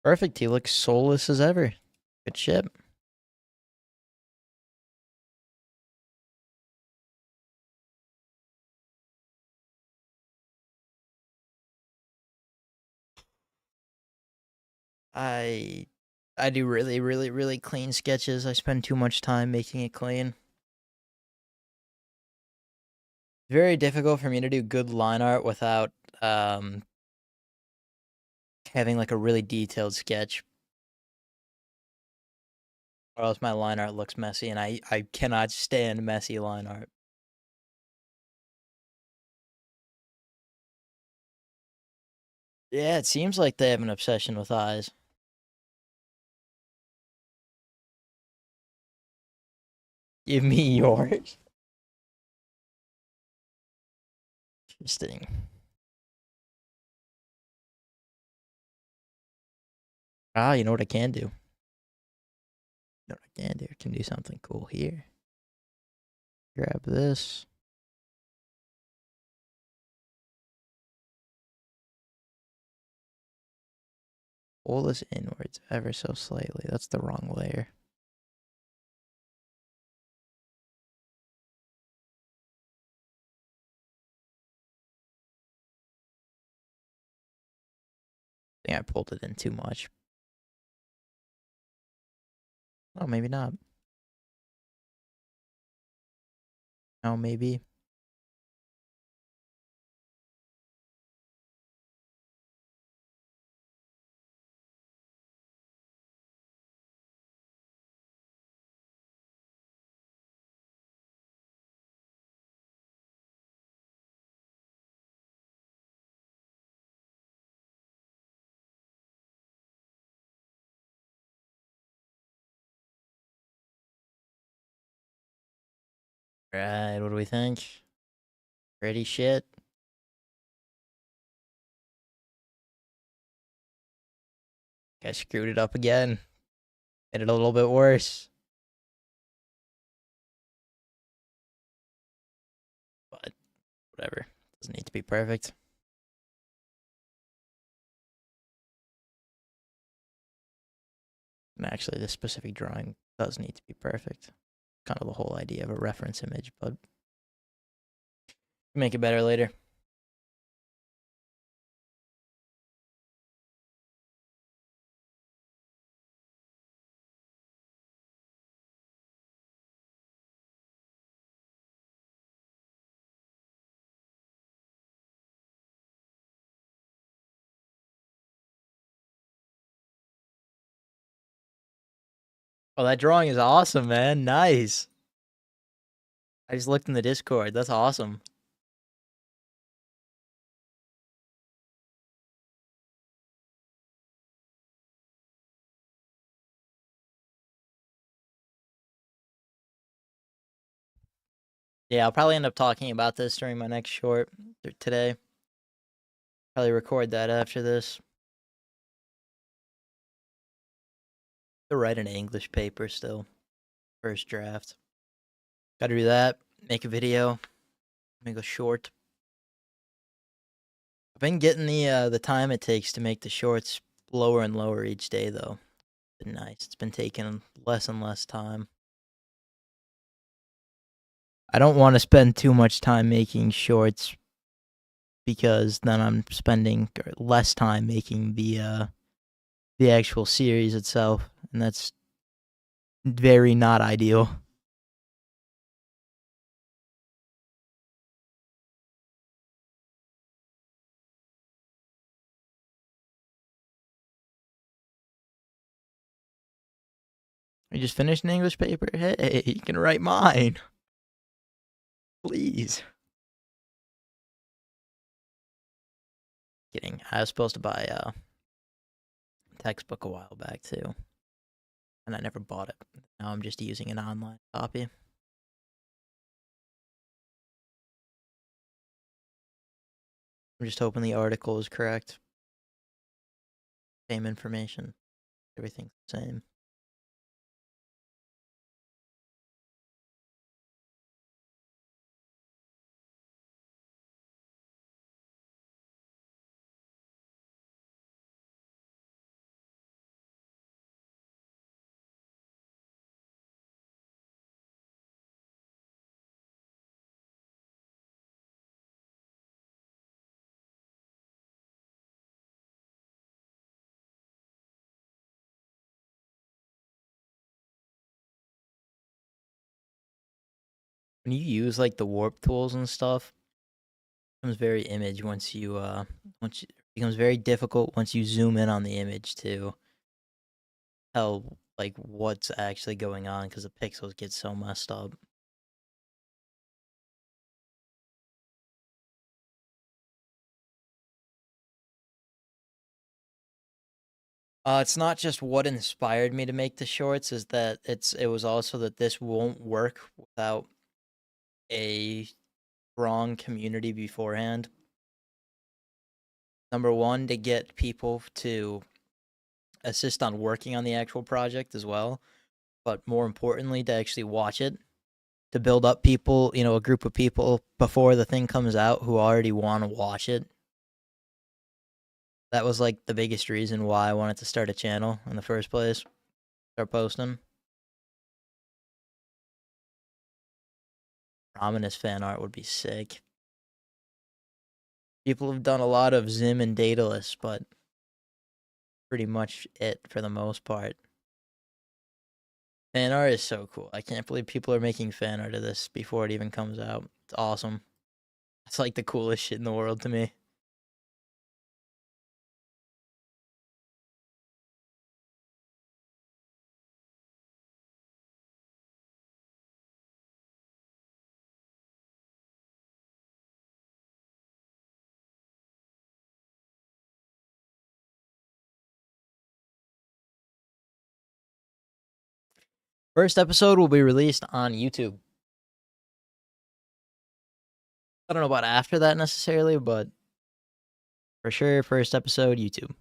Perfect. He looks soulless as ever. Good shit. I I do really, really, really clean sketches. I spend too much time making it clean. Very difficult for me to do good line art without um having like a really detailed sketch, or else my line art looks messy, and I cannot stand messy line art. Yeah, it seems like they have an obsession with eyes. Give me yours. Interesting. Ah, you know what I can do? You know what I can do? I can do something cool here. Grab this. Pull this inwards ever so slightly. That's the wrong layer. I think I pulled it in too much. Oh, maybe not. Oh, maybe. Right, what do we think? Pretty shit. I screwed it up again. Made it a little bit worse. But whatever. Doesn't need to be perfect. And actually, this specific drawing does need to be perfect. Kind of the whole idea of a reference image, but make it better later. Oh, that drawing is awesome, man. Nice. I just looked in the Discord. That's awesome. Yeah, I'll probably end up talking about this during my next short today. Probably record that after this. To write an English paper still. First draft. Gotta do that. Make a video. Make a short. I've been getting the time it takes to make the shorts lower and lower each day though. It's been nice. It's been taking less and less time. I don't want to spend too much time making shorts because then I'm spending less time making the actual series itself, and that's very not ideal. We just finished an English paper. Hey, you can write mine, please. Kidding. I was supposed to buy a textbook a while back too, and I never bought it. Now I'm just using an online copy. I'm just hoping the article is correct. Same information. Everything's the same. When you use like the warp tools and stuff, it becomes very image once you it becomes very difficult once you zoom in on the image to tell like what's actually going on because the pixels get so messed up. It's not just what inspired me to make the shorts, is that it was also that this won't work without a strong community beforehand. Number one, to get people to assist on working on the actual project as well, but more importantly, to actually watch it, to build up people, a group of people before the thing comes out who already want to watch it. That was like the biggest reason why I wanted to start a channel in the first place. Start posting. Ominous fan art would be sick. People have done a lot of Zim and Daedalus, but pretty much it for the most part. Fan art is so cool. I can't believe people are making fan art of this before it even comes out. It's awesome. It's like the coolest shit in the world to me. First episode will be released on YouTube. I don't know about after that necessarily, but for sure, first episode, YouTube.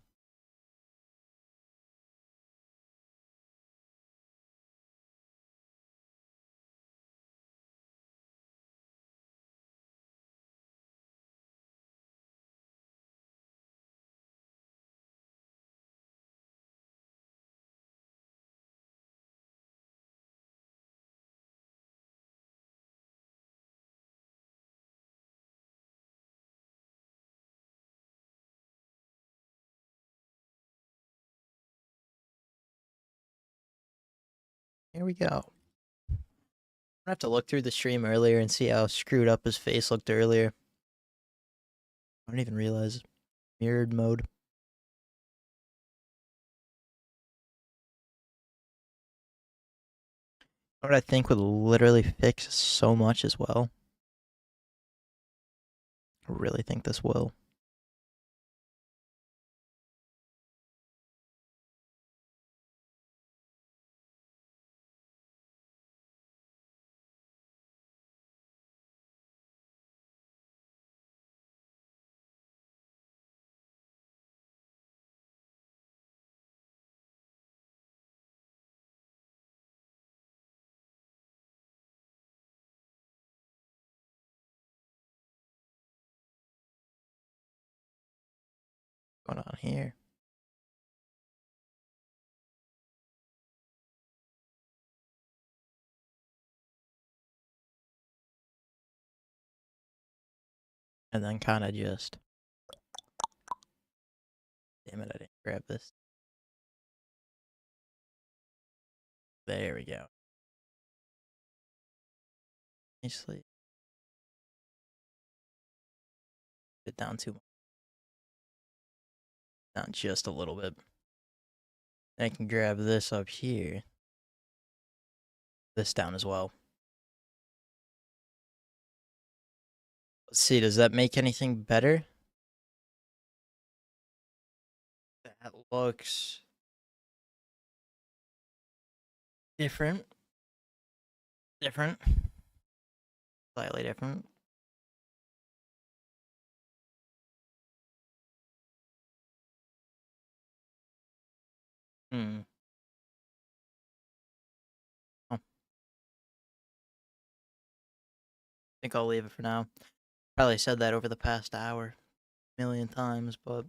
Here we go. I have to look through the stream earlier and see how screwed up his face looked earlier. I don't even realize mirrored mode. What I think would literally fix so much as well. I really think this will. What's going on here? And then kind of just... Damn it, I didn't grab this. There we go. Nicely. It down too much. Down just a little bit. I can grab this up here. This down as well. Let's see, does that make anything better? That looks different. Different. Slightly different. Hmm. Oh, I think I'll leave it for now. Probably said that over the past hour a million times, but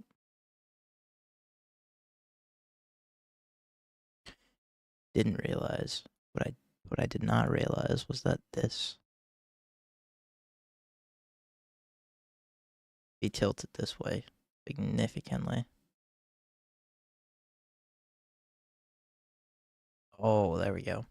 didn't realize what I did not realize was that this be tilted this way significantly. Oh, there we go.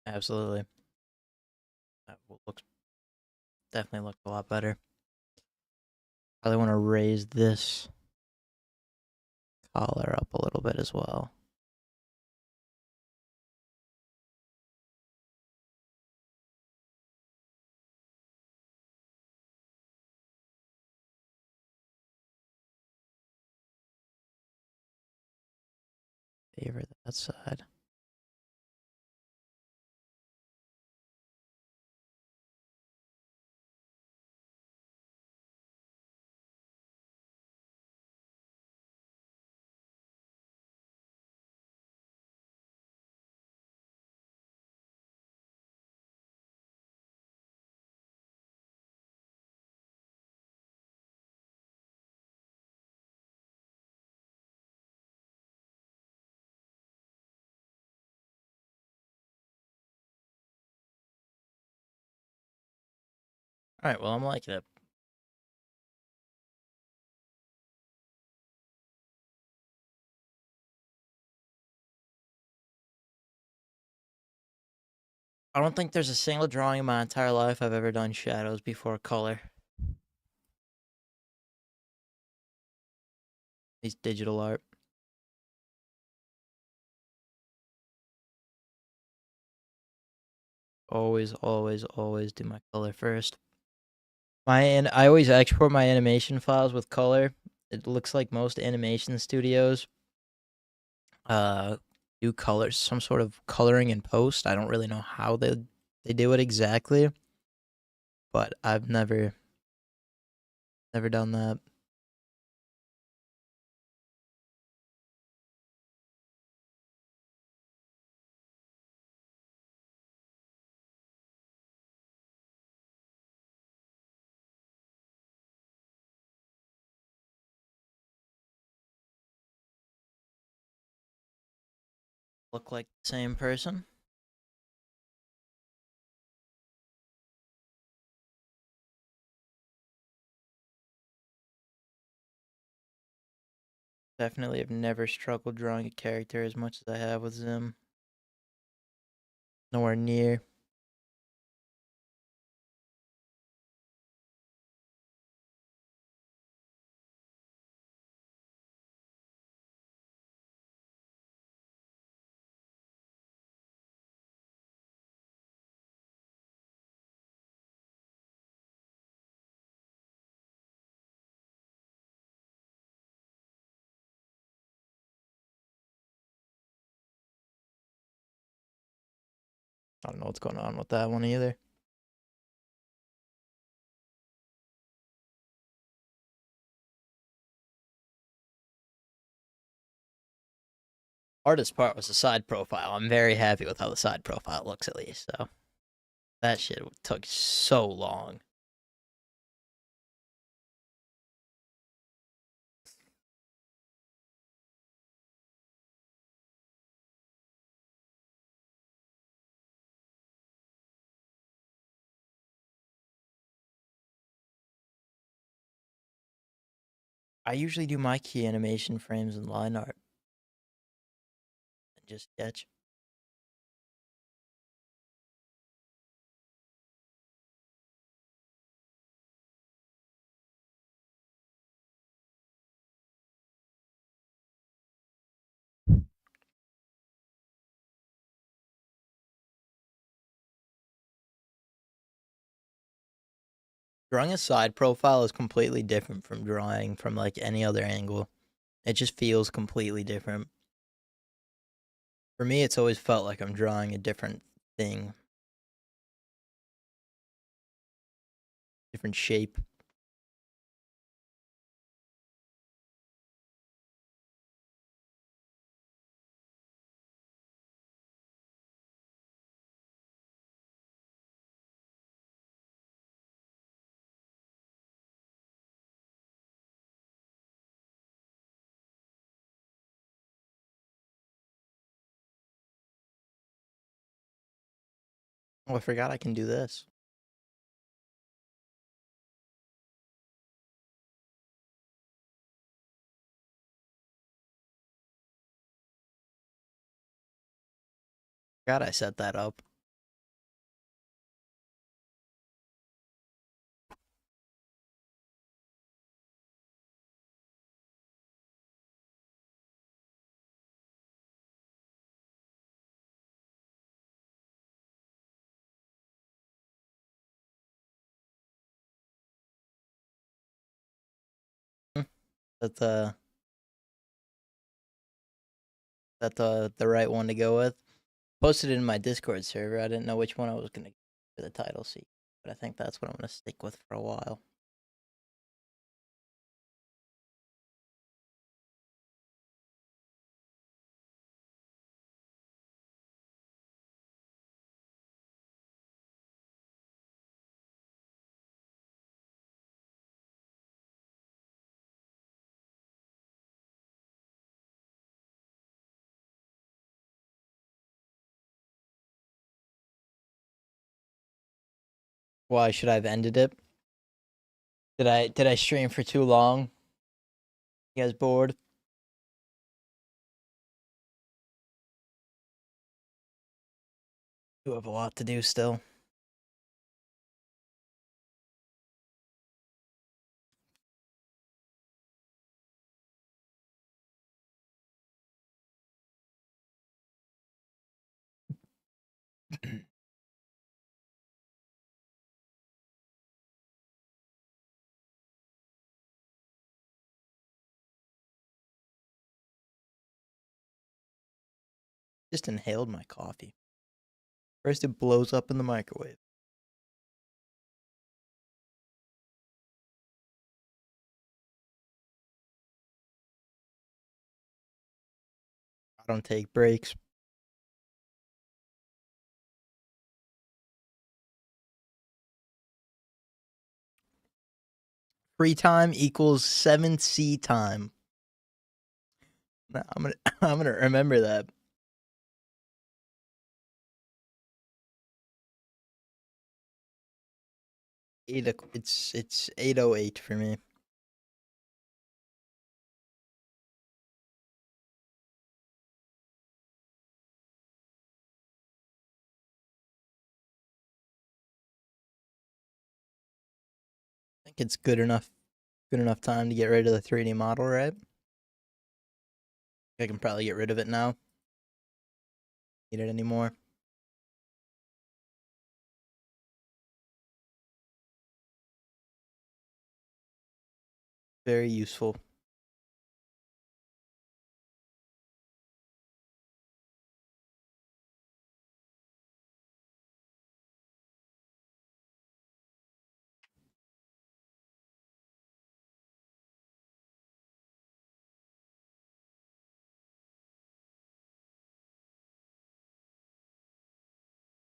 Absolutely. That looks definitely looked a lot better. Probably want to raise this collar up a little bit as well. Favor that side. All right, well, I'm liking it. I don't think there's a single drawing in my entire life I've ever done shadows before color. He's digital art. Always, always, always do my color first. I always export my animation files with color. It looks like most animation studios do colors, some sort of coloring in post. I don't really know how they do it exactly, but I've never done that. Look like the same person. Definitely have never struggled drawing a character as much as I have with Zim. Nowhere near. I don't know what's going on with that one either. Hardest part was the side profile. I'm very happy with how the side profile looks, at least. So that shit took so long. I usually do my key animation frames in line art and just sketch. Drawing a side profile is completely different from drawing from like any other angle. It just feels completely different. For me, it's always felt like I'm drawing a different thing, different shape. Oh, I forgot I can do this. Forgot I set that up. That's the right one to go with. Posted it in my Discord server. I didn't know which one I was gonna get for the title sequence, but I think that's what I'm gonna stick with for a while. Why should I have ended it? Did I stream for too long? You guys bored? You have a lot to do still. Just inhaled my coffee. First, it blows up in the microwave. I don't take breaks. Free time equals 7C time. No, I'm gonna remember that. It's 8:08 for me. I think it's good enough time to get rid of the 3D model, right? I can probably get rid of it now. Need it anymore. Very useful.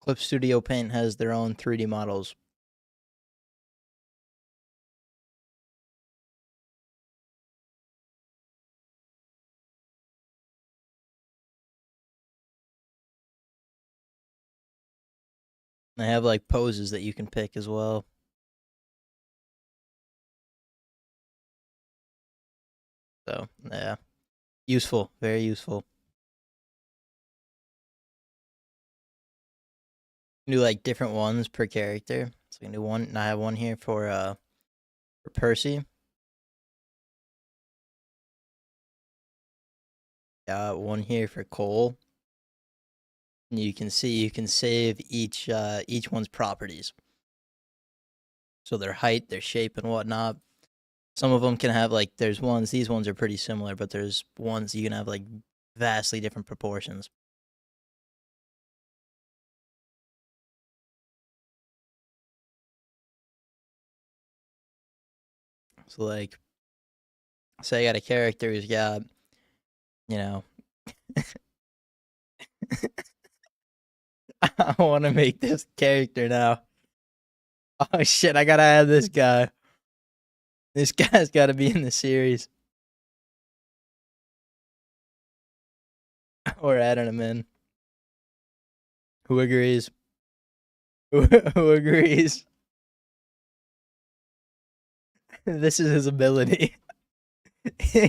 Clip Studio Paint has their own 3D models. They have like poses that you can pick as well. So, yeah. Useful. Very useful. You can do like different ones per character. So I can do one, and I have one here for Percy. Got one here for Cole. And you can see you can save each one's properties. So their height, their shape, and whatnot. Some of them can have like these ones are pretty similar, but there's ones you can have like vastly different proportions. So like, say I got a character who's got, you know, I want to make this character now. Oh shit, I gotta add this guy. This guy's gotta be in the series. We're adding him in. Who agrees? Who agrees? This is his ability.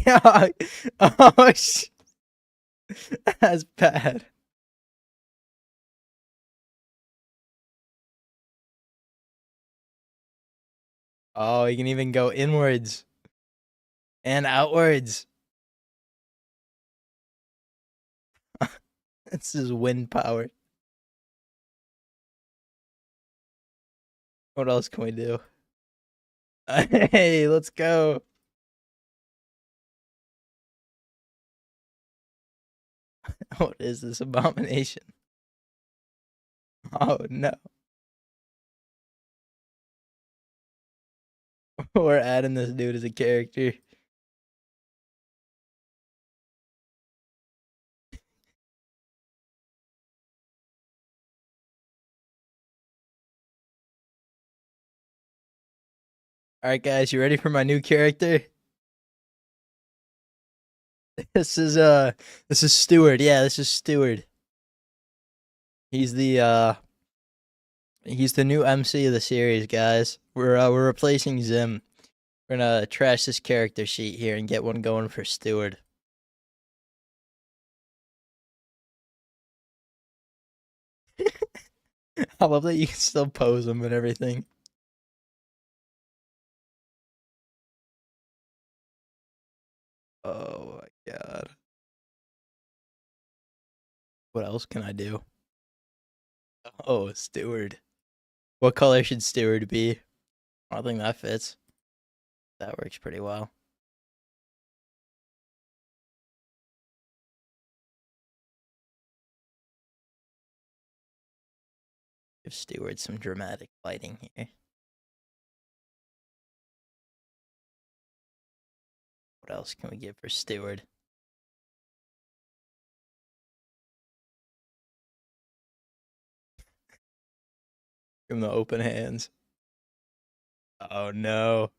Oh, that's bad. Oh, you can even go inwards and outwards. This is wind power. What else can we do? Hey, let's go. What is this abomination? Oh no. We're adding this dude as a character. Alright guys, you ready for my new character? This is Steward. Yeah, this is Steward. He's the new MC of the series, guys. We're replacing Zim. We're gonna trash this character sheet here and get one going for Steward. I love that you can still pose him and everything. Oh my god. What else can I do? Oh, Steward. What color should Steward be? I think that fits. That works pretty well. Give Steward some dramatic lighting here. What else can we give for Steward? Give him the open hands. Oh no.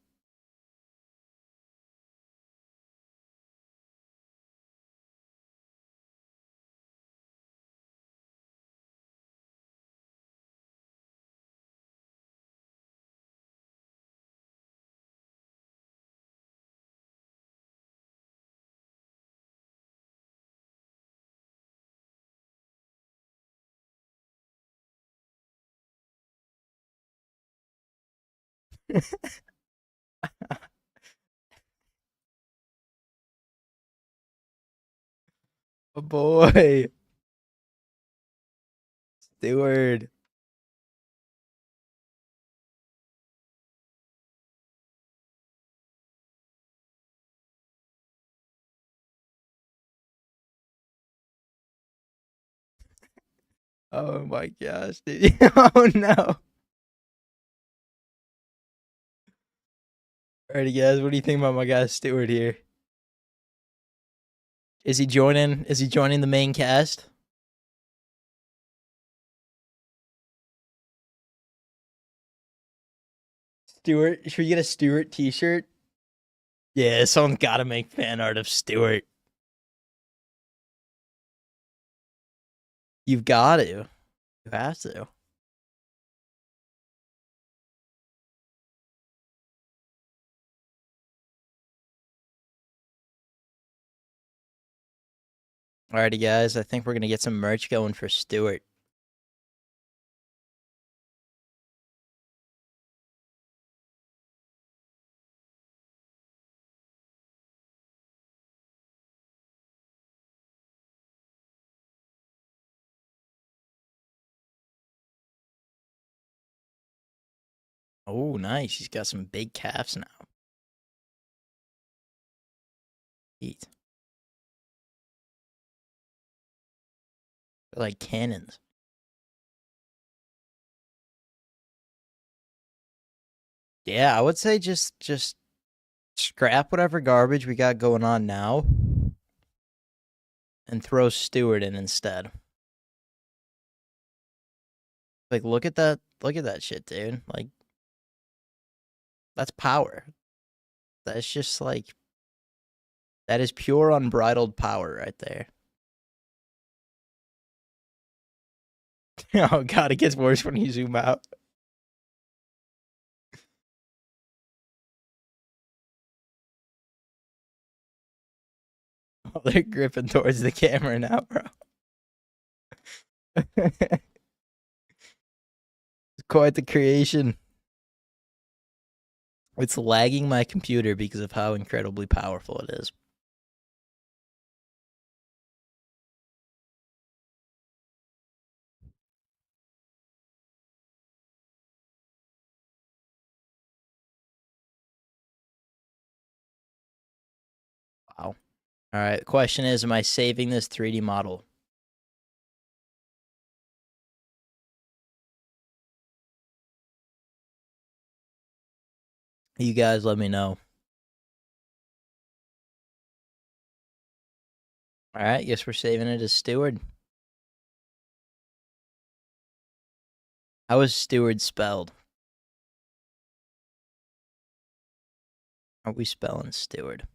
Oh boy. Steward. Oh my gosh, dude. Oh no. Alrighty, guys. What do you think about my guy Steward here? Is he joining? Is he joining the main cast? Stewart, should we get a Stewart T-shirt? Yeah, someone's got to make fan art of Stewart. You've got to. You have to. Alrighty, guys. I think we're gonna get some merch going for Stewart. Oh, nice. He's got some big calves now. Eat. They're like cannons. Yeah, I would say just scrap whatever garbage we got going on now and throw Stewart in instead. Like look at that shit, dude. Like that's power. That's just like that is pure unbridled power right there. Oh god, it gets worse when you zoom out. Oh, they're gripping towards the camera now, bro. It's quite the creation. It's lagging my computer because of how incredibly powerful it is. Wow. All right. The question is, am I saving this 3D model? You guys let me know. All right. Guess we're saving it as Steward. How is Steward spelled? How are we spelling Steward?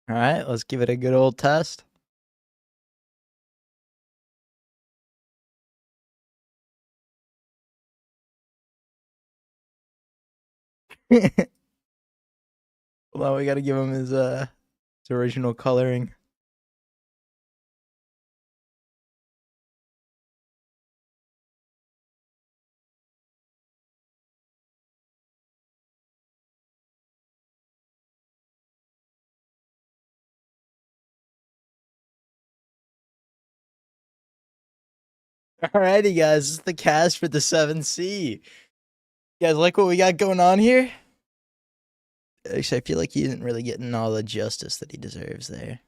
All right. Let's give it a good old test. Hold on, we gotta give him his original coloring. Alrighty, guys, this is the cast for the 7C. You guys like what we got going on here? Actually, I feel like he isn't really getting all the justice that he deserves there.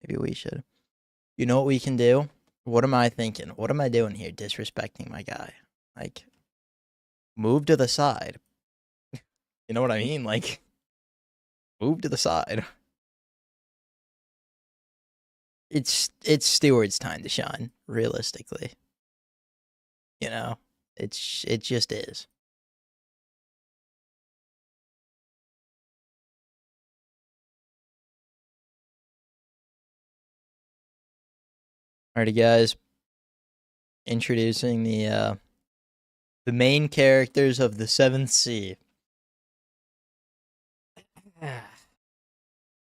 Maybe we should. You know what we can do? What am I thinking? What am I doing here? Disrespecting my guy. Like, move to the side. You know what I mean? Like, move to the side. It's Steward's time to shine, realistically. You know, it just is. Alrighty, guys. Introducing the main characters of the 7th C.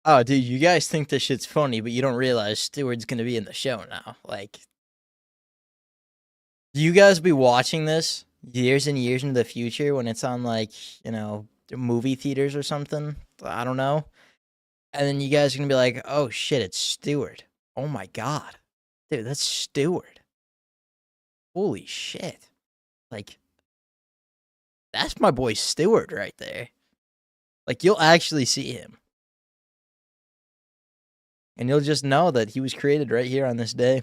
Oh, dude, you guys think this shit's funny, but you don't realize Steward's gonna be in the show now. Like, you guys be watching this years and years into the future when it's on, like, you know, movie theaters or something? I don't know. And then you guys are gonna be like, oh shit, it's Steward. Oh my god. Dude, that's Steward. Holy shit. Like, that's my boy Steward right there. Like, you'll actually see him. And you'll just know that he was created right here on this day.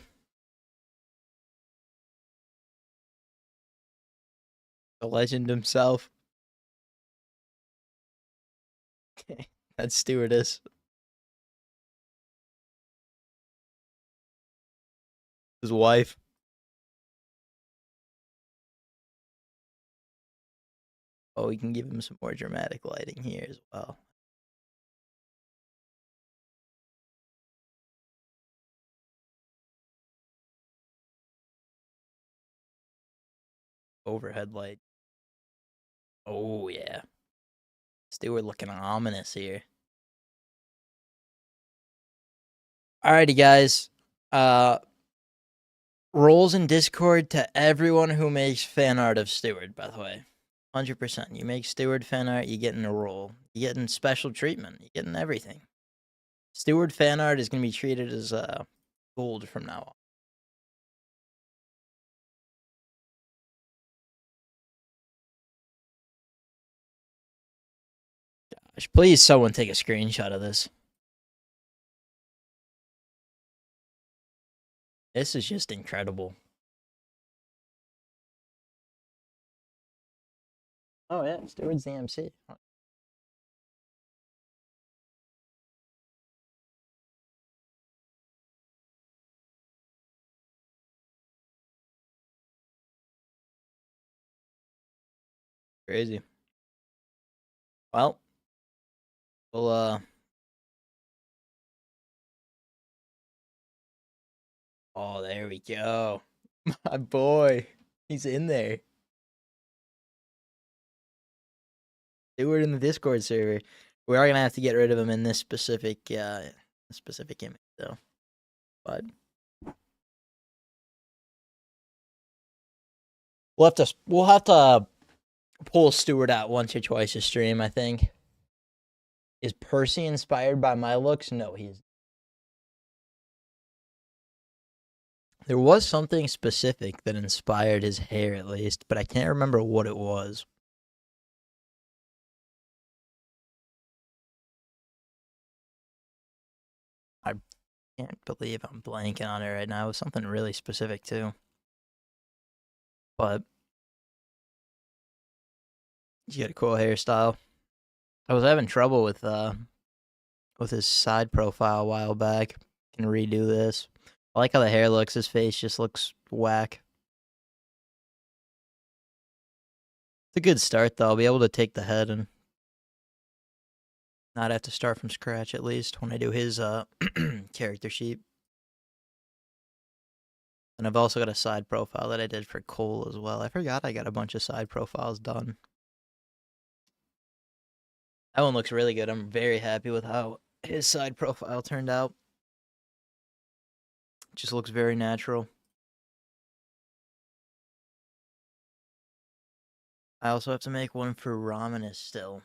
The legend himself. That's Stewardess. His wife. Oh, we can give him some more dramatic lighting here as well. Overhead light. Oh, yeah. Steward looking ominous here. Alrighty, guys. Roles in Discord to everyone who makes fan art of Steward, by the way. 100%. You make Steward fan art, you get in a role. You get in special treatment. You get in everything. Steward fan art is going to be treated as gold from now on. Gosh, please someone take a screenshot of this. This is just incredible. Oh yeah, Steward's the MC. Crazy. Well, we'll oh, there we go. My boy. He's in there. Steward in the Discord server. We are gonna have to get rid of him in this specific image though. But we'll have to pull Steward out once or twice a stream, I think. Is Percy inspired by my looks? No, he's. There was something specific that inspired his hair, at least, but I can't remember what it was. I can't believe I'm blanking on it right now. It was something really specific, too. But he had a cool hairstyle. I was having trouble with his side profile a while back. Can redo this. I like how the hair looks. His face just looks whack. It's a good start, though. I'll be able to take the head and not have to start from scratch, at least, when I do his character sheet. And I've also got a side profile that I did for Cole as well. I forgot I got a bunch of side profiles done. That one looks really good. I'm very happy with how his side profile turned out. Just looks very natural. I also have to make one for Romanus still.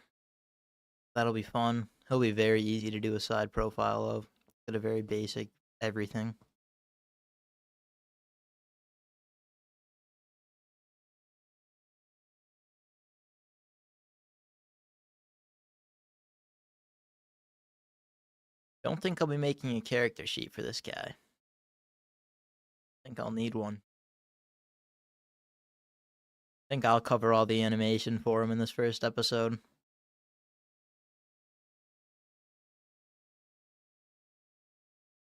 That'll be fun. He'll be very easy to do a side profile of. Got a very basic everything. Don't think I'll be making a character sheet for this guy. Think I'll need one. Think I'll cover all the animation for him in this first episode.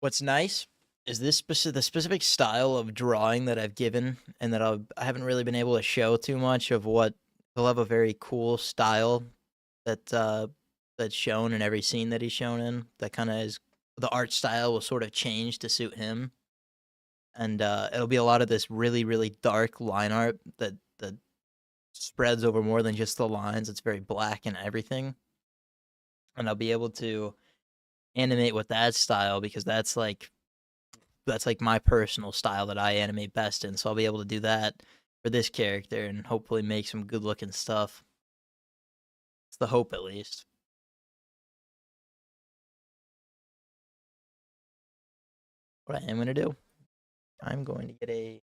What's nice is this the specific style of drawing that I've given, and that I haven't really been able to show too much of. What he'll have a very cool style that that's shown in every scene that he's shown in. That kind of is, the art style will sort of change to suit him, and it'll be a lot of this really dark line art that spreads over more than just the lines. It's very black and everything, and I'll be able to animate with that style because that's like my personal style that I animate best in. So I'll be able to do that for this character and hopefully make some good looking stuff. It's the hope, at least. What I am going to do, I'm going to get a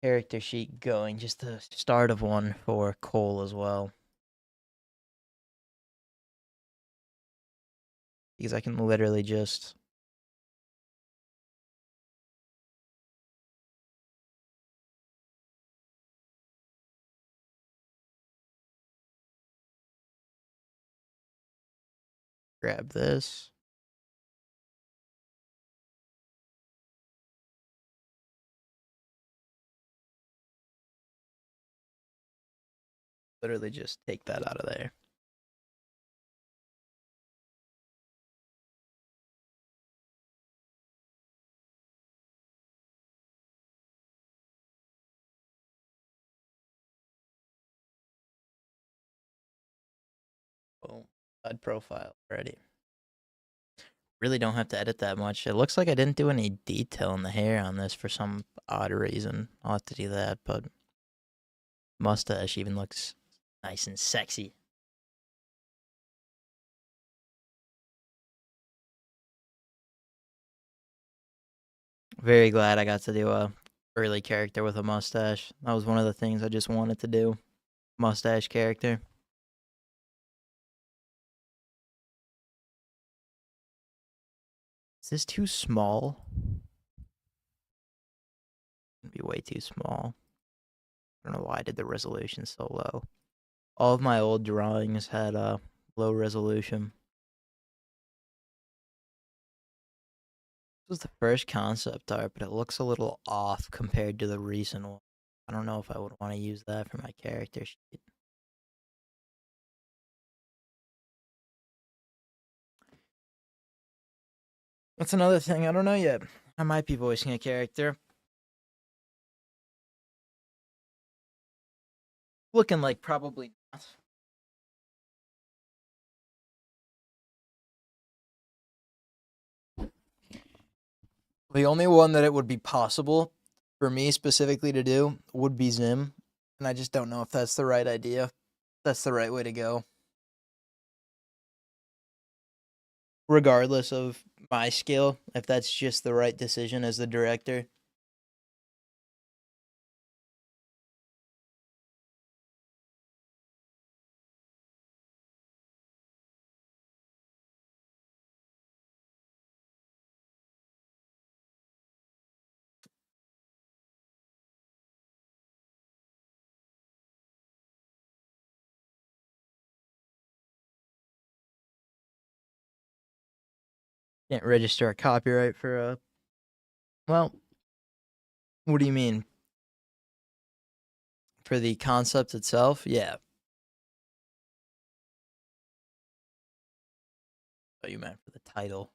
character sheet going, just the start of one for Cole as well. Because I can literally just grab this. Literally just take that out of there. Boom. Side profile ready. Really don't have to edit that much. It looks like I didn't do any detail in the hair on this for some odd reason. I'll have to do that, but mustache even looks nice and sexy. Very glad I got to do a early character with a mustache. That was one of the things I just wanted to do. Mustache character. Is this too small? It'd be way too small. I don't know why I did the resolution so low. All of my old drawings had a low resolution. This was the first concept art, but it looks a little off compared to the recent one. I don't know if I would want to use that for my character sheet. That's another thing. I don't know yet. I might be voicing a character. Looking like probably not. The only one that it would be possible for me specifically to do would be Zim. And I just don't know if that's the right idea. That's the right way to go. Regardless of my skill, if that's just the right decision as the director. Can't register a copyright for a. Well, what do you mean? For the concept itself? Yeah. Oh, you meant for the title.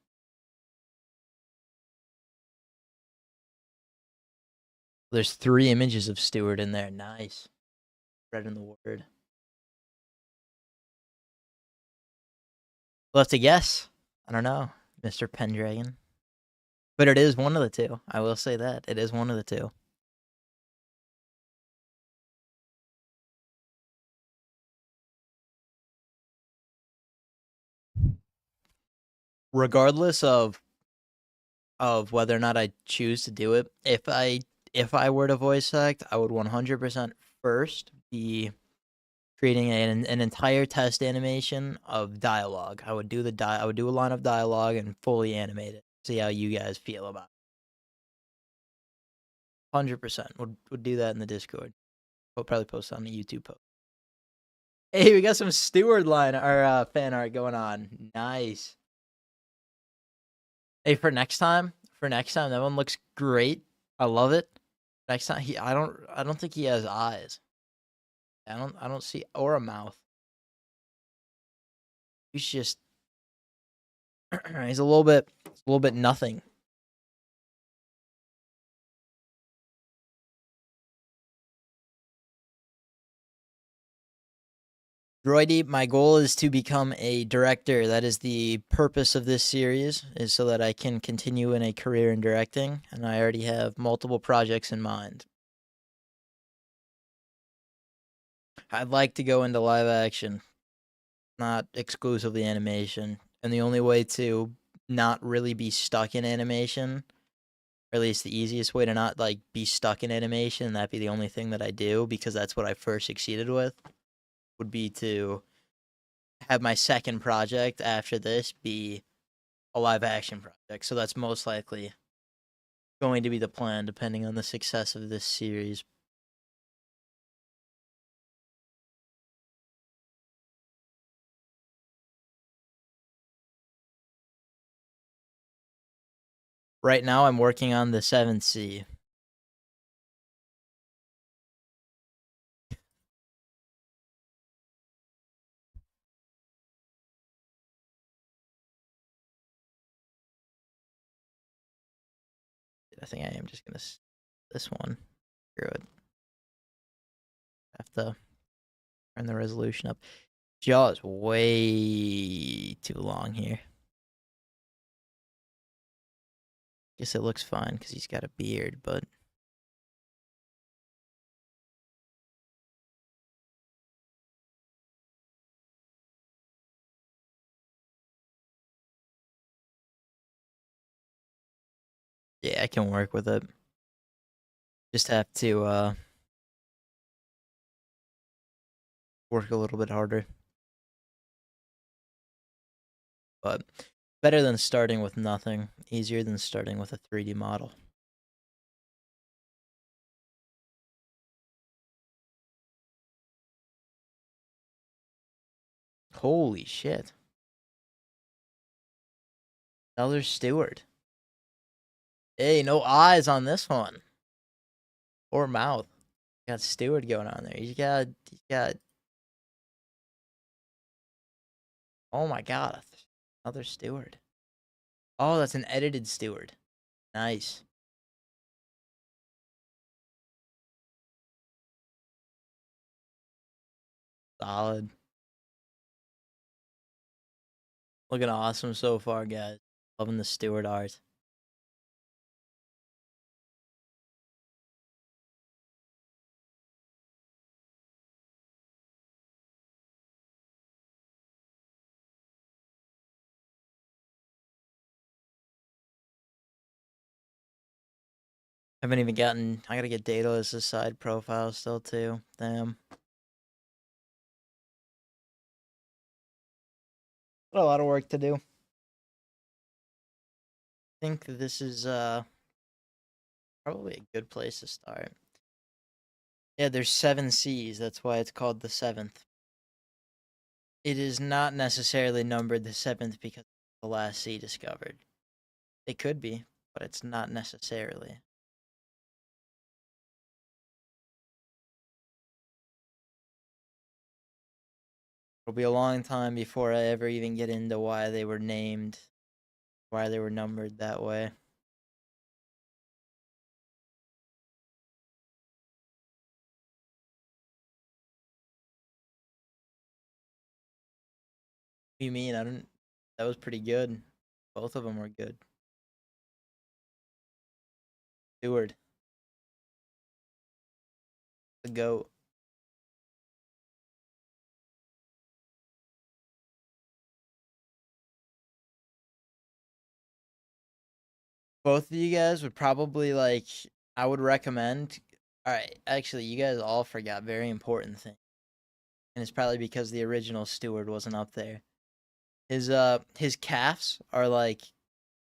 There's 3 images of Steward in there. Nice. Read in the word. We'll have to guess. I don't know, Mr. Pendragon. But it is one of the two. I will say that. It is one of the two. Regardless of whether or not I choose to do it, if I were to voice act, I would 100% first be creating an entire test animation of dialogue. I would do I would do a line of dialogue and fully animate it. See how you guys feel about it. 100% would do that in the Discord. We'll probably post it on the YouTube post. Hey, we got some Steward line or fan art going on. Nice. Hey, for next time, that one looks great. I love it. Next time, I don't think he has eyes. I don't see or a mouth. He's just he's a little bit nothing. Droidy, my goal is to become a director. That is the purpose of this series, is so that I can continue in a career in directing, and I already have multiple projects in mind. I'd like to go into live action, not exclusively animation. And the only way to not really be stuck in animation, or at least the easiest way to not like be stuck in animation, that'd be the only thing that I do, because that's what I first succeeded with, would be to have my second project after this be a live action project. So that's most likely going to be the plan, depending on the success of this series. Right now, I'm working on the 7th Sea. I think I am just gonna this one. Good. Have to turn the resolution up. Jaw is way too long here. Guess it looks fine because he's got a beard, but yeah, I can work with it. Just have to work a little bit harder. But better than starting with nothing. Easier than starting with a 3D model. Holy shit. Another Steward. Hey, no eyes on this one. Or mouth. Got Steward going on there. He's got oh my god. Another Steward. Oh, that's an edited Steward. Nice. Solid. Looking awesome so far, guys. Loving the Steward art. Haven't even gotten. I gotta get data as a side profile still too. Damn. Got a lot of work to do. I think this is probably a good place to start. Yeah, there's 7 C's. That's why it's called the 7th. It is not necessarily numbered the 7th because it's the last C discovered. It could be, but it's not necessarily. It'll be a long time before I ever even get into why they were named, why they were numbered that way. What do you mean? I don't. That was pretty good. Both of them were good. Steward, the GOAT. Both of you guys would probably like, I would recommend. All right, actually, you guys all forgot very important thing, and it's probably because the original Steward wasn't up there. His calves are like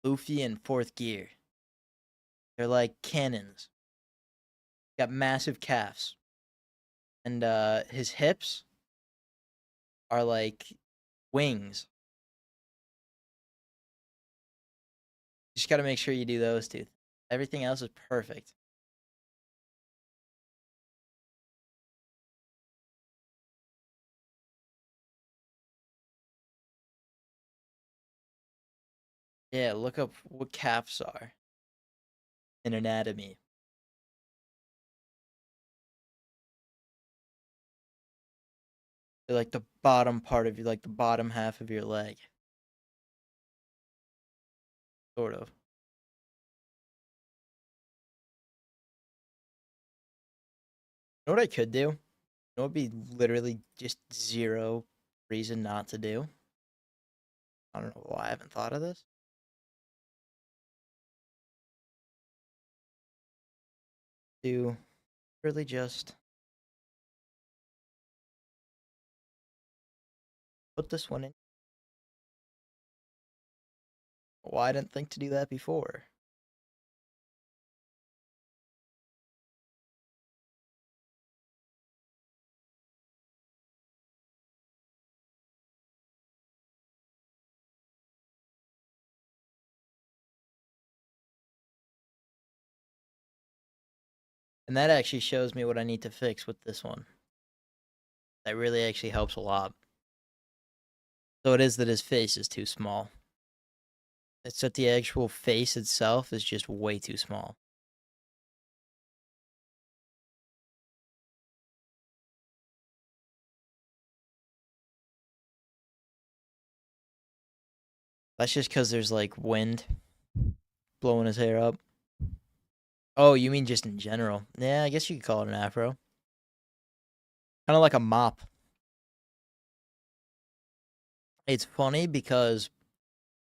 Luffy in fourth gear. They're like cannons. Got massive calves, and his hips are like wings. Just got to make sure you do those two. Everything else is perfect. Yeah, look up what calves are in anatomy. They're like the bottom part of you, like the bottom half of your leg, sort of. You know what I could do? You know what would be literally just zero reason not to do? I don't know why I haven't thought of this. Do really just put this one in. Why I didn't think to do that before? And that actually shows me what I need to fix with this one. That really actually helps a lot. So it is that his face is too small. It's that the actual face itself is just way too small. That's just because there's like wind blowing his hair up. Oh, you mean just in general? Yeah, I guess you could call it an afro. Kind of like a mop. It's funny because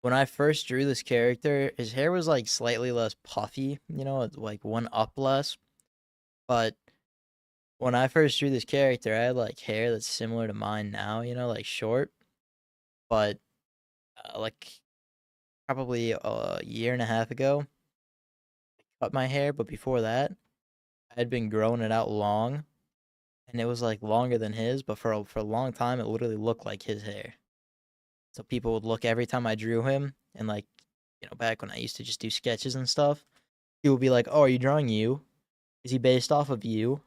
when I first drew this character, his hair was like slightly less puffy, you know, like one up less. But when I first drew this character, I had like hair that's similar to mine now, you know, like short, but like probably a year and a half ago, I cut my hair, but before that, I had been growing it out long, and it was like longer than his, but for a long time, it literally looked like his hair. So people would look every time I drew him, and like, you know, back when I used to just do sketches and stuff, people would be like, "Oh, are you drawing you? Is he based off of you?"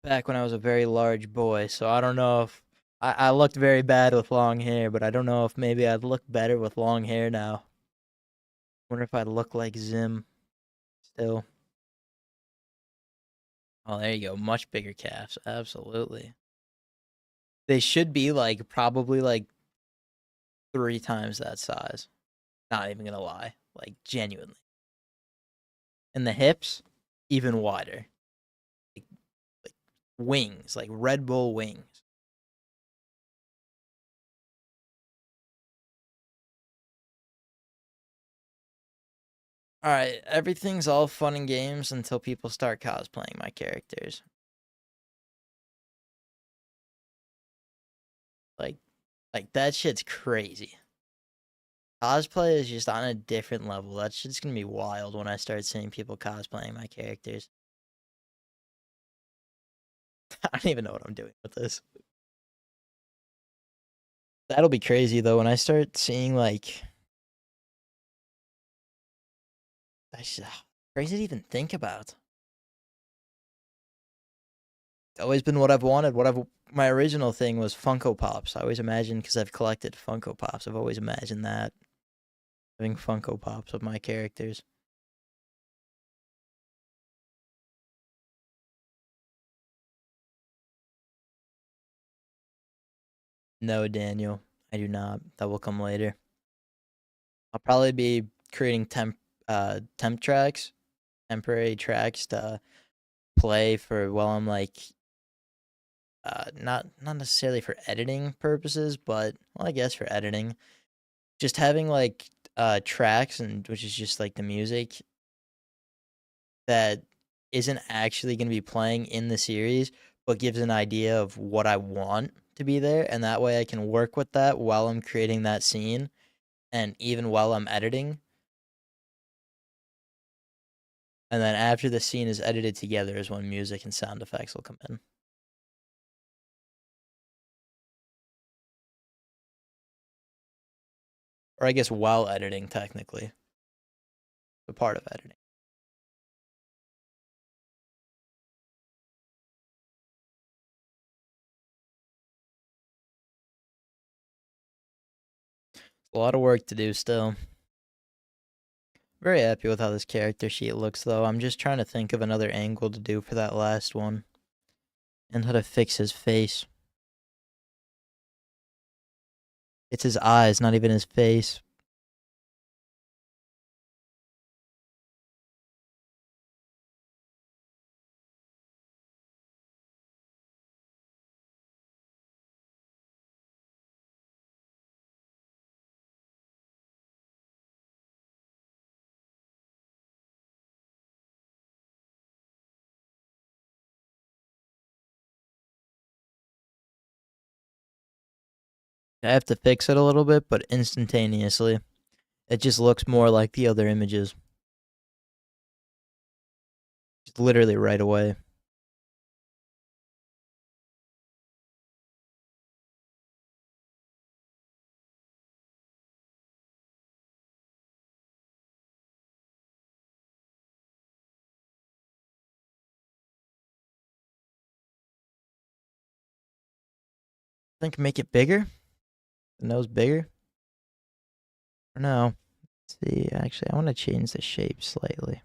Back when I was a very large boy, so I don't know if I looked very bad with long hair, but I don't know if maybe I'd look better with long hair now. Wonder if I'd look like Zim still. Oh, there you go. Much bigger calves. Absolutely. They should be like probably like 3 times that size. Not even gonna lie. Like genuinely. And the hips, even wider. Like, like wings, like Red Bull wings. Alright, everything's all fun and games until people start cosplaying my characters. Like like that shit's crazy. Cosplay is just on a different level. That shit's gonna be wild when I start seeing people cosplaying my characters. I don't even know what I'm doing with this. That'll be crazy though when I start seeing like that's crazy to even think about. It's always been what I've wanted. My original thing was Funko Pops. I always imagined because I've collected Funko Pops. I've always imagined that having Funko Pops of my characters. No, Daniel, I do not. That will come later. I'll probably be creating temp tracks, temporary tracks to play for while I'm like not necessarily for editing purposes, but well, I guess for editing. Just having like tracks and which is just like the music that isn't actually going to be playing in the series, but gives an idea of what I want to be there, and that way I can work with that while I'm creating that scene, and even while I'm editing. And then after the scene is edited together is when music and sound effects will come in. Or I guess while editing, technically, a part of editing. A lot of work to do still. Very happy with how this character sheet looks, though. I'm just trying to think of another angle to do for that last one. And how to fix his face. It's his eyes, not even his face. I have to fix it a little bit, but instantaneously. It just looks more like the other images. Just literally right away. I think make it bigger. The nose bigger. Or no. Let's see, actually, I want to change the shape slightly.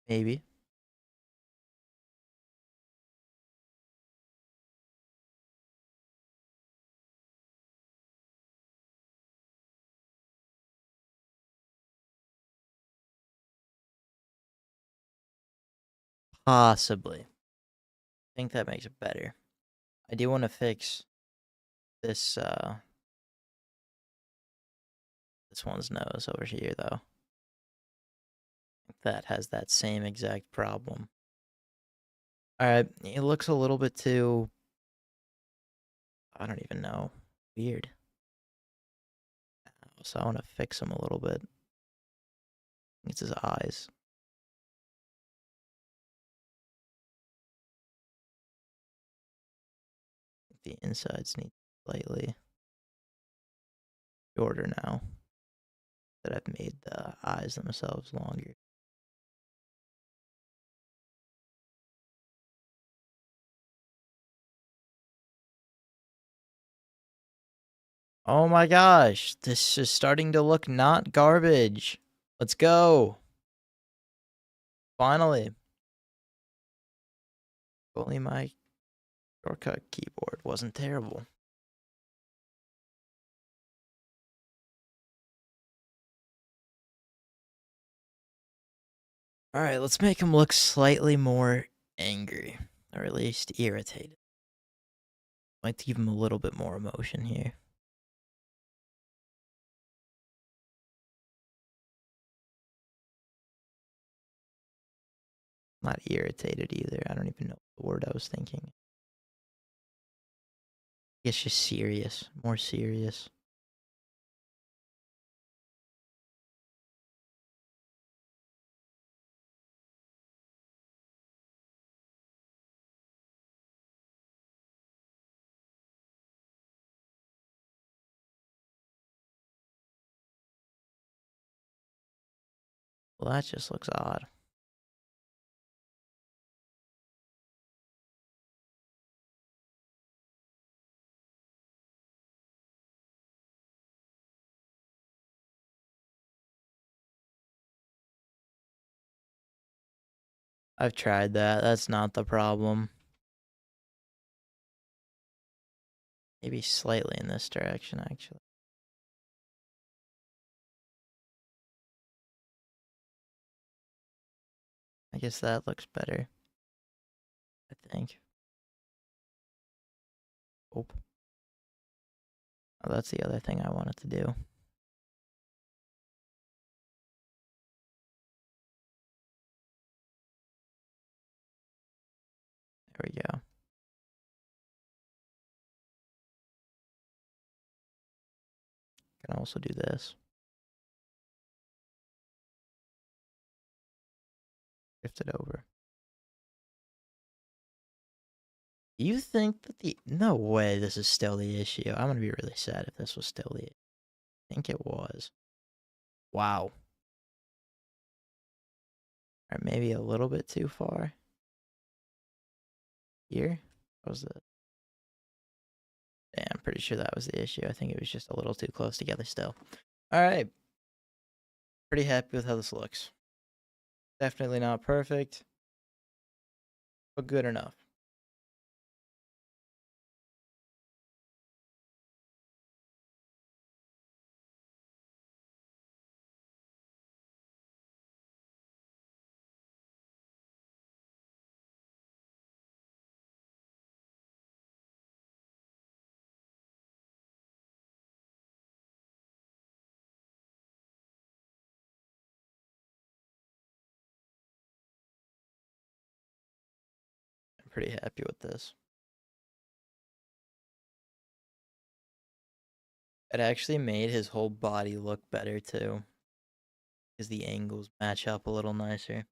Maybe. Possibly. I think that makes it better. I do want to fix this this one's nose over here though. That has that same exact problem. Alright, it looks a little bit too I don't even know. Weird. So I want to fix him a little bit. It's his eyes. The insides need slightly shorter now that I've made the eyes themselves longer. Oh my gosh, this is starting to look not garbage. Let's go. Finally. If only my shortcut keyboard wasn't terrible. Alright, let's make him look slightly more angry, or at least irritated. I'd like to give him a little bit more emotion here. Not irritated either. I don't even know the word I was thinking. I guess just serious. More serious. Well, that just looks odd. I've tried that. That's not the problem. Maybe slightly in this direction, actually. I guess that looks better. I think. Oh, that's the other thing I wanted to do. There we go. Can also do this. Shift it over. Do you think that no way this is still the issue? I'm gonna be really sad if this was still the issue. I think it was. Wow. Or maybe a little bit too far. Here? What was it? Yeah, I'm pretty sure that was the issue. I think it was just a little too close together still. Alright. Pretty happy with how this looks. Definitely not perfect, but good enough. I'm pretty happy with this. It actually made his whole body look better too, because the angles match up a little nicer.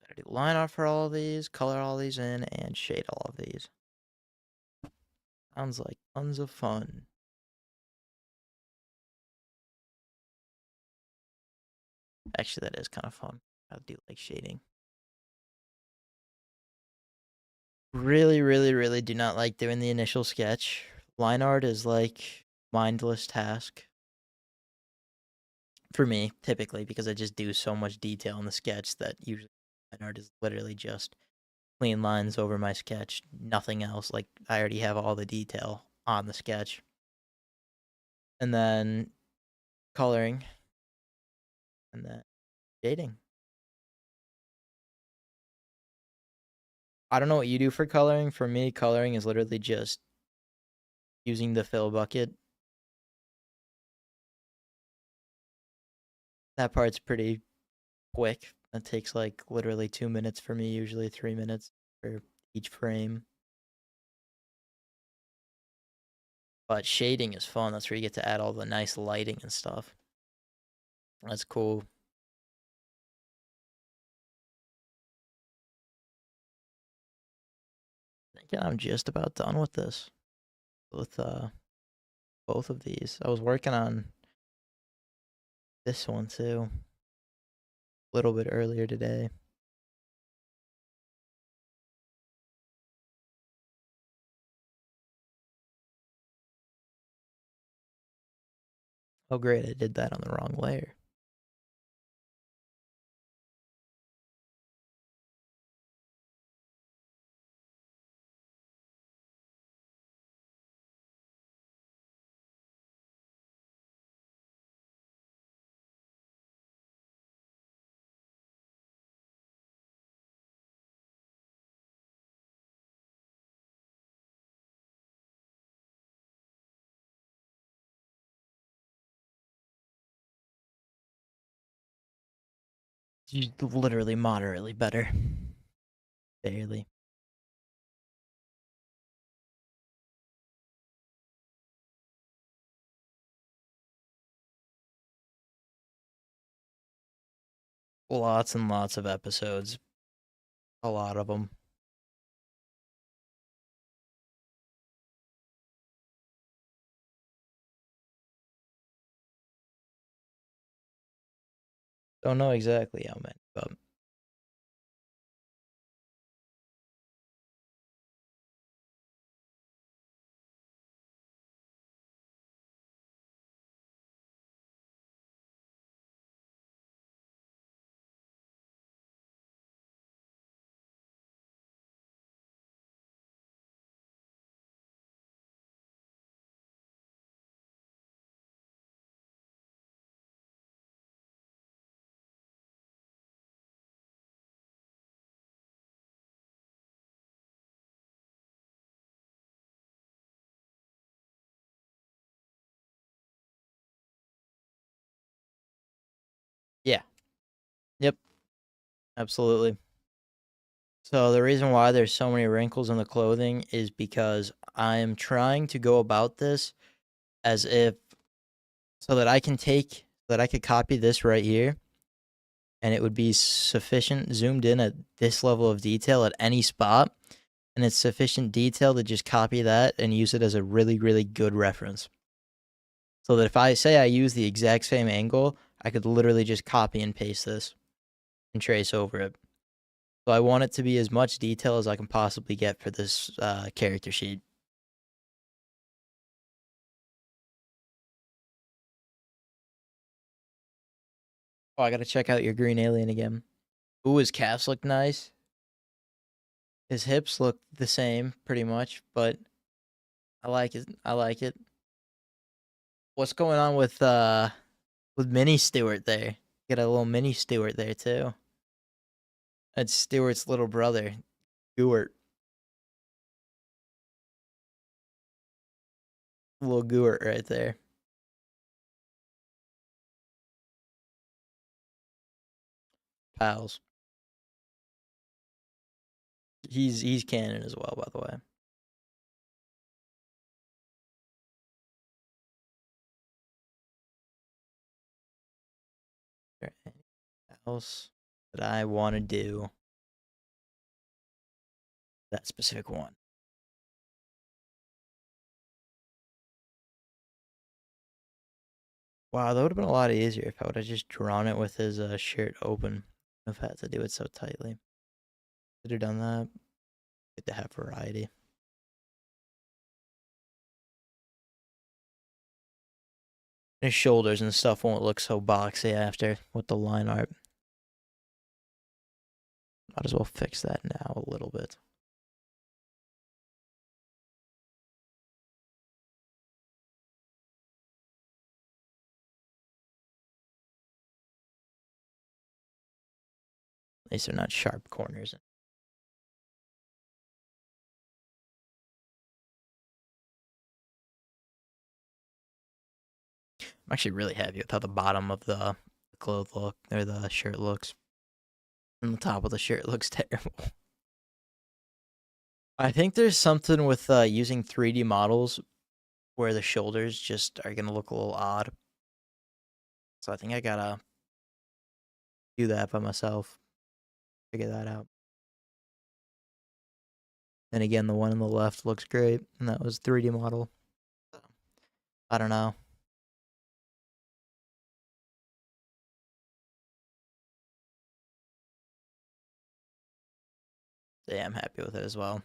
Gotta do line art for all of these, color all these in, and shade all of these. Sounds like tons of fun. Actually, that is kind of fun. I do like shading. Really, really, really do not like doing the initial sketch. Line art is like mindless task for me, typically, because I just do so much detail in the sketch that usually line art is literally just clean lines over my sketch, nothing else. Like, I already have all the detail on the sketch. And then coloring, and then shading. I don't know what you do for coloring. For me, coloring is literally just using the fill bucket. That part's pretty quick. That takes like literally 2 minutes for me, usually 3 minutes for each frame. But shading is fun. That's where you get to add all the nice lighting and stuff. That's cool. I think I'm just about done with this. With both of these. I was working on this one too. A little bit earlier today. Oh great, I did that on the wrong layer. Literally moderately better. Barely. Lots and lots of episodes. A lot of them. Don't know exactly how many, but yeah. Yep, absolutely. So the reason why there's so many wrinkles in the clothing is because I'm trying to go about this as if so that I could copy this right here and it would be sufficient zoomed in at this level of detail at any spot, and it's sufficient detail to just copy that and use it as a really, really good reference. So that if I say I use the exact same angle, I could literally just copy and paste this and trace over it. So I want it to be as much detail as I can possibly get for this character sheet. Oh, I gotta check out your green alien again. Ooh, his calves look nice. His hips look the same, pretty much, but I like it. I like it. What's going on with Mini Steward there? Got a little Mini Steward there too. That's Stewart's little brother, Stewart. Little Gewart right there. Pals. He's canon as well, by the way. Anything else that I want to do that specific one? Wow, that would have been a lot easier if I would have just drawn it with his shirt open. I've had to do it so tightly. Could have done that. Good to have variety. His shoulders and stuff won't look so boxy after with the line art. Might as well fix that now a little bit. At least they're not sharp corners. I'm actually really happy with how the bottom of the clothes look, or the shirt looks. And the top of the shirt looks terrible. I think there's something with using 3D models where the shoulders just are gonna look a little odd. So I think I gotta do that by myself. Figure that out. And again, the one on the left looks great, and that was 3D model. So, I don't know. So yeah, I'm happy with it as well.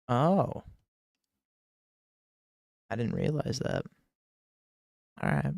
Oh, I didn't realize that. All right.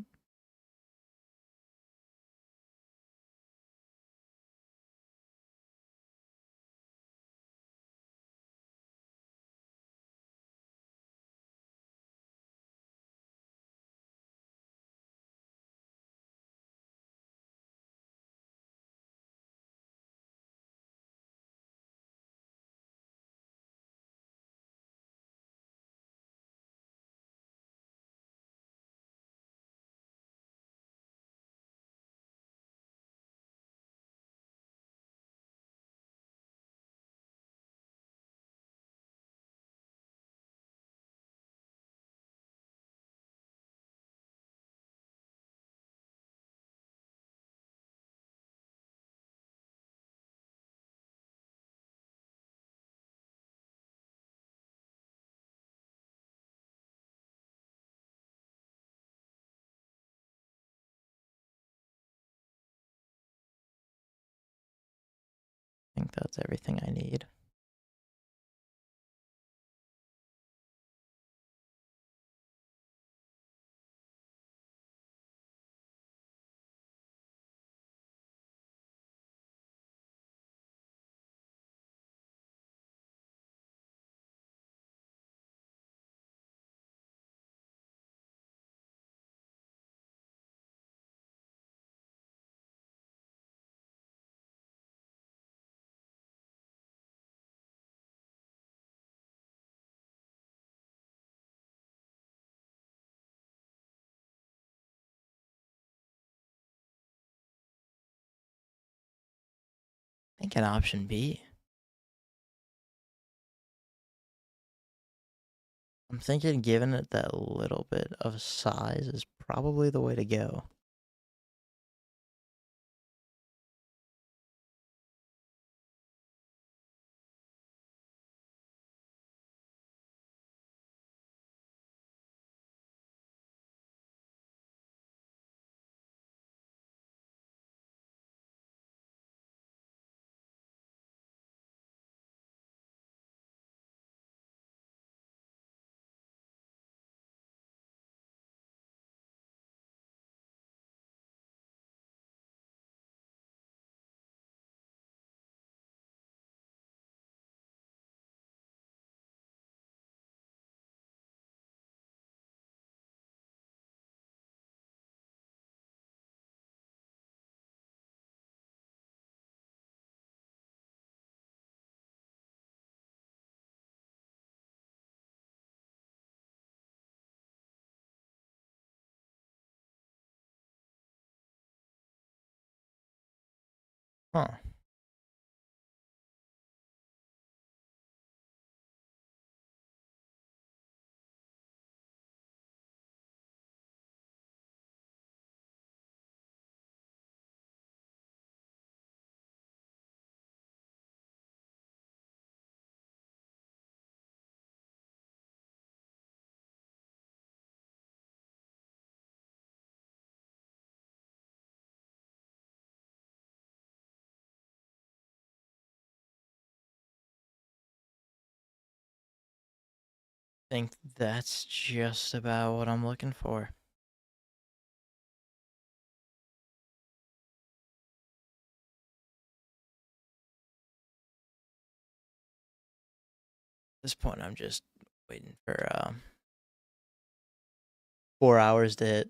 think that's everything I need. I think an option B. I'm thinking giving it that little bit of size is probably the way to go. Huh. I think that's just about what I'm looking for. At this point, I'm just waiting for 4 hours to hit.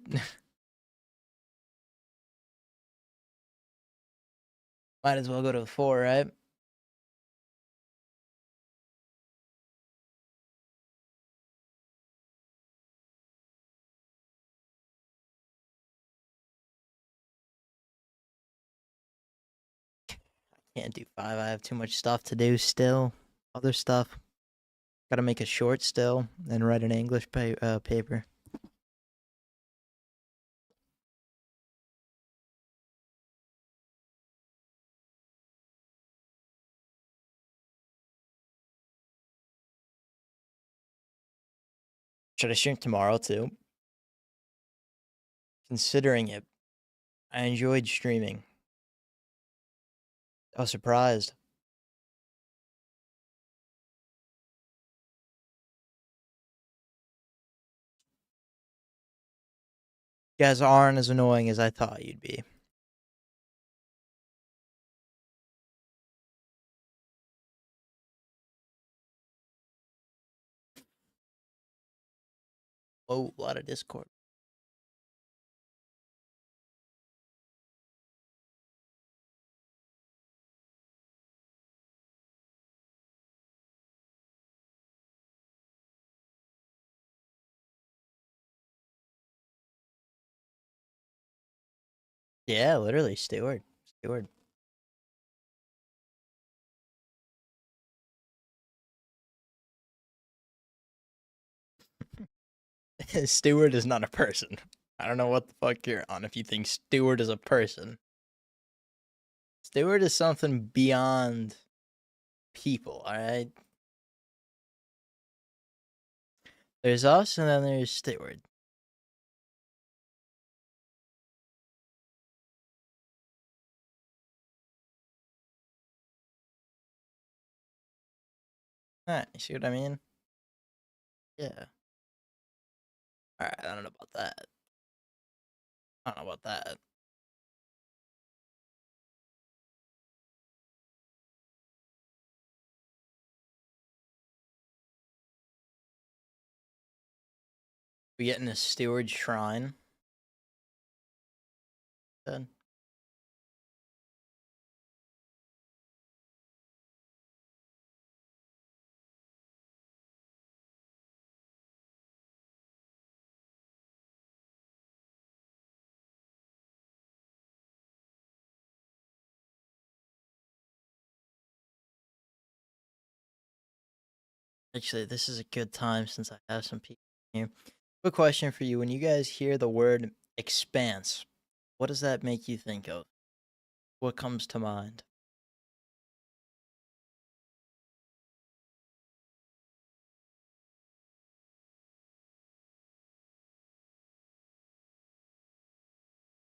Might as well go to 4, right? Can't do 5. I have too much stuff to do still. Other stuff. Gotta make a short still and write an English paper. Should I stream tomorrow too? Considering it, I enjoyed streaming. I was surprised. You guys aren't as annoying as I thought you'd be. Oh, a lot of Discord. Yeah, literally, Steward. Steward. Steward is not a person. I don't know what the fuck you're on if you think Steward is a person. Steward is something beyond people, alright? There's us and then there's Steward. You see what I mean? Yeah. Alright, I don't know about that. I don't know about that. We getting a Steward shrine. Then. Actually, this is a good time since I have some people here. Quick question for you. When you guys hear the word expanse, what does that make you think of? What comes to mind?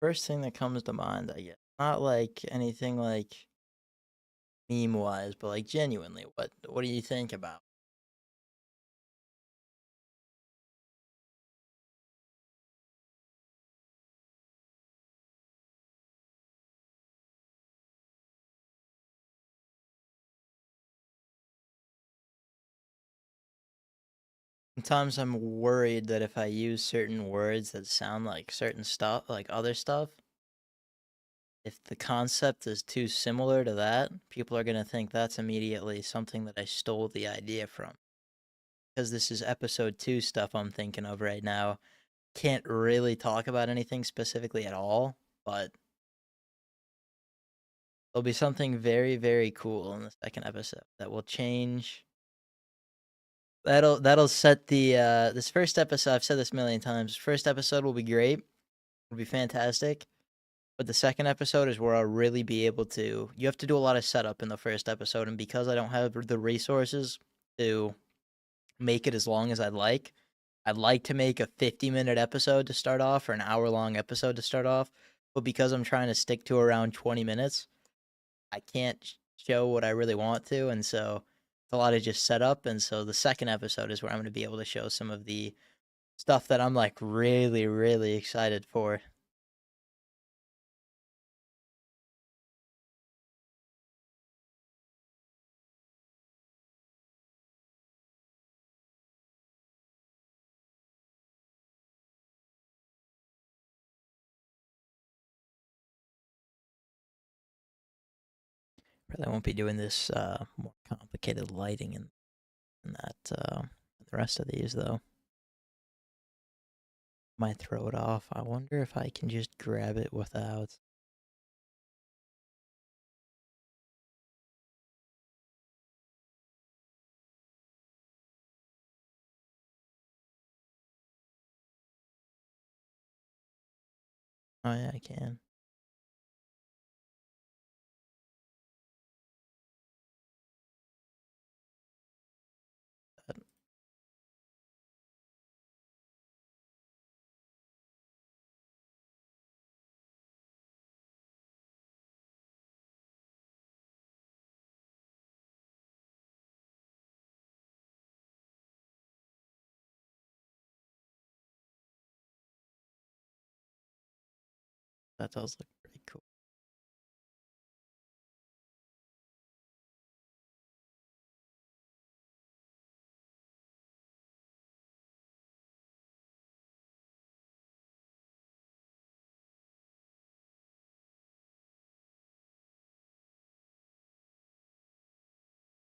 First thing that comes to mind, I guess. Not like anything like meme wise, but like genuinely, what do you think about? Sometimes I'm worried that if I use certain words that sound like certain stuff, like other stuff, if the concept is too similar to that, people are going to think that's immediately something that I stole the idea from. Because this is episode 2 stuff I'm thinking of right now. Can't really talk about anything specifically at all, but there'll be something very, very cool in the second episode that will change. That'll set the this first episode. I've said this a million times. First episode will be great. It'll be fantastic. But the second episode is where I'll really be able to. You have to do a lot of setup in the first episode, and because I don't have the resources to make it as long as I'd like to make a 50-minute episode to start off or an hour-long episode to start off. But because I'm trying to stick to around 20 minutes, I can't show what I really want to, and so it's a lot of just setup. And so the second episode is where I'm going to be able to show some of the stuff that I'm like really, really excited for. Probably won't be doing this more complicated lighting in that the rest of these though. Might throw it off. I wonder if I can just grab it without. Oh yeah, I can. That does look pretty cool.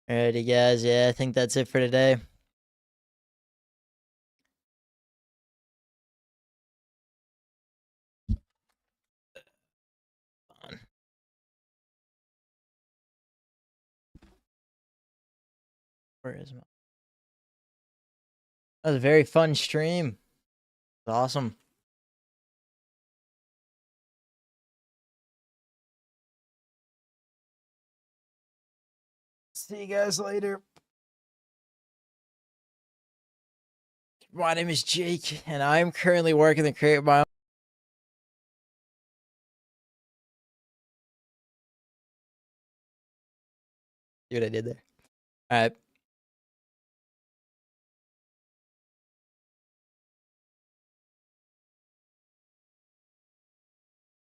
Alrighty, guys. Yeah, I think that's it for today. Where is my? That was a very fun stream. Awesome. See you guys later. My name is Jake, and I'm currently working to create my own. See what I did there? All right.